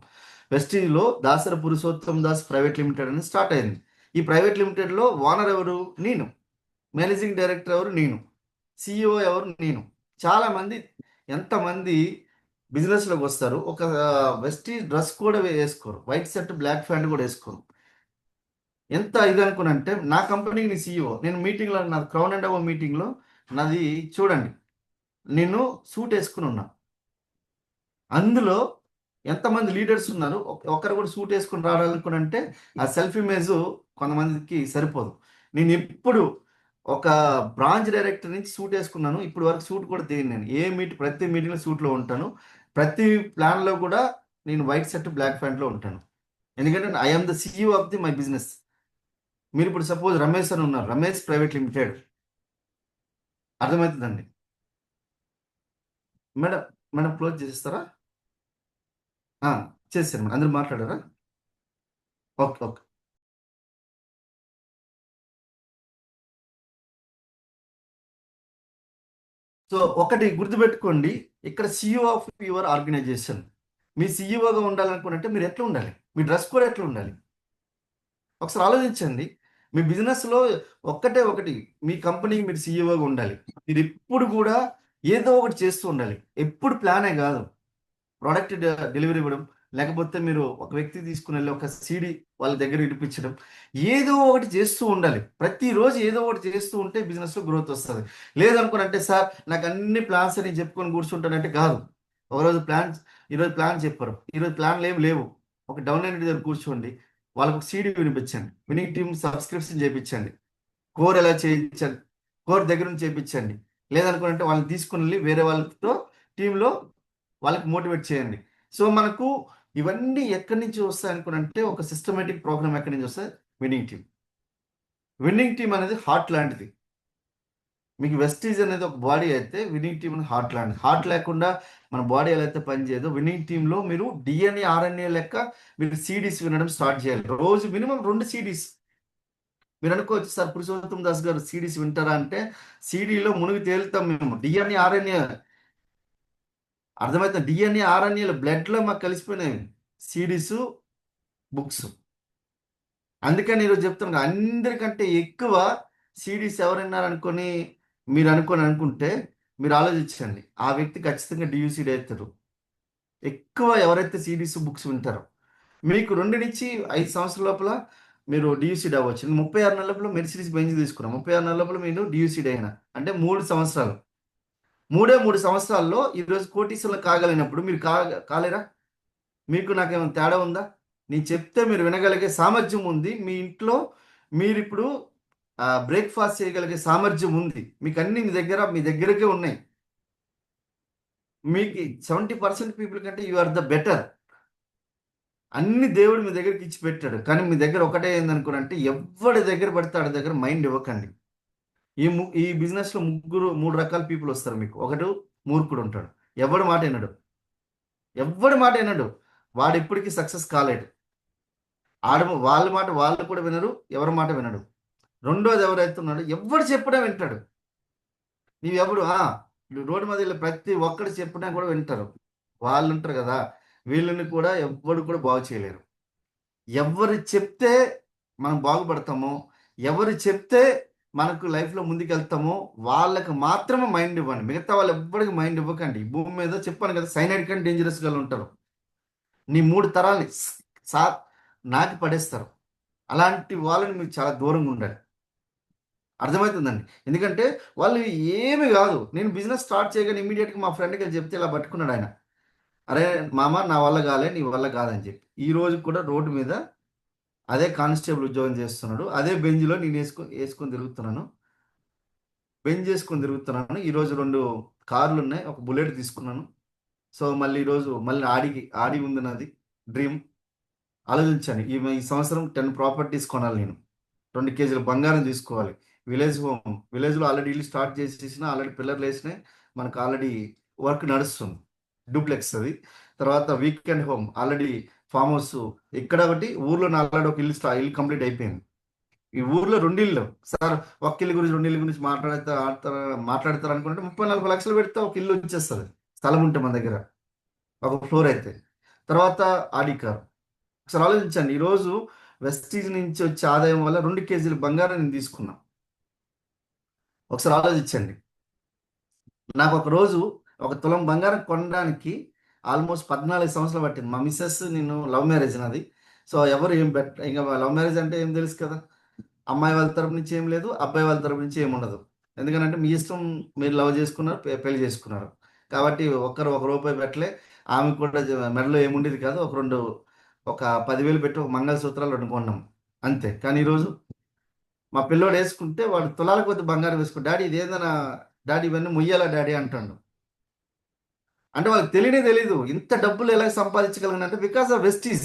వెస్టీజ్లో దాసర పురుషోత్తం దాస్ ప్రైవేట్ లిమిటెడ్ అని స్టార్ట్ అయింది. ఈ ప్రైవేట్ లిమిటెడ్లో ఓనర్ ఎవరు? నేను. మేనేజింగ్ డైరెక్టర్ ఎవరు? నేను. CEO ఎవరు? నేను. చాలామంది ఎంతమంది బిజినెస్లోకి వస్తారు, ఒక వెస్టీజ్ డ్రెస్ కూడా వేసుకోరు, వైట్ షర్ట్ బ్లాక్ ప్యాంట్ కూడా వేసుకోరు. ఎంత ఇది అనుకున్నంటే నా కంపెనీకి నీ CEO, నేను మీటింగ్లో, నా క్రౌన్ అండ్ అబవ్ మీటింగ్లో నాది చూడండి, నేను సూట్ వేసుకుని ఉన్నా. అందులో ఎంతమంది లీడర్స్ ఉన్నారు, ఒకరు కూడా సూట్ వేసుకుని రావాలనుకున్నంటే ఆ సెల్ఫ్ ఇమేజ్ కొంతమందికి సరిపోదు. నేను ఎప్పుడు ఒక బ్రాంచ్ డైరెక్టర్ నుంచి సూట్ వేసుకున్నాను, ఇప్పుడు వరకు సూట్ కూడా తీయను. నేను ప్రతి మీటింగ్లో సూట్లో ఉంటాను. ప్రతి ప్లాన్లో కూడా నేను వైట్ షర్ట్ బ్లాక్ ప్యాంట్లో ఉంటాను. ఎందుకంటే I'm the CEO of my business. మీరు ఇప్పుడు సపోజ్ రమేష్ అని ఉన్నారు, రమేష్ ప్రైవేట్ లిమిటెడ్. అర్థమవుతుందండి. మేడం మేడం క్లోజ్ చేసేస్తారా? చేశారు మేడం. అందరూ మాట్లాడారా? Okay okay. సో ఒకటి గుర్తుపెట్టుకోండి, ఇక్కడ సిఇఓ ఆఫ్ యువర్ ఆర్గనైజేషన్. మీ సిఇఓగా ఉండాలనుకుంటే మీరు ఎట్లా ఉండాలి? మీ డ్రెస్ కోడ్ ఎట్లా ఉండాలి? ఒకసారి ఆలోచించండి. మీ బిజినెస్లో ఒకటి, మీ కంపెనీకి మీరు సిఇఓగా ఉండాలి. మీరు ఎప్పుడు కూడా ఏదో ఒకటి చేస్తూ ఉండాలి. ఎప్పుడు ప్లానే కాదు. ప్రోడక్ట్ డెలివరీ ఇవ్వడం, లేకపోతే మీరు ఒక వ్యక్తి తీసుకుని వెళ్ళి ఒక సీడీ వాళ్ళ దగ్గర ఇడిపించడం, ఏదో ఒకటి చేస్తూ ఉండాలి. ప్రతిరోజు ఏదో ఒకటి చేస్తూ ఉంటే బిజినెస్లో గ్రోత్ వస్తుంది. లేదనుకోనంటే సార్ నాకు అన్ని ప్లాన్స్ అని చెప్పుకొని కూర్చుంటానంటే కాదు. ఒకరోజు ప్లాన్స్, ఈరోజు ప్లాన్ చెప్పారు, ఈరోజు ప్లాన్లు ఏమి లేవు. ఒక డౌన్ లైన్ దగ్గర కూర్చోండి, వాళ్ళకు సీడీ వినిపించండి, వినింగ్ టీమ్ సబ్స్క్రిప్షన్ చేయించండి, కోర్ ఎలా చేయించండి, కోర్ దగ్గర నుంచి చేయించండి. లేదనుకుంటే వాళ్ళని తీసుకుని వెళ్ళి వేరే వాళ్ళతో టీంలో వాళ్ళకి మోటివేట్ చేయండి. సో మనకు ఇవన్నీ ఎక్కడి నుంచి వస్తాయి అనుకుంటే ఒక సిస్టమేటిక్ ప్రోగ్రామ్ ఎక్కడి నుంచి వస్తాయి? Winning team. విన్నింగ్ టీమ్ అనేది హార్ట్ లాంటిది. మీకు వెస్టీజ్ అనేది ఒక బాడీ అయితే విన్నింగ్ టీమ్ అనేది హార్ట్ లాంటిది. హార్ట్ లేకుండా మన బాడీ ఎలా అయితే పనిచేయదో విన్నింగ్ టీంలో మీరు డిఎన్ఏ ఆర్ఎన్ఏ లెక్క మీరు సిడీస్ వినడం స్టార్ట్ చేయాలి. రోజు మినిమం 2 సిడీస్. మీరు అనుకోవచ్చు సార్ పురుషోత్తం దాస్ గారు సిడీస్ వింటారా అంటే, సిడీలో మునిగి తేలుతాం మేము. డిఎన్ఏ ఆర్ఎన్ఏ అర్థమవుతుంది. డిఎన్ఏ ఆర్ఎన్ఏలు బ్లడ్లో మాకు కలిసిపోయినాయి సిడీస్ బుక్స్. అందుకని ఈరోజు చెప్తున్నాను, అందరికంటే ఎక్కువ సిడీస్ ఎవరున్నారు అనుకొని మీరు అనుకుంటే మీరు ఆలోచించండి, ఆ వ్యక్తి ఖచ్చితంగా డియూసీడీ అవుతారు. ఎక్కువ ఎవరైతే సిడీస్ బుక్స్ వింటారో మీకు 2 నుంచి 5 సంవత్సరాల లోపల మీరు డియూసీడీ అవ్వచ్చు. 36 నెలల లోపల మెర్సిడీస్ బెంజ్ తీసుకున్నాం. 36 నెలల లోపల మీరు డియూసీడీ అయినా అంటే 3 సంవత్సరాలు. 3 సంవత్సరాల్లో ఈరోజు కోటీశ్వరులు కాగలిగినప్పుడు మీరు కాలేరా? మీకు నాకేమైనా తేడా ఉందా? నేను చెప్తే మీరు వినగలిగే సామర్థ్యం ఉంది. మీ ఇంట్లో మీరు ఇప్పుడు బ్రేక్ఫాస్ట్ చేయగలిగే సామర్థ్యం ఉంది. మీకు అన్ని మీ దగ్గరకే ఉన్నాయి. మీకు 70% పీపుల్ కంటే యు ఆర్ ద బెటర్. అన్ని దేవుడు మీ దగ్గరికి ఇచ్చి పెట్టాడు. కానీ మీ దగ్గర ఒకటే ఏందనుకోనంటే, ఎవరి దగ్గర పడితే ఆడి దగ్గర మైండ్ ఇవ్వకండి. ఈ బిజినెస్లో 3 రకాల పీపుల్ వస్తారు మీకు. ఒకడు మూర్ఖుడు ఉంటాడు, ఎవడి మాట వినడు, వాడు ఎప్పటికీ సక్సెస్ కాలేడు. వాళ్ళ మాట వాళ్ళు కూడా వినరు, ఎవరి మాట వినడు. రెండోది ఎవరైతే ఉన్నాడు, ఎవడు చెప్పడా వింటాడు. నీవెవడు రోడ్డు మీద ప్రతి ఒక్కడు చెప్పినా కూడా వింటారు. వాళ్ళు ఉంటారు కదా, వీళ్ళని కూడా ఎవ్వడు కూడా బాగు చేయలేరు. ఎవరు చెప్తే మనం బాగుపడతామో, ఎవరు చెప్తే మనకు లైఫ్లో ముందుకెళ్తామో వాళ్ళకి మాత్రమే మైండ్ ఇవ్వండి. మిగతా వాళ్ళు ఎవ్వరికి మైండ్ ఇవ్వకండి. భూమి మీద చెప్పాను కదా, సైనైడ్ కంటే డేంజరస్గా ఉంటారు. నీ 3 తరాల్ని నాకి పడేస్తారు. అలాంటి వాళ్ళని మీరు చాలా దూరంగా ఉండాలి. అర్థమవుతుందండి. ఎందుకంటే వాళ్ళు ఏమి కాదు. నేను బిజినెస్ స్టార్ట్ చేయగానే ఇమీడియట్గా మా ఫ్రెండ్కి వెళ్ళి చెప్తే ఇలా పట్టుకున్నాడు ఆయన. అరే మామ, నా వల్ల కాలే, నీ వల్ల కాదని చెప్పి ఈ రోజు కూడా రోడ్డు మీద అదే కానిస్టేబుల్ ఉద్యోగం చేస్తున్నాడు. అదే బెంజ్లో నేను వేసుకొని తిరుగుతున్నాను. బెంజ్ చేసుకొని తిరుగుతున్నాను. ఈరోజు 2 కార్లు ఉన్నాయి, ఒక బుల్లెట్ తీసుకున్నాను. సో మళ్ళీ ఈరోజు మళ్ళీ ఆడి ఉంది నాది డ్రీమ్. ఆలోచించాను, ఈ సంవత్సరం 10 ప్రాపర్టీస్ కొనాలి. నేను 2 కేజీల బంగారం తీసుకోవాలి. విలేజ్లో ఆల్రెడీ ఇల్లు స్టార్ట్ చేసేసిన, ఆల్రెడీ పిల్లర్లు వేసినాయి. మనకు ఆల్రెడీ వర్క్ నడుస్తుంది. డూప్లెక్స్ అది. తర్వాత weekend home already farm house ఇక్కడ ఒకటి, ఊర్లో ఆల్రెడీ ఒక ఇల్లు కంప్లీట్ అయిపోయింది. ఈ ఊర్లో 2 ఇళ్ళు సార్. ఒక ఇల్లు గురించి 2 ఇల్లు గురించి మాట్లాడతారు అనుకుంటే 30-40 లక్షలు పెడితే ఒక ఇల్లు వచ్చేస్తుంది, స్థలం ఉంటే మన దగ్గర, ఒక ఫ్లోర్ అయితే. తర్వాత ఆడి కార్. ఒకసారి ఆలోచించండి, ఈరోజు వెస్టీజ్ నుంచి వచ్చే ఆదాయం వల్ల 2 కేజీల బంగారం నేను తీసుకున్నా. ఒకసారి ఆలోచించండి, నాకు ఒక రోజు 1 తులం బంగారం కొనడానికి ఆల్మోస్ట్ 14 సంవత్సరాలు పట్టింది. మా మిస్సెస్, నేను లవ్ మ్యారేజ్ నాది. సో ఎవరు ఏం ఇంకా లవ్ మ్యారేజ్ అంటే ఏం తెలుసు కదా, అమ్మాయి వాళ్ళ తరపు నుంచి ఏం లేదు, అబ్బాయి వాళ్ళ తరపు నుంచి ఏమి ఉండదు. ఎందుకంటే మీ ఇష్టం, మీరు లవ్ చేసుకున్నారు, పెళ్లి చేసుకున్నారు కాబట్టి ఒక్కరు 1 రూపాయి పెట్టలే. ఆమె కూడా మెడలో ఏముండేది కాదు. ఒక 10,000 పెట్టి ఒక మంగళసూత్రాలు 2 కొన్నాం అంతే. కానీ ఈరోజు మా పిల్లోడు వేసుకుంటే వాడు తులాల కొద్ది బంగారం వేసుకుంటే, డాడీ ఇదేందన్నా డాడీ, ఇవన్నీ ముయ్యాలా డాడీ అంటాడు. అంటే వాళ్ళకి తెలీదు ఇంత డబ్బులు ఎలా సంపాదించగలిగినంటే బికాస్ ఆఫ్ వెస్టీజ్.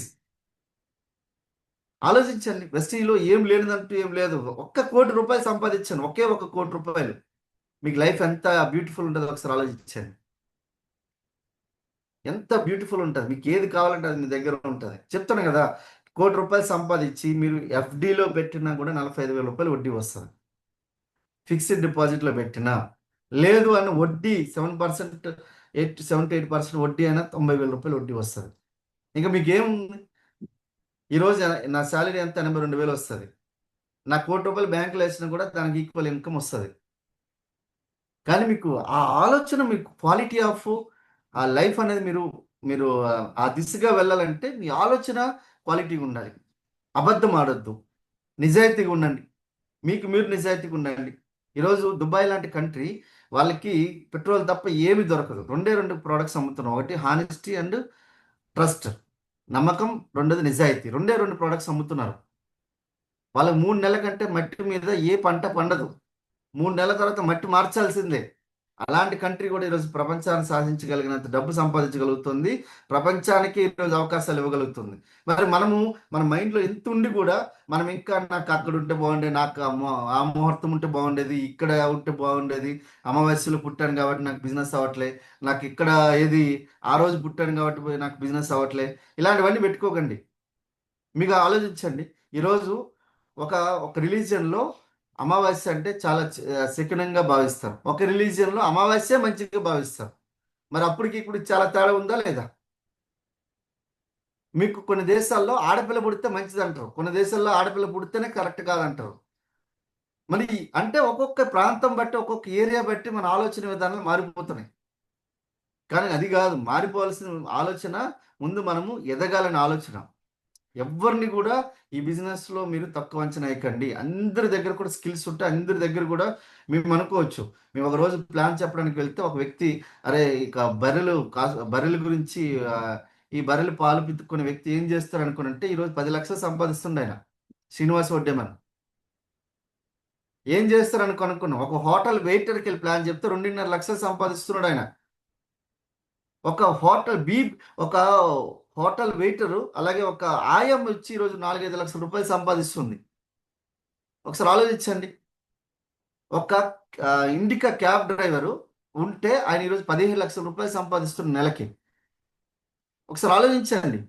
ఆలోచించండి, వెస్టీజ్లో ఏం లేనిదంటూ ఏం లేదు. 1 కోటి రూపాయలు సంపాదించాను, ఒకే 1 కోటి రూపాయలు. మీకు లైఫ్ ఎంత బ్యూటిఫుల్ ఉంటుందో ఒకసారి ఆలోచించండి. ఎంత బ్యూటిఫుల్ ఉంటుంది, మీకు ఏది కావాలంటే అది మీ దగ్గర ఉంటుంది. చెప్తాను కదా, ₹1,00,00,000 సంపాదించి మీరు ఎఫ్డిలో పెట్టినా కూడా ₹45,000 వడ్డీ వస్తుంది. ఫిక్స్డ్ డిపాజిట్లో పెట్టినా, లేదు అని వడ్డీ 7%, 7-8% వడ్డీ అయినా ₹90,000 వడ్డీ వస్తుంది. ఇంకా మీకు ఏముంది? ఈరోజు నా శాలరీ ఎంత? 82,000 వస్తుంది. నా ₹1,00,00,000 బ్యాంకులో వేసినా కూడా దానికి ఈక్వల్ ఇన్కమ్ వస్తుంది. కానీ మీకు ఆ ఆలోచన, మీకు క్వాలిటీ ఆఫ్ ఆ లైఫ్ అనేది మీరు మీరు ఆ దిశగా వెళ్ళాలంటే మీ ఆలోచన క్వాలిటీగా ఉండాలి. అబద్ధం ఆడొద్దు, నిజాయితీగా ఉండండి, మీకు మీరు నిజాయితీగా ఉండండి. ఈరోజు దుబాయ్ లాంటి కంట్రీ వాళ్ళకి పెట్రోల్ తప్ప ఏమి దొరకదు. 2 ప్రోడక్ట్స్ అమ్ముతున్నాం. ఒకటి హానెస్టీ అండ్ ట్రస్ట్, నమ్మకం. రెండోది నిజాయితీ. 2 ప్రోడక్ట్స్ అమ్ముతున్నారు. వాళ్ళకి 3 నెలల కంటే మట్టి మీద ఏ పంట పండదు. 3 నెలల తర్వాత మట్టి మార్చాల్సిందే. అలాంటి కంట్రీ కూడా ఈరోజు ప్రపంచాన్ని సాధించగలిగినంత డబ్బు సంపాదించగలుగుతుంది. ప్రపంచానికి ఈరోజు అవకాశాలు ఇవ్వగలుగుతుంది. మరి మన మైండ్లో ఎంత ఉండి కూడా మనం ఇంకా నాకు అక్కడ ఉంటే బాగుండేది, నాకు ఆ ముహూర్తం ఉంటే బాగుండేది, ఇక్కడ ఉంటే బాగుండేది, అమావాస్యలో పుట్టాను కాబట్టి నాకు బిజినెస్ అవ్వట్లే, నాకు ఇక్కడ ఆ రోజు పుట్టాను కాబట్టి నాకు బిజినెస్ అవ్వట్లే, ఇలాంటివన్నీ పెట్టుకోకండి. మీకు ఆలోచించండి. ఈరోజు ఒక రిలీజియన్లో అమావాస్య అంటే చాలా శకునంగా భావిస్తారు. ఒక రిలీజియన్లో అమావాస్య మంచిగా భావిస్తారు. మరి అప్పటికి ఇప్పుడు చాలా తేడా ఉందా లేదా? మీకు కొన్ని దేశాల్లో ఆడపిల్ల పుడితే మంచిది అంటారు, కొన్ని దేశాల్లో ఆడపిల్ల పుడితేనే కరెక్ట్ కాదంటారు. మరి అంటే ఒక్కొక్క ప్రాంతం బట్టి, ఒక్కొక్క ఏరియా బట్టి మన ఆలోచన విధానాలు మారిపోతున్నాయి. కానీ అది కాదు మారిపోవాల్సిన ఆలోచన. ముందు మనము ఎదగాలని ఆలోచన. ఎవరిని కూడా ఈ బిజినెస్లో మీరు తక్కువ అంచనా వేయకండి. అందరి దగ్గర కూడా స్కిల్స్ ఉంటాయి. అందరి దగ్గర కూడా మేము అనుకోవచ్చు. మేము ఒక రోజు ప్లాన్ చెప్పడానికి వెళ్తే ఒక వ్యక్తి, అరే ఇక బర్రెల గురించి, ఈ బర్రెలు పాలు పితుక్కునే వ్యక్తి ఏం చేస్తారు అనుకునంటే, ఈరోజు 10 లక్షలు సంపాదిస్తుండే ఆయన, శ్రీనివాస్ వడ్డేమన్. ఏం చేస్తారు అనుకున్నాం. ఒక హోటల్ వెయిటర్కి వెళ్ళి ప్లాన్ చెప్తే 2.5 లక్షలు సంపాదిస్తున్నాడు ఆయన. ఒక హోటల్ వెయిటరు, అలాగే ఒక ఆయం వచ్చి ఈరోజు 4-5 లక్షల రూపాయలు సంపాదిస్తుంది. ఒకసారి ఆలోచించండి. ఒక ఇండికా క్యాబ్ డ్రైవరు ఉంటే ఆయన ఈరోజు 15 లక్షల రూపాయలు సంపాదిస్తున్న నెలకి. ఒకసారి ఆలోచించండి.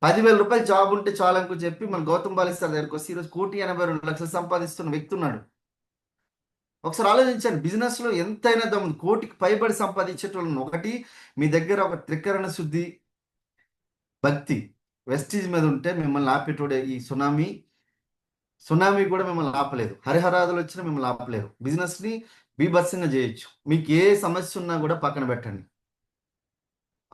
10,000 రూపాయలు జాబ్ ఉంటే చాలని చెప్పి మన గౌతమ్ బాలిస్తారు దగ్గరికి వస్తే ఈరోజు 1,82,00,000 సంపాదిస్తున్న వ్యక్తి ఉన్నాడు. ఒకసారి ఆలోచించండి. బిజినెస్లో ఎంతైనా దమ్ము, 1,00,00,000కి పైబడి సంపాదించేటోళ్ళని. ఒకటి, మీ దగ్గర ఒక త్రికరణ శుద్ధి, భక్తి, వెస్టీజ్ మీద ఉంటే మిమ్మల్ని ఆపేటోడే. ఈ సునామీ కూడా మిమ్మల్ని ఆపలేదు. హరిహరాదులు వచ్చినా మిమ్మల్ని ఆపలేరు. బిజినెస్ని బీభత్సంగా చేయొచ్చు. మీకు ఏ సమస్య ఉన్నా కూడా పక్కన పెట్టండి.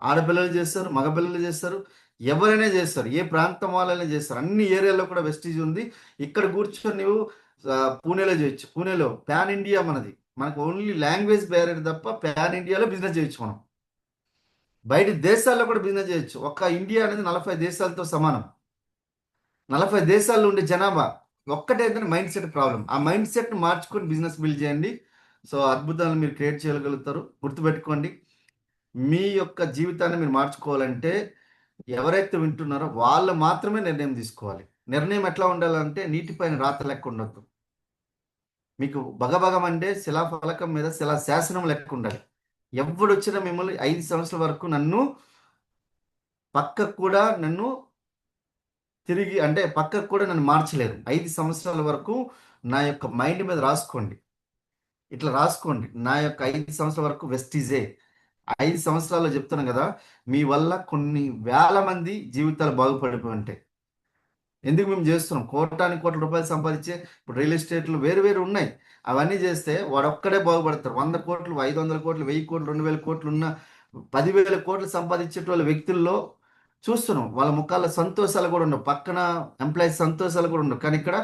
ఆడపిల్లలు చేస్తారు, మగపిల్లలు చేస్తారు, ఎవరైనా చేస్తారు, ఏ ప్రాంతం వాళ్ళైనా చేస్తారు. అన్ని ఏరియాలో కూడా వెస్టీజ్ ఉంది. ఇక్కడ కూర్చొని నువ్వు పూణేలో చేయొచ్చు. పూణేలో ప్యాన్ ఇండియా మనకు ఓన్లీ లాంగ్వేజ్ బ్యారియర్ తప్ప ప్యాన్ ఇండియాలో బిజినెస్ చేయొచ్చు. మనం బయట దేశాల్లో కూడా బిజినెస్ చేయొచ్చు. ఒక్క ఇండియా అనేది 40 దేశాలతో సమానం. 40 దేశాల్లో ఉండే జనాభా. ఒక్కటేంటంటే మైండ్ సెట్ ప్రాబ్లం. ఆ మైండ్ సెట్ని మార్చుకొని బిజినెస్ బిల్డ్ చేయండి. సో అద్భుతాలను మీరు క్రియేట్ చేయగలుగుతారు. గుర్తుపెట్టుకోండి, మీ యొక్క జీవితాన్ని మీరు మార్చుకోవాలంటే ఎవరైతే వింటున్నారో వాళ్ళు మాత్రమే నిర్ణయం తీసుకోవాలి. నిర్ణయం ఎట్లా ఉండాలంటే నీటిపైన రాత లెక్క ఉండొద్దు. మీకు బగబగమంటే శిలాఫలకం మీద శాసనం లెక్క ఉండాలి. ఎవడు వచ్చినా మిమ్మల్ని 5 సంవత్సరాల వరకు పక్కకు కూడా నన్ను మార్చలేదు. 5 సంవత్సరాల వరకు నా యొక్క మైండ్ మీద రాసుకోండి. ఇట్లా రాసుకోండి, నా యొక్క 5 సంవత్సరాల వరకు వెస్టీజే. 5 సంవత్సరాల్లో చెప్తున్నాను కదా, మీ వల్ల కొన్ని వేల మంది జీవితాలు బాగుపడిపోయి ఉంటాయి. ఎందుకు మేము చేస్తున్నాం? కోట్ల రూపాయలు సంపాదించే ఇప్పుడు రియల్ ఎస్టేట్లు వేరు ఉన్నాయి. అవన్నీ చేస్తే వాడు ఒక్కడే బాగుపడతారు. 100 కోట్లు, 500 కోట్లు, 1000 కోట్లు, 2000 కోట్లు ఉన్న 10,000 కోట్లు సంపాదించేటోళ్ళ వ్యక్తుల్లో చూస్తున్నాం. వాళ్ళ ముఖాల్లో సంతోషాలు కూడా ఉండవు, పక్కన ఎంప్లాయీస్ సంతోషాలు కూడా ఉండవు. కానీ ఇక్కడ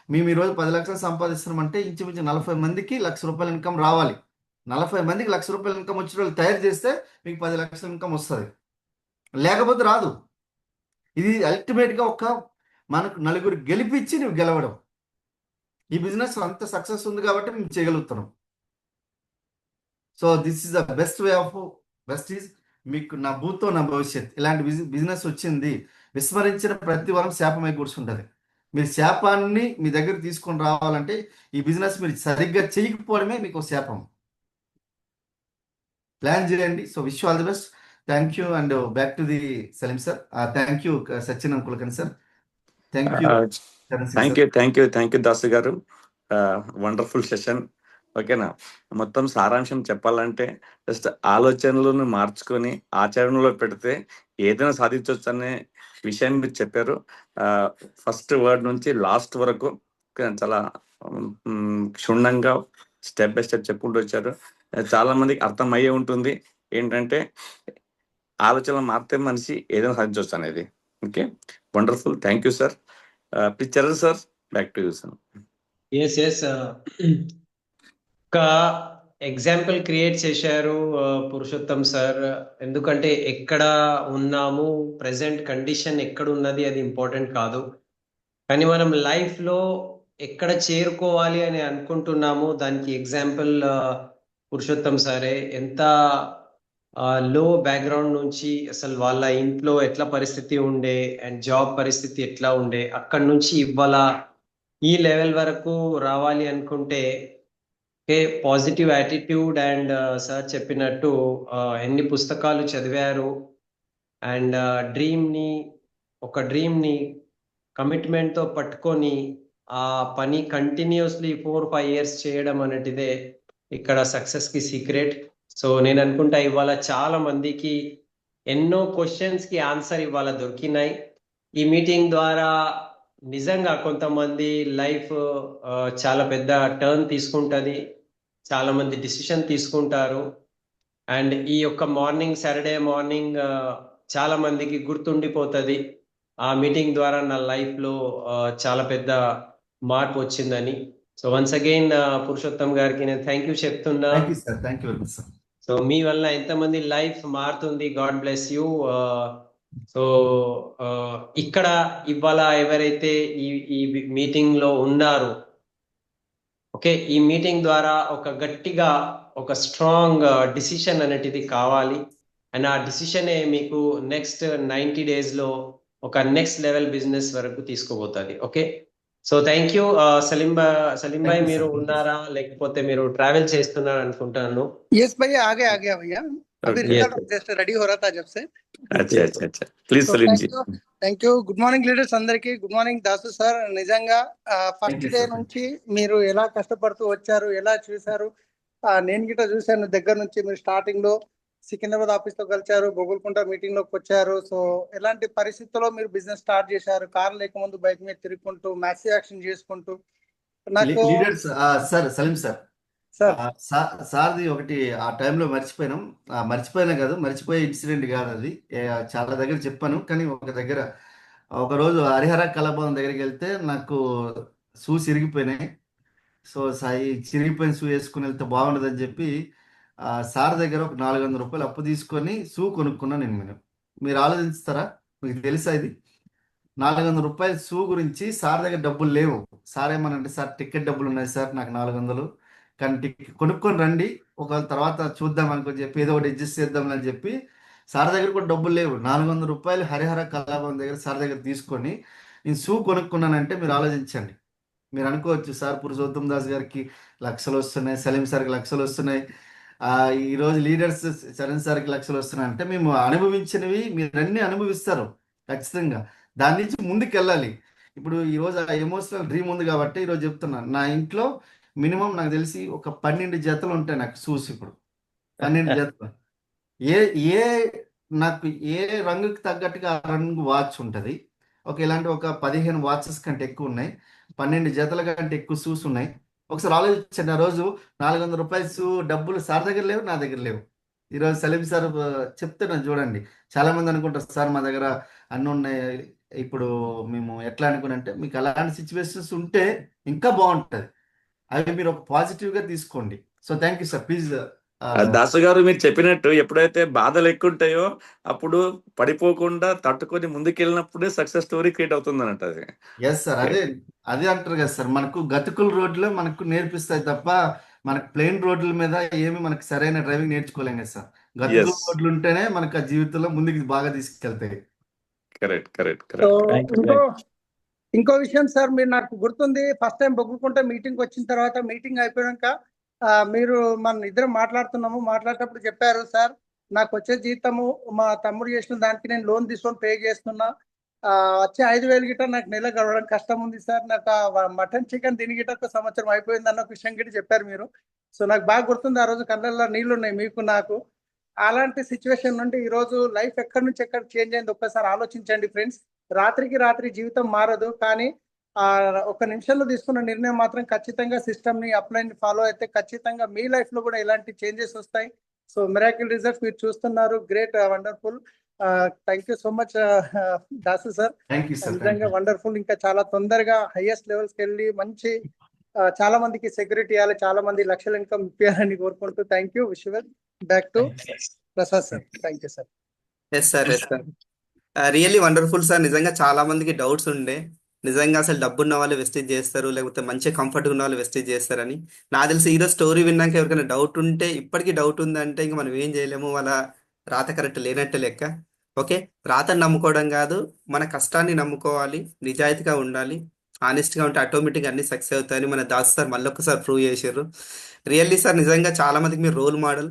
మేము ఈరోజు 10 లక్షలు సంపాదిస్తున్నామంటే ఇంచుమించు 40 మందికి ₹1,00,000 ఇన్కమ్ రావాలి. 40 మందికి ₹1,00,000 ఇన్కమ్ వచ్చిన వాళ్ళు తయారు చేస్తే మీకు 10 లక్షల ఇన్కమ్ వస్తుంది. లేకపోతే రాదు. ఇది అల్టిమేట్గా మనకు నలుగురు గెలిపించి నువ్వు గెలవడం. ఈ బిజినెస్ అంత సక్సెస్ ఉంది కాబట్టి మేము చేయగలుగుతున్నాం. So this is the best way of Vestige. మీకు నా భూతో నా భవిష్యత్. ఇలాంటి బిజినెస్ వచ్చింది, విస్మరించిన ప్రతి వరం శాపమై కూర్చుంటుంది. మీరు శాపాన్ని మీ దగ్గర తీసుకొని రావాలంటే ఈ బిజినెస్ మీరు సరిగ్గా చేయకపోవడమే మీకు శాపం. ప్లాన్ చేయండి. So wish all the best. Thank you and back to the Salim sir. Thank you Sachin Kulkarni sir. Thank you Charan Singh sir. Thank you Dasu గారు. Wonderful session. ఓకేనా, మొత్తం సారాంశం చెప్పాలంటే జస్ట్ ఆలోచనలను మార్చుకొని ఆచరణలో పెడితే ఏదైనా సాధించవచ్చు అనే విషయాన్ని మీరు చెప్పారు. ఫస్ట్ వర్డ్ నుంచి లాస్ట్ వరకు చాలా క్షుణ్ణంగా స్టెప్ బై స్టెప్ చెప్పుకుంటూ వచ్చారు. చాలా మందికి అర్థం అయ్యే ఉంటుంది ఏంటంటే ఆలోచనలు మారితే మనిషి ఏదైనా సాధించవచ్చు అనేది. Okay, wonderful. Thank you sir. Please Charan sir, back to you sir. Yes ఒక ఎగ్జాంపుల్ క్రియేట్ చేశారు పురుషోత్తం సార్. ఎందుకంటే ఎక్కడ ఉన్నాము, ప్రెసెంట్ కండిషన్ ఎక్కడ ఉన్నది అది ఇంపార్టెంట్ కాదు, కానీ మనం లైఫ్ లో ఎక్కడ చేరుకోవాలి అని అనుకుంటున్నాము దానికి ఎగ్జాంపుల్ పురుషోత్తం సారే. ఎంత లో బ్యాక్గ్రౌండ్ నుంచి అసలు వాళ్ళ ఇంట్లో ఎట్లా పరిస్థితి ఉండే అండ్ జాబ్ పరిస్థితి ఎట్లా ఉండే, అక్కడి నుంచి ఇవాళ ఈ లెవెల్ వరకు రావాలి అనుకుంటే పాజిటివ్ యాటిట్యూడ్ అండ్ సార్ చెప్పినట్టు ఎన్ని పుస్తకాలు చదివారు అండ్ ఒక డ్రీమ్ని కమిట్మెంట్తో పట్టుకొని ఆ పని కంటిన్యూస్లీ 4-5 years చేయడం అనేటిదే ఇక్కడ సక్సెస్కి సీక్రెట్. సో నేను అనుకుంటా ఇవాళ చాలా మందికి ఎన్నో క్వశ్చన్స్కి ఆన్సర్ ఇవాళ దొరికినాయి ఈ మీటింగ్ ద్వారా. నిజంగా కొంతమంది లైఫ్ చాలా పెద్ద టర్న్ తీసుకుంటుంది, చాలా మంది డిసిషన్ తీసుకుంటారు అండ్ ఈ యొక్క సాటర్డే మార్నింగ్ చాలా మందికి గుర్తుండిపోతుంది ఆ మీటింగ్ ద్వారా నా లైఫ్లో చాలా పెద్ద మార్పు వచ్చిందని. సో వన్స్ అగైన్ పురుషోత్తం గారికి నేను థ్యాంక్ యూ చెప్తున్నా. Thank you very much sir. So మీ వల్ల ఎంతమంది లైఫ్ మారుతుంది. God bless you. సో ఇక్కడ ఇవాళ ఎవరైతే ఈ మీటింగ్ లో ఉన్నారు, ఓకే, ఈ మీటింగ్ ద్వారా ఒక గట్టిగా ఒక స్ట్రాంగ్ డిసిషన్ అనేటిది కావాలి అండ్ ఆ డిసిషనే మీకు నెక్స్ట్ 90 days లో ఒక నెక్స్ట్ లెవెల్ బిజినెస్ వరకు తీసుకుపోతుంది. Okay, so thank you. Salim భాయ్ మీరు ఉన్నారా, లేకపోతే మీరు ట్రావెల్ చేస్తున్నారు అనుకుంటాను. यस भैया आ गया भैया, अभी जस्ट रेडी हो रहा था जब से. अच्छा please Salim ji. Thank you. Good morning leaders అందరికి. Good morning Dasu sir. నిజంగా ఫస్ట్ డే నుంచి మీరు ఎలా కష్టపడుతూ వచ్చారు, ఎలా చూసారు, నేను గిట్ట చూశాను దగ్గర నుంచి. మీరు స్టార్టింగ్ లో సికింద్రాబాద్ ఆఫీస్ లో కలిచారు, గోగుల్కుంట మీటింగ్ లోకి వచ్చారు. సో ఎలాంటి పరిస్థితుల్లో మీరు బిజినెస్ స్టార్ట్ చేశారు, కార్ లేకముందు బైక్ మీద తిరుగుకుంటూ మ్యాసివ్ యాక్షన్ చేసుకుంటూ. నాకు లీడర్స్ సార్ సలీం సార్, సార్ది ఒకటి ఆ టైంలో మర్చిపోయినా కాదు, మర్చిపోయే ఇన్సిడెంట్ కాదు అది. చాలా దగ్గర చెప్పాను, కానీ ఒక రోజు హరిహర కళాభవన్ దగ్గరికి వెళ్తే నాకు షూస్ ఇరిగిపోయినాయి. సో చిరిగిపోయిన షూ వేసుకుని వెళ్తే బాగుండదని చెప్పి సార్ దగ్గర ఒక 400 రూపాయలు అప్పు తీసుకొని షూ కొనుక్కున్నాను నేను. మీరు ఆలోచిస్తారా? మీకు తెలుసా ఇది? 400 రూపాయల షూ గురించి సార్ దగ్గర డబ్బులు లేవు. సార్ ఏమనంటే, సార్ టికెట్ డబ్బులు ఉన్నాయి సార్ నాకు 400, కానీ టికెట్ కొనుక్కొని రండి, ఒకవేళ తర్వాత చూద్దాం అనుకొని చెప్పి ఏదో ఒకటి అడ్జస్ట్ చేద్దాం అని చెప్పి సార్ దగ్గర కూడా డబ్బులు లేవు. 400 రూపాయలు హరిహర కళాభవన్ దగ్గర సార్ దగ్గర తీసుకొని నేను షూ కొనుక్కున్నానంటే మీరు ఆలోచించండి. మీరు అనుకోవచ్చు, సార్ పురుషోత్తం దాస్ గారికి లక్షలు వస్తున్నాయి, సలీం సార్కి లక్షలు వస్తున్నాయి, ఈరోజు లీడర్స్ చరణ్ సార్కి లక్షలు వస్తున్నాయి అంటే మేము అనుభవించినవి మీరన్నీ అనుభవిస్తారు ఖచ్చితంగా. దాని నుంచి ముందుకు వెళ్ళాలి. ఇప్పుడు ఈరోజు ఆ ఎమోషనల్ డ్రీమ్ ఉంది కాబట్టి ఈరోజు చెప్తున్నాను, నా ఇంట్లో మినిమం నాకు తెలిసి ఒక 12 జతలు ఉంటాయి నాకు షూస్. ఇప్పుడు 12 జతలు. నాకు ఏ రంగుకి తగ్గట్టుగా ఆ రంగు వాచ్ ఉంటుంది. ఇలాంటి ఒక 15 వాచెస్ కంటే ఎక్కువ ఉన్నాయి, 12 జతల కంటే ఎక్కువ షూస్ ఉన్నాయి. ఒకసారి ఆలోచించండి. ఆ రోజు 400 రూపాయల షూ డబ్బులు సార్ దగ్గర లేవు, నా దగ్గర లేవు. ఈరోజు సలీం సార్ చెప్తున్నాను చూడండి. చాలా మంది అనుకుంటారు, సార్ మా దగ్గర అన్నీ ఉన్నాయి. ఇప్పుడు మేము ఎట్లా అనుకున్నంటే, మీకు అలాంటి సిచ్యువేషన్స్ ఉంటే ఇంకా బాగుంటుంది. అవి మీరు ఒక పాజిటివ్ గా తీసుకోండి. So thank you sir. Please Dasu గారు, మీరు చెప్పినట్టు ఎప్పుడైతే బాధలు ఎక్కువ ఉంటాయో అప్పుడు పడిపోకుండా తట్టుకొని ముందుకెళ్ళినప్పుడే సక్సెస్ స్టోరీ క్రియేట్ అవుతుంది అన్నట్టు అది. ఎస్ సార్, అదే అంటారు కదా సార్, మనకు గతుకుల రోడ్లు మనకు నేర్పిస్తాయి తప్ప మనకు ప్లెయిన్ రోడ్ల మీద ఏమి మనకు సరైన డ్రైవింగ్ నేర్చుకోలేం కదా సార్. గతుకుల రోడ్లు ఉంటేనే మనకు ఆ జీవితంలో ముందుకు బాగా తీసుకెళ్తాయి. కరెక్ట్. ఇంకో విషయం సార్, మీరు నాకు గుర్తుంది ఫస్ట్ టైం బొగ్గుకుంట మీటింగ్ వచ్చిన తర్వాత మీటింగ్ అయిపోయాక మీరు మన ఇద్దరం మాట్లాడేటప్పుడు చెప్పారు సార్, నాకు వచ్చే జీతము మా తమ్ముడు చేసిన దానికి నేను లోన్ తీసుకొని పే చేస్తున్నా, వచ్చే 5,000 గిట్ట నాకు నెల గడవడం కష్టం ఉంది సార్, నాకు మటన్ చికెన్ తిని గిట్ట ఒక సంవత్సరం అయిపోయింది అన్న ఒక విషయం గిట్ట చెప్పారు మీరు. సో నాకు బాగా గుర్తుంది, ఆ రోజు కళ్ళల్లో నీళ్లు ఉన్నాయి మీకు నాకు. అలాంటి సిచ్యువేషన్ నుండి ఈ రోజు లైఫ్ ఎక్కడి నుంచి ఎక్కడ చేంజ్ అయింది ఒక్కసారి ఆలోచించండి ఫ్రెండ్స్. రాత్రికి రాత్రి జీవితం మారదు, కానీ ఒక నిమిషంలో తీసుకున్న నిర్ణయం మాత్రం ఖచ్చితంగా సిస్టమ్ ని అప్లైన్ ఫాలో అయితే ఖచ్చితంగా మీ లైఫ్ లో కూడా ఇలాంటి చేంజెస్ వస్తాయి. సో మిరాకిల్ రిజల్ట్స్ మీరు చూస్తున్నారు, great, wonderful. Thank you so much Dasu sir, thank you sir. నిజంగా వండర్ఫుల్. ఇంకా చాలా తొందరగా హైయెస్ట్ లెవెల్స్ కి వెళ్ళి మంచి చాలా మందికి సెక్యూరిటీ ఇవ్వాలి, చాలా మంది లక్షల ఇన్కమ్ ఇప్పించాలని కోరుకుంటూ thank you. Wish back to Prasad sir. Thank you sir. Yes sir, yes sir, really wonderful sir. నిజంగా చాలా మందికి డౌట్స్ ఉండే, నిజంగా అసలు డబ్బున్న వాళ్ళు వెస్టేజ్ చేస్తారు లేకపోతే మంచి కంఫర్ట్ ఉన్న వాళ్ళు వెస్టేజ్ చేస్తారని. నాకు తెలిసి ఈరోజు స్టోరీ విన్నాక ఎవరికైనా డౌట్ ఉంటే, ఇప్పటికీ డౌట్ ఉందంటే ఇంకా మనం ఏం చేయలేము, వాళ్ళ రాత కరెక్ట్ లేనట్టే లెక్క. ఓకే, రాతను నమ్ముకోవడం కాదు, మన కష్టాన్ని నమ్ముకోవాలి, నిజాయితీగా ఉండాలి, ఆనెస్ట్గా ఉంటే ఆటోమేటిక్గా అన్ని సక్సెస్ అవుతాయని మన దాస్ సార్ మళ్ళీ ఒక్కసారి ప్రూవ్ చేశారు. రియల్లీ సార్, నిజంగా చాలా మందికి మీరు రోల్ మోడల్.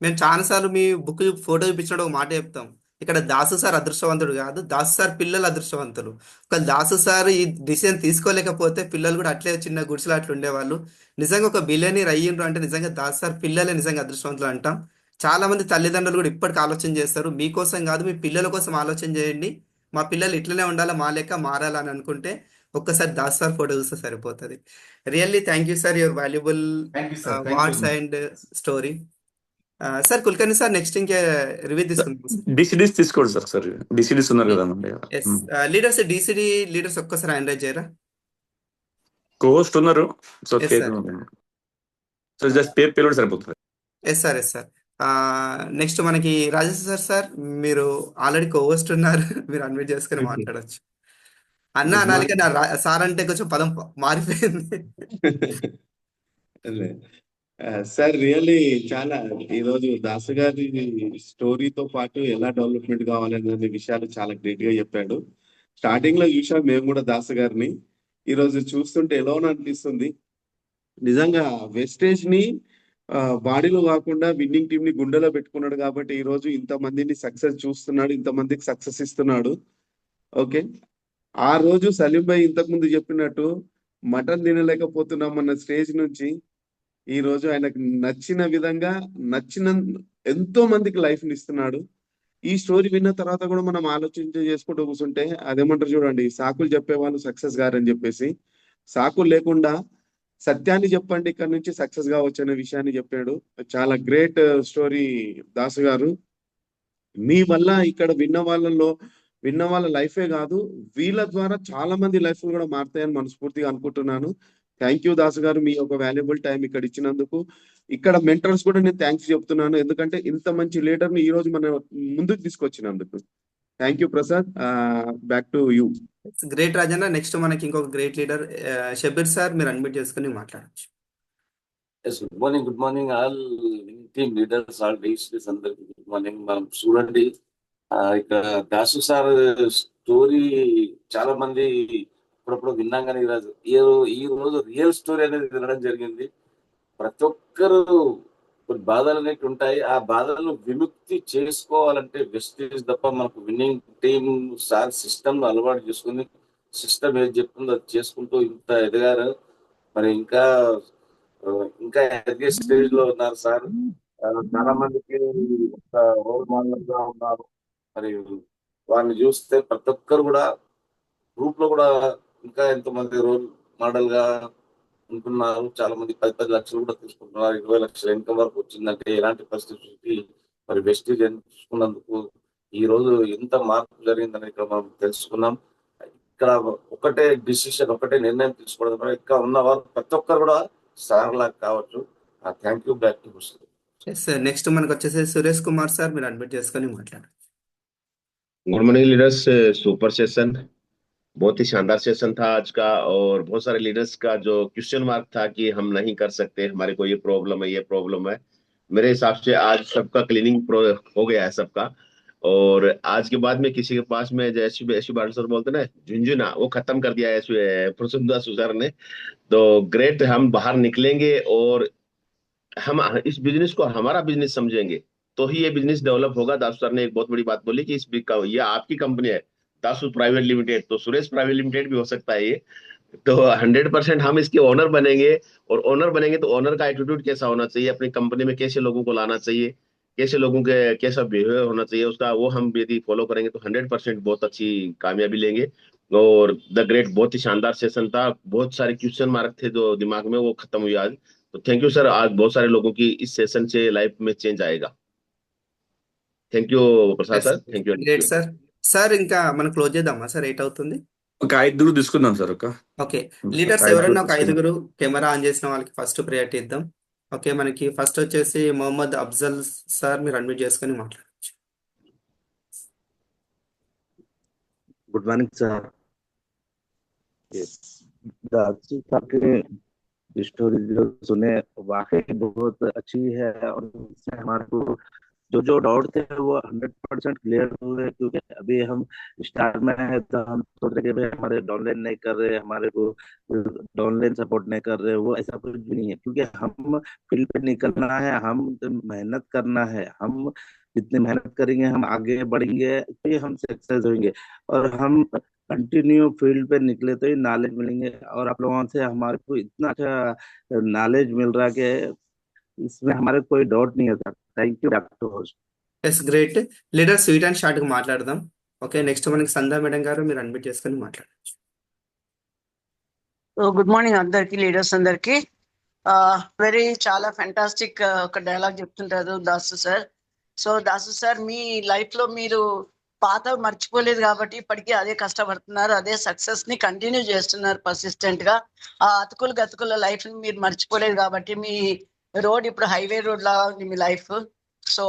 మేము చాలాసార్లు మీ బుక్ ఫోటో చూపించినప్పుడు ఒక మాట చెప్తాం, ఇక్కడ దాసు సార్ అదృష్టవంతుడు కాదు, దాసు సార్ పిల్లలు అదృష్టవంతులు. ఒక దాసు సార్ ఈ డిసిజన్ తీసుకోలేకపోతే పిల్లలు కూడా అట్లే చిన్న గుడిసెలు అట్లా ఉండేవాళ్ళు. నిజంగా ఒక బిలియనీర్ అయ్యిండ్రు అంటే నిజంగా దాసు సార్ పిల్లలే నిజంగా అదృష్టవంతులు అంటాం. చాలా మంది తల్లిదండ్రులు కూడా ఇప్పటికి ఆలోచన చేస్తారు, మీకోసం కాదు మీ పిల్లల కోసం ఆలోచన చేయండి, మా పిల్లలు ఇట్లనే ఉండాలా, మా లెక్క మారాలని అనుకుంటే ఒక్కసారి దాస్ సార్ ఫోటో చూస్తే సరిపోతుంది. Really thank you sir, your valuable thank you sir. Words and story. Sir Kulkarni sir, next ఇంకే రివ్యూ తీసుకుందాం సార్. డిసిడీస్ తీసుకోండి సార్. సార్ డిసిడీస్ ఉన్నారు కదండి. ఎస్ లీడర్స్, డిసిడి లీడర్స్ ఒక్కసారి హ్యాండ్ చేయరా? కోస్ట్ ఉన్నారు. So yes sir, so just పేరు పిలవడం సరిపోతుంది. Yes sir, yes sir. Next మనకి రాజేశ్వర్ సార్, మీరు ఆల్రెడీ కోవస్ట్ ఉన్నారు, మీరు అన్మ్యూట్ చేసుకుని మాట్లాడచ్చు. అన్న గుడ్ అనాలి, మార్నింగ్. కానీ సార్ అంటే కొంచెం పదం మారిపోయింది. సార్ రియల్లీ చాలా ఈరోజు దాసు గారి స్టోరీతో పాటు ఎలా డెవలప్మెంట్ కావాలనే విషయాలు చాలా గ్రేట్ గా చెప్పాడు. స్టార్టింగ్ లో చూసాం మేము కూడా దాసు గారిని, ఈ రోజు చూస్తుంటే ఎలా అనిపిస్తుంది. నిజంగా వెస్టేజ్ ని బాడీలో కాకుండా విన్నింగ్ టీం ని గుండెలో పెట్టుకున్నాడు కాబట్టి ఈ రోజు ఇంత మందిని సక్సెస్ చూస్తున్నాడు, ఇంత మందికి సక్సెస్ ఇస్తున్నాడు. ఓకే, ఆ రోజు సలీం భాయ్ ఇంతకు ముందు చెప్పినట్టు మటన్ తినలేకపోతున్నాం అన్న స్టేజ్ నుంచి ఈ రోజు ఆయనకు నచ్చిన విధంగా నచ్చిన ఎంతో మందికి లైఫ్ ని ఇస్తున్నాడు. ఈ స్టోరీ విన్న తర్వాత కూడా మనం చేసుకుంటూ కూర్చుంటే అదేమంటారు చూడండి, సాకులు చెప్పేవాళ్ళు సక్సెస్ గారని చెప్పేసి, సాకులు లేకుండా సత్యాన్ని చెప్పండి ఇక్కడ నుంచి సక్సెస్ కావచ్చు అనే విషయాన్ని చెప్పాడు. చాలా గ్రేట్ స్టోరీ దాసు గారు. మీ వల్ల ఇక్కడ విన్న వాళ్ళ లైఫే కాదు, వీళ్ళ ద్వారా చాలా మంది లైఫ్ కూడా మారుతాయని మనస్ఫూర్తిగా అనుకుంటున్నాను. థ్యాంక్ యూ దాసు గారు, మీ యొక్క వాల్యుబుల్ టైం ఇక్కడ ఇచ్చినందుకు. ఇక్కడ మెంటర్స్ కూడా నేను థ్యాంక్స్ చెప్తున్నాను, ఎందుకంటే ఇంత మంచి లీడర్ ని ఈ రోజు మన ముందుకు తీసుకొచ్చినందుకు. Thank you Prasad, back to you. Great Rajanna. Next మనకి ఇంకొక గ్రేట్ లీడర్ షబీర్ సార్, మీరు అన్మ్యూట్ చేసుకుని మాట్లాడచ్చు. Yes, good morning all team leaders, all DCs అందరికి గుడ్ మార్నింగ్. మనం చూడండి, ఇక్కడ దాసు సార్ స్టోరీ చాలా మంది అప్పుడప్పుడు విన్నాం, కానీ ఈ రోజు రియల్ స్టోరీ అనేది వినడం జరిగింది. ప్రతి ఒక్కరు కొన్ని బాధలు అనేవి ఉంటాయి, ఆ బాధలను విముక్తి చేసుకోవాలంటే వెస్టేజ్ తప్ప మనకు విన్నింగ్ టీమ్ సార్ సిస్టమ్ అలవాటు చేసుకుని సిస్టమ్ ఏది చెప్తుందో అది చేసుకుంటూ ఇంత ఎదిగారు. మరి ఇంకా ఎదిగే స్టేజ్ లో ఉన్నారు సార్. చాలా మందికి ఒక రోల్ మోడల్ గా ఉన్నారు. మరి వారిని చూస్తే ప్రతి ఒక్కరు కూడా గ్రూప్ లో కూడా ఇంకా ఎంతమంది రోల్ మోడల్ గా ఉంటున్నారు. చాలా మంది 10 లక్షలు కూడా తీసుకుంటున్నారు, 20 లక్షల ఇన్కమ్ వరకు వచ్చిందంటే ఎలాంటి పరిస్థితి. మరి వెస్టేజ్ ఎంచుకున్నందుకు ఈ రోజు ఎంత మార్పు జరిగిందని ఇక్కడ మనం తెలుసుకున్నాం. ఇక్కడ ఒకటే డిసిషన్, ఒకటే నిర్ణయం తీసుకోవడం ద్వారా ఇక్కడ ఉన్న వారు ప్రతి ఒక్కరు కూడా సార్ లాగా కావచ్చు. Thank you, back to next మనకు వచ్చేసి సురేష్ కుమార్ సార్, మీరు అడ్మిట్ చేసుకొని మాట్లాడండి. Good morning leaders, super session, बहुत ही शानदार सेशन था आज का, और बहुत सारे लीडर्स का जो क्वेश्चन मार्क था कि हम नहीं कर सकते, हमारे को ये प्रॉब्लम है, मेरे हिसाब से आज सबका क्लीनिंग हो गया है सबका, और आज के बाद में किसी के पास में जैसे ऐसी बात सर बोलते ना झुंझुना वो खत्म कर दिया है प्रसन्न सर ने। तो ग्रेट, हम बाहर निकलेंगे और हम इस बिजनेस को हमारा बिजनेस समझेंगे तो ही ये बिजनेस डेवलप होगा। दासू सर ने एक बहुत बड़ी बात बोली कि ये आपकी कंपनी है दासू प्राइवेट लिमिटेड, तो सुरेश प्राइवेट लिमिटेड भी हो सकता है ये। तो 100% हम इसके ओनर बनेंगे। और ओनर बनेंगे तो ओनर का एटीट्यूड कैसा होना चाहिए, अपनी कंपनी में कैसे लोगों को लाना चाहिए, कैसे लोगों के कैसा बिहेवियर होना चाहिए उसका, वो हम यदि फॉलो करेंगे तो 100% बहुत अच्छी कामयाबी लेंगे। और द ग्रेट बहुत ही शानदार सेशन था, बहुत सारे क्वेश्चन मार्क थे जो दिमाग में, वो खत्म हुई आज। तो थैंक यू सर, आज बहुत सारे लोगों की इस सेशन से लाइफ में चेंज आएगा। Thank you Prasad sir, thank you. Great sir. Sir ఇంకా మనం క్లోజ్ చేద్దామా సార్? 8 అవుతుంది. ఒక 5 తీసుకుందాం సార్. ఓకే లీడర్స్ ఎవరైనా ఒక 5 కెమెరా ఆన్ చేసిన వాళ్ళకి ఫస్ట్ ప్రయారిటీ ఇద్దాం. ఓకే మనకి ఫస్ట్ వచ్చేసి మొహమ్మద్ అఫ్జల్ సార్, మీరు అన్మ్యూట్ చేసుకొని మాట్లాడచ్చు. Good morning sir. Dasu sir की स्टोरी जो सुने वाकई बहुत अच्छी है और इससे हमारे को जो डाउट थे वो 100% क्लियर हुए. क्योंकि अभी हम स्टार्ट में है तो हम सोच रहे कि भाई हमारे डाउनलाइन नहीं कर रहे, हमारे को डाउनलाइन सपोर्ट नहीं कर रहे, वो ऐसा कुछ भी नहीं है. क्योंकि हम फील्ड पे निकलना है, हम मेहनत करना है. हम जितनी मेहनत करेंगे हम आगे बढ़ेंगे तो ही हम सक्सेस होंगे. और हम कंटिन्यू फील्ड पे निकले तो ही नॉलेज मिलेंगे. और आप लोगों से हमारे को इतना अच्छा नॉलेज मिल रहा है कि इसमें हमारे कोई डाउट नहीं है sir. Thank you doctor host. Yes great leader, sweet and short గా మాట్లాడదాం. ఓకే నెక్స్ట్ మనకి సంధ్య మేడం గారు, మీరు అన్మ్యూట్ చేసుకొని మాట్లాడచ్చు. గుడ్ మార్నింగ్ అందరికి, లీడర్స్ అందరికి. చాలా ఫెంటాస్టిక్ ఒక డైలాగ్ చెప్తుంటారు Dasu sir. So Dasu sir, మీ లైఫ్ లో మీరు పాత మర్చిపోలేదు కాబట్టి ఇప్పటికీ అదే కష్టపడుతున్నారు, అదే సక్సెస్ ని కంటిన్యూ చేస్తున్నారు పర్సిస్టెంట్ గా. ఆ అతుకులు గతుకుల లైఫ్ ని మీరు మర్చిపోలేదు కాబట్టి మీ రోడ్ ఇప్పుడు హైవే రోడ్ లాగా ఉంది మీ లైఫ్. సో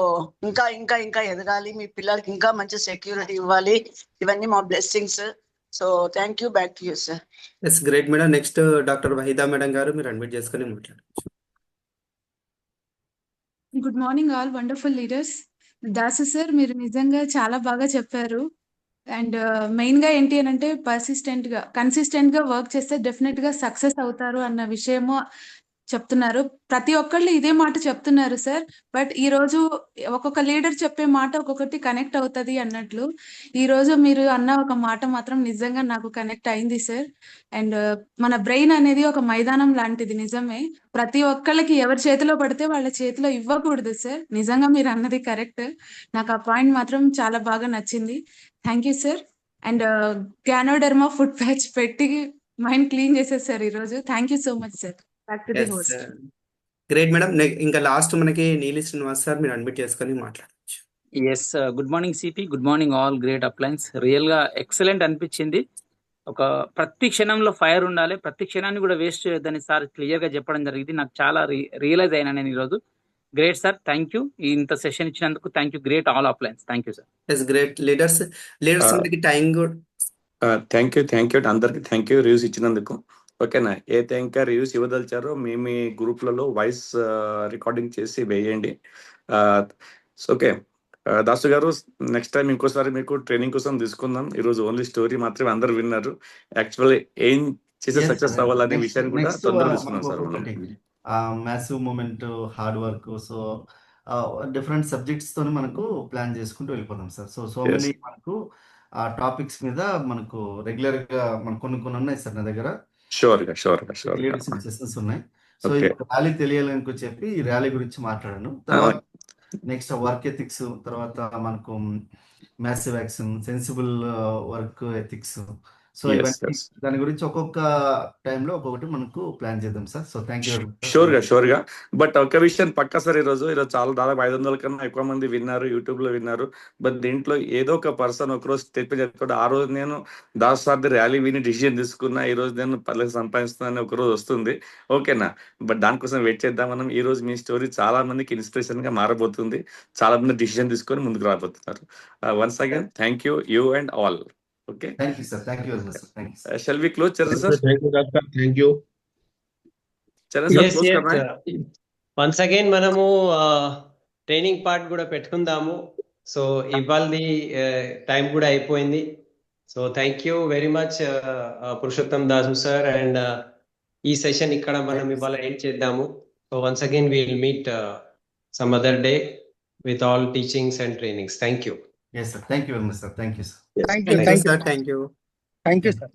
ఇంకా ఇంకా ఇంకా ఎదగాలి, మీ పిల్లలకి ఇంకా మంచి సెక్యూరిటీ ఇవ్వాలి. ఇవన్నీ మా blessings. So thank you, back to you sir. Yes great madam. Next doctor Waheeda madam గారు, మీరు అన్మ్యూట్ చేసుకొని మాట్లాడచ్చు. Good morning all wonderful leaders. Dasu sir, మీరు నిజంగా చాలా బాగా చెప్పారు. అండ్ మెయిన్ గా ఏంటి అని అంటే కన్సిస్టెంట్ గా వర్క్ చేస్తే డెఫినెట్ గా సక్సెస్ అవుతారు అన్న విషయము చెప్తున్నారు. ప్రతి ఒక్కళ్ళు ఇదే మాట చెప్తున్నారు సార్. బట్ ఈ రోజు ఒక్కొక్క లీడర్ చెప్పే మాట ఒక్కొక్కటి కనెక్ట్ అవుతుంది అన్నట్లు ఈ రోజు మీరు అన్న ఒక మాట మాత్రం నిజంగా నాకు కనెక్ట్ అయింది సార్. అండ్ మన బ్రెయిన్ అనేది ఒక మైదానం లాంటిది, నిజమే. ప్రతి ఒక్కళ్ళకి ఎవరి చేతిలో పడితే వాళ్ళ చేతిలో ఇవ్వకూడదు సార్. నిజంగా మీరు అన్నది కరెక్ట్. నాకు ఆ పాయింట్ మాత్రం చాలా బాగా నచ్చింది. Thank you sir. And ganoderma food patch పెట్టి మైండ్ క్లీన్ చేసేసారు ఈ రోజు. Thank you so much sir. Back to the host. Great madam. ఇంకా లాస్ట్ మనకి నీలి శ్రీనివాస్ సార్, మీరు అన్మ్యూట్ చేసుకొని మాట్లాడచ్చు. Yes good morning CP, good morning all great appliances. Real గా ఎక్సలెంట్ అనిపించింది. ఒక ప్రతి క్షణంలో ఫైర్ ఉండాలి, ప్రతి క్షణాన్ని కూడా వేస్ట్ చేయొద్దని సార్ క్లియర్ గా చెప్పడం జరిగింది. నాకు చాలా రియలైజ్ అయినా నేను ఈరోజు. Great sir, thank you. ఇంత సెషన్ ఇచ్చినందుకు thank you. Great all appliances. Thank you sir. Yes great leaders. మనకి టైం కూడా థ్యాంక్ యూ అందరికి. థ్యాంక్ యూ రివ్యూస్ ఇచ్చినందుకు. ఓకేనా, ఏదైతే ఇంకా రివ్యూస్ ఇవ్వదలిచారో మీ గ్రూప్లలో వాయిస్ రికార్డింగ్ చేసి వేయండి. ఓకే దాసు గారు, నెక్స్ట్ టైం ఇంకోసారి మీకు ట్రైనింగ్ కోసం తీసుకుందాం. ఈరోజు ఓన్లీ స్టోరీ మాత్రమే అందరు విన్నారు. యాక్చువల్లీ ఏం చేసే సక్సెస్ అవ్వాలనే విషయాన్ని కూడా తొందరగా తీసుకున్నాం సార్ మనం. Massive moment, hard work, so different subjects తోని మనకు ప్లాన్ చేసుకుంటూ వెళ్ళిపోతాం సార్. సో మెనీ మనకు ఆ టాపిక్స్ మీద మనకు రెగ్యులర్ గా మనకు కొన్ని ఉన్నాయి సార్ నా దగ్గర. షూర్ గా లీడర్షిప్ సెషన్స్ ఉన్నాయి. సో ఇది ఒక ర్యాలీ తెలియాలని చెప్పి ఈ ర్యాలీ గురించి మాట్లాడాను. తర్వాత నెక్స్ట్ వర్క్ ఎథిక్స్, తర్వాత మనకు massive action, sensible work ethics. So ఇవన్నీ దాని గురించి ఒక్కొక్క టైంలో ఒక్కొక్కటి మనకు ప్లాన్ చేద్దాం sir. So thank you. Sure గా. బట్ ఒక విషయం పక్కా సార్, ఈరోజు చాలా దాదాపు 500 కన్నా ఎక్కువ మంది విన్నారు, యూట్యూబ్ లో విన్నారు. బట్ దీంట్లో ఏదో ఒక పర్సన్ ఒకరోజు స్టేట్ చెప్తాడు, ఆ రోజు నేను దాస్ సార్ ర్యాలీ విని డిసిజన్ తీసుకున్నా, ఈ రోజు నేను పర్లేదు సంపాదిస్తున్నాను ఒక రోజు వస్తుంది. ఓకేనా, బట్ దానికోసం వెయిట్ చేద్దాం మనం. ఈ రోజు మీ స్టోరీ చాలా మందికి ఇన్స్పిరేషన్ గా మారబోతుంది. చాలా మంది డిసిజన్ తీసుకొని ముందుకు రాబోతున్నారు. Once again thank you and all. Okay. Thank you, sir. Thank you very much, sir. Thank you, sir. Shall we close, Charan sir? Thank you, doctor. Thank you. Charan sir, yes, yes. Once again, మనము ట్రైనింగ్ పార్ట్ కూడా పెట్టుకుందాము. సో ఇవాళది టైం కూడా అయిపోయింది. So thank you very much Purushottam Dasu sir. And ఈ సెషన్ ఇక్కడ మనం ఇవాళ ఎండ్ చేద్దాము. So once again will meet some other day with all teachings and trainings. Thank you. Yes, sir. Thank you very much, sir. Thank you, sir. Thank you, Thank you, sir. Thank you. Thank you, sir.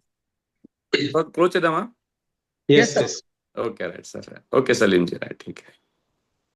Close చేద్దామా? Yes, Yes, sir. yes. Okay right sir. Okay Salim ji right.